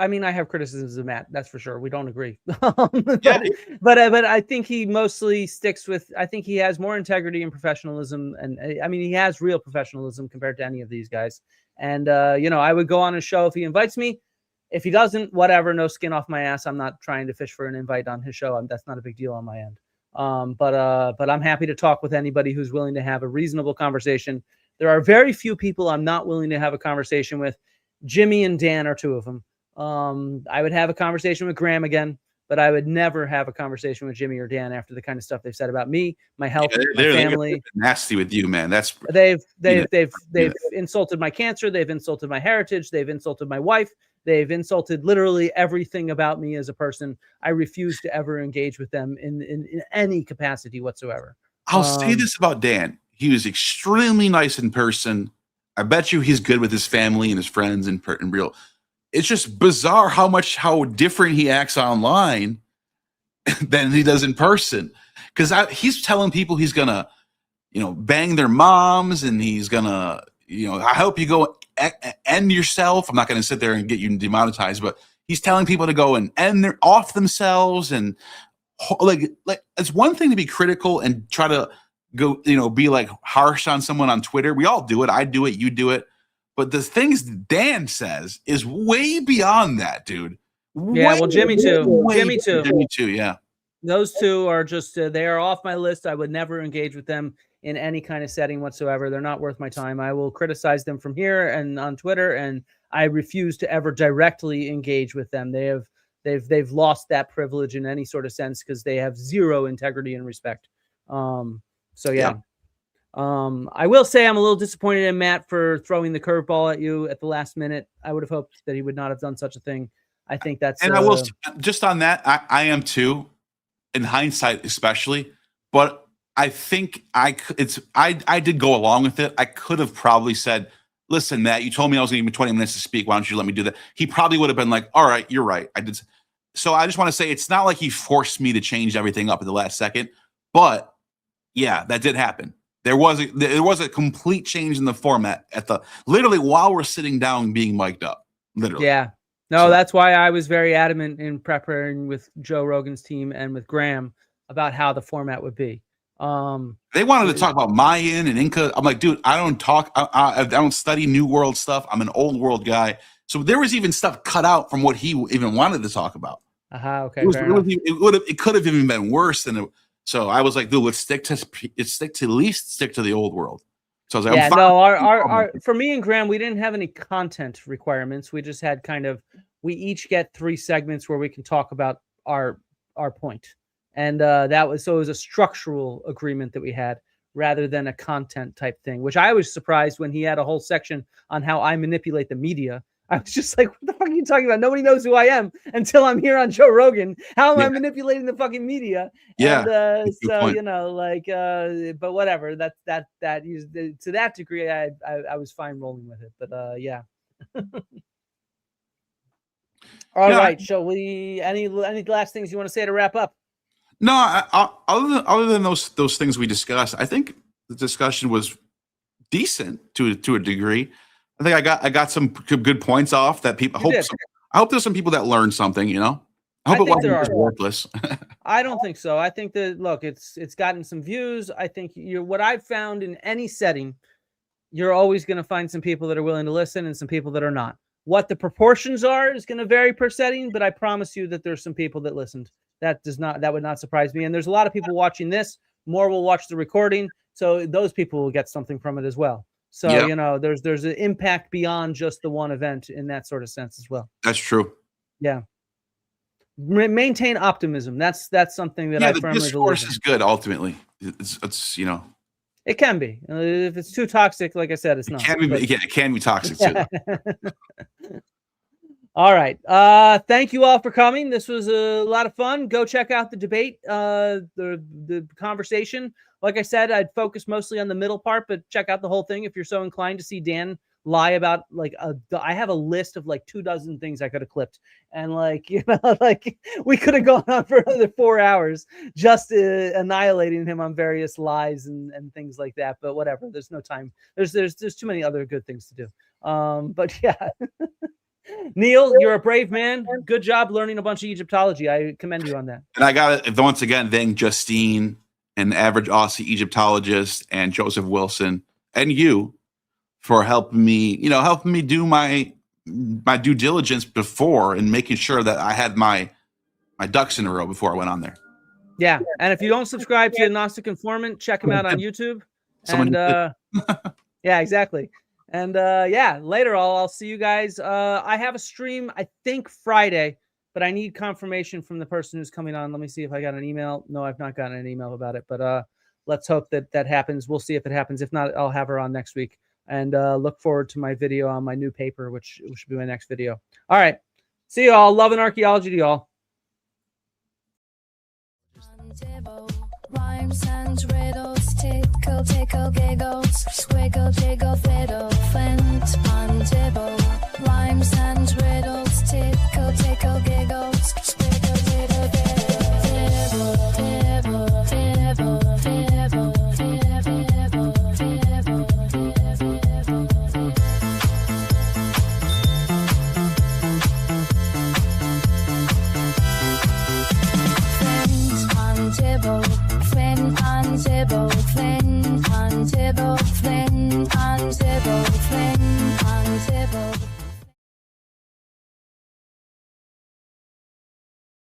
mean, I have criticisms of Matt. That's for sure. We don't agree. But I think he mostly sticks with. I think he has more integrity and professionalism, and I mean, he has real professionalism compared to any of these guys. And I would go on his show if he invites me. If he doesn't, whatever, no skin off my ass. I'm not trying to fish for an invite on his show. That's not a big deal on my end. But I'm happy to talk with anybody who's willing to have a reasonable conversation. There are very few people I'm not willing to have a conversation with. Jimmy and Dan are two of them. I would have a conversation with Graham again, but I would never have a conversation with Jimmy or Dan after the kind of stuff they've said about me, my health, my family. They're nasty with you, man. They've insulted my cancer. They've insulted my heritage. They've insulted my wife. They've insulted literally everything about me as a person. I refuse to ever engage with them in any capacity whatsoever. I'll say this about Dan. He was extremely nice in person. I bet you he's good with his family and his friends in real. It's just bizarre how different he acts online than he does in person. Because he's telling people he's gonna, bang their moms, and he's gonna, I hope you go end yourself. I'm not gonna sit there and get you demonetized, but he's telling people to go and end off themselves, and like it's one thing to be critical and try to go, be like harsh on someone on Twitter. We all do it. I do it. You do it. But the things Dan says is way beyond that, dude. Yeah, well, Jimmy too. Jimmy too, yeah. Those two are just, they are off my list. I would never engage with them in any kind of setting whatsoever. They're not worth my time. I will criticize them from here and on Twitter, and I refuse to ever directly engage with them. They've lost that privilege in any sort of sense because they have zero integrity and respect. So yeah. I will say I'm a little disappointed in Matt for throwing the curveball at you at the last minute. I would have hoped that he would not have done such a thing. I think that's. And I will just on that. I am too, in hindsight, especially. But I think I did go along with it. I could have probably said, "Listen, Matt, you told me I was going to give me 20 minutes to speak. Why don't you let me do that?" He probably would have been like, "All right, you're right. I did." So I just want to say it's not like he forced me to change everything up at the last second, but yeah, that did happen. There was a complete change in the format literally while we're sitting down being mic'd up. Literally. Yeah. No, that's why I was very adamant in preparing with Joe Rogan's team and with Graham about how the format would be. They wanted to talk about Mayan and Inca. I'm like, dude, I don't talk. I don't study New World stuff. I'm an Old World guy. So there was even stuff cut out from what he even wanted to talk about. Okay. It could have even been worse than it. So I was like, dude, let's stick to the Old World. So I was like, yeah, no, our for me and Graham, we didn't have any content requirements. We just had we each get 3 segments where we can talk about our point. And it was a structural agreement that we had rather than a content type thing, which I was surprised when he had a whole section on how I manipulate the media. I was just like, what the fuck are you talking about? Nobody knows who I am until I'm here on Joe Rogan. How am I manipulating the fucking media? Yeah. And, but whatever. To that degree, I was fine rolling with it. But yeah. All right. Shall we? Any last things you want to say to wrap up? No, other than those things we discussed, I think the discussion was decent to a degree. I think I got some good points off that people. I hope there's some people that learned something. I hope it wasn't worthless. I don't think so. I think that it's gotten some views. I think what I've found in any setting, you're always going to find some people that are willing to listen and some people that are not. What the proportions are is going to vary per setting, but I promise you that there's some people that listened. That would not surprise me. And there's a lot of people watching this. More will watch the recording, so those people will get something from it as well. So, there's an impact beyond just the one event in that sort of sense as well. That's true. Yeah. Maintain optimism. That's something that I firmly believe in. The discourse is good, ultimately. It's It can be. If it's too toxic, like I said, it's not. It can be toxic too. All right. Thank you all for coming. This was a lot of fun. Go check out the debate, the conversation. Like I said, I'd focus mostly on the middle part, but check out the whole thing if you're so inclined to see Dan lie about like I have a list of like 24 things I could have clipped, and like, you know, like we could have gone on for another 4 hours just annihilating him on various lies and things like that. But whatever, there's no time. There's too many other good things to do. But yeah. Neal, you're a brave man. Good job learning a bunch of Egyptology. I commend you on that. And I got to once again thank Justine and Average Aussie Egyptologist and Joseph Wilson and you for helping me do my due diligence before and making sure that I had my ducks in a row before I went on there. Yeah, and if you don't subscribe to Agnostic Informant, check him out on YouTube. Yeah, exactly. And yeah, later I'll see you guys. I have a stream, I think Friday, but I need confirmation from the person who's coming on. Let me see if I got an email. No, I've not gotten an email about it, but let's hope that happens. We'll see if it happens. If not, I'll have her on next week. And look forward to my video on my new paper, which should be my next video. All right. See you all. Love and archaeology to y'all. Rhymes and riddles, tickle, tickle, giggles, squiggle, jiggle, fiddle, flint, pun, dibble. Rhymes and riddles, tickle, tickle, giggles.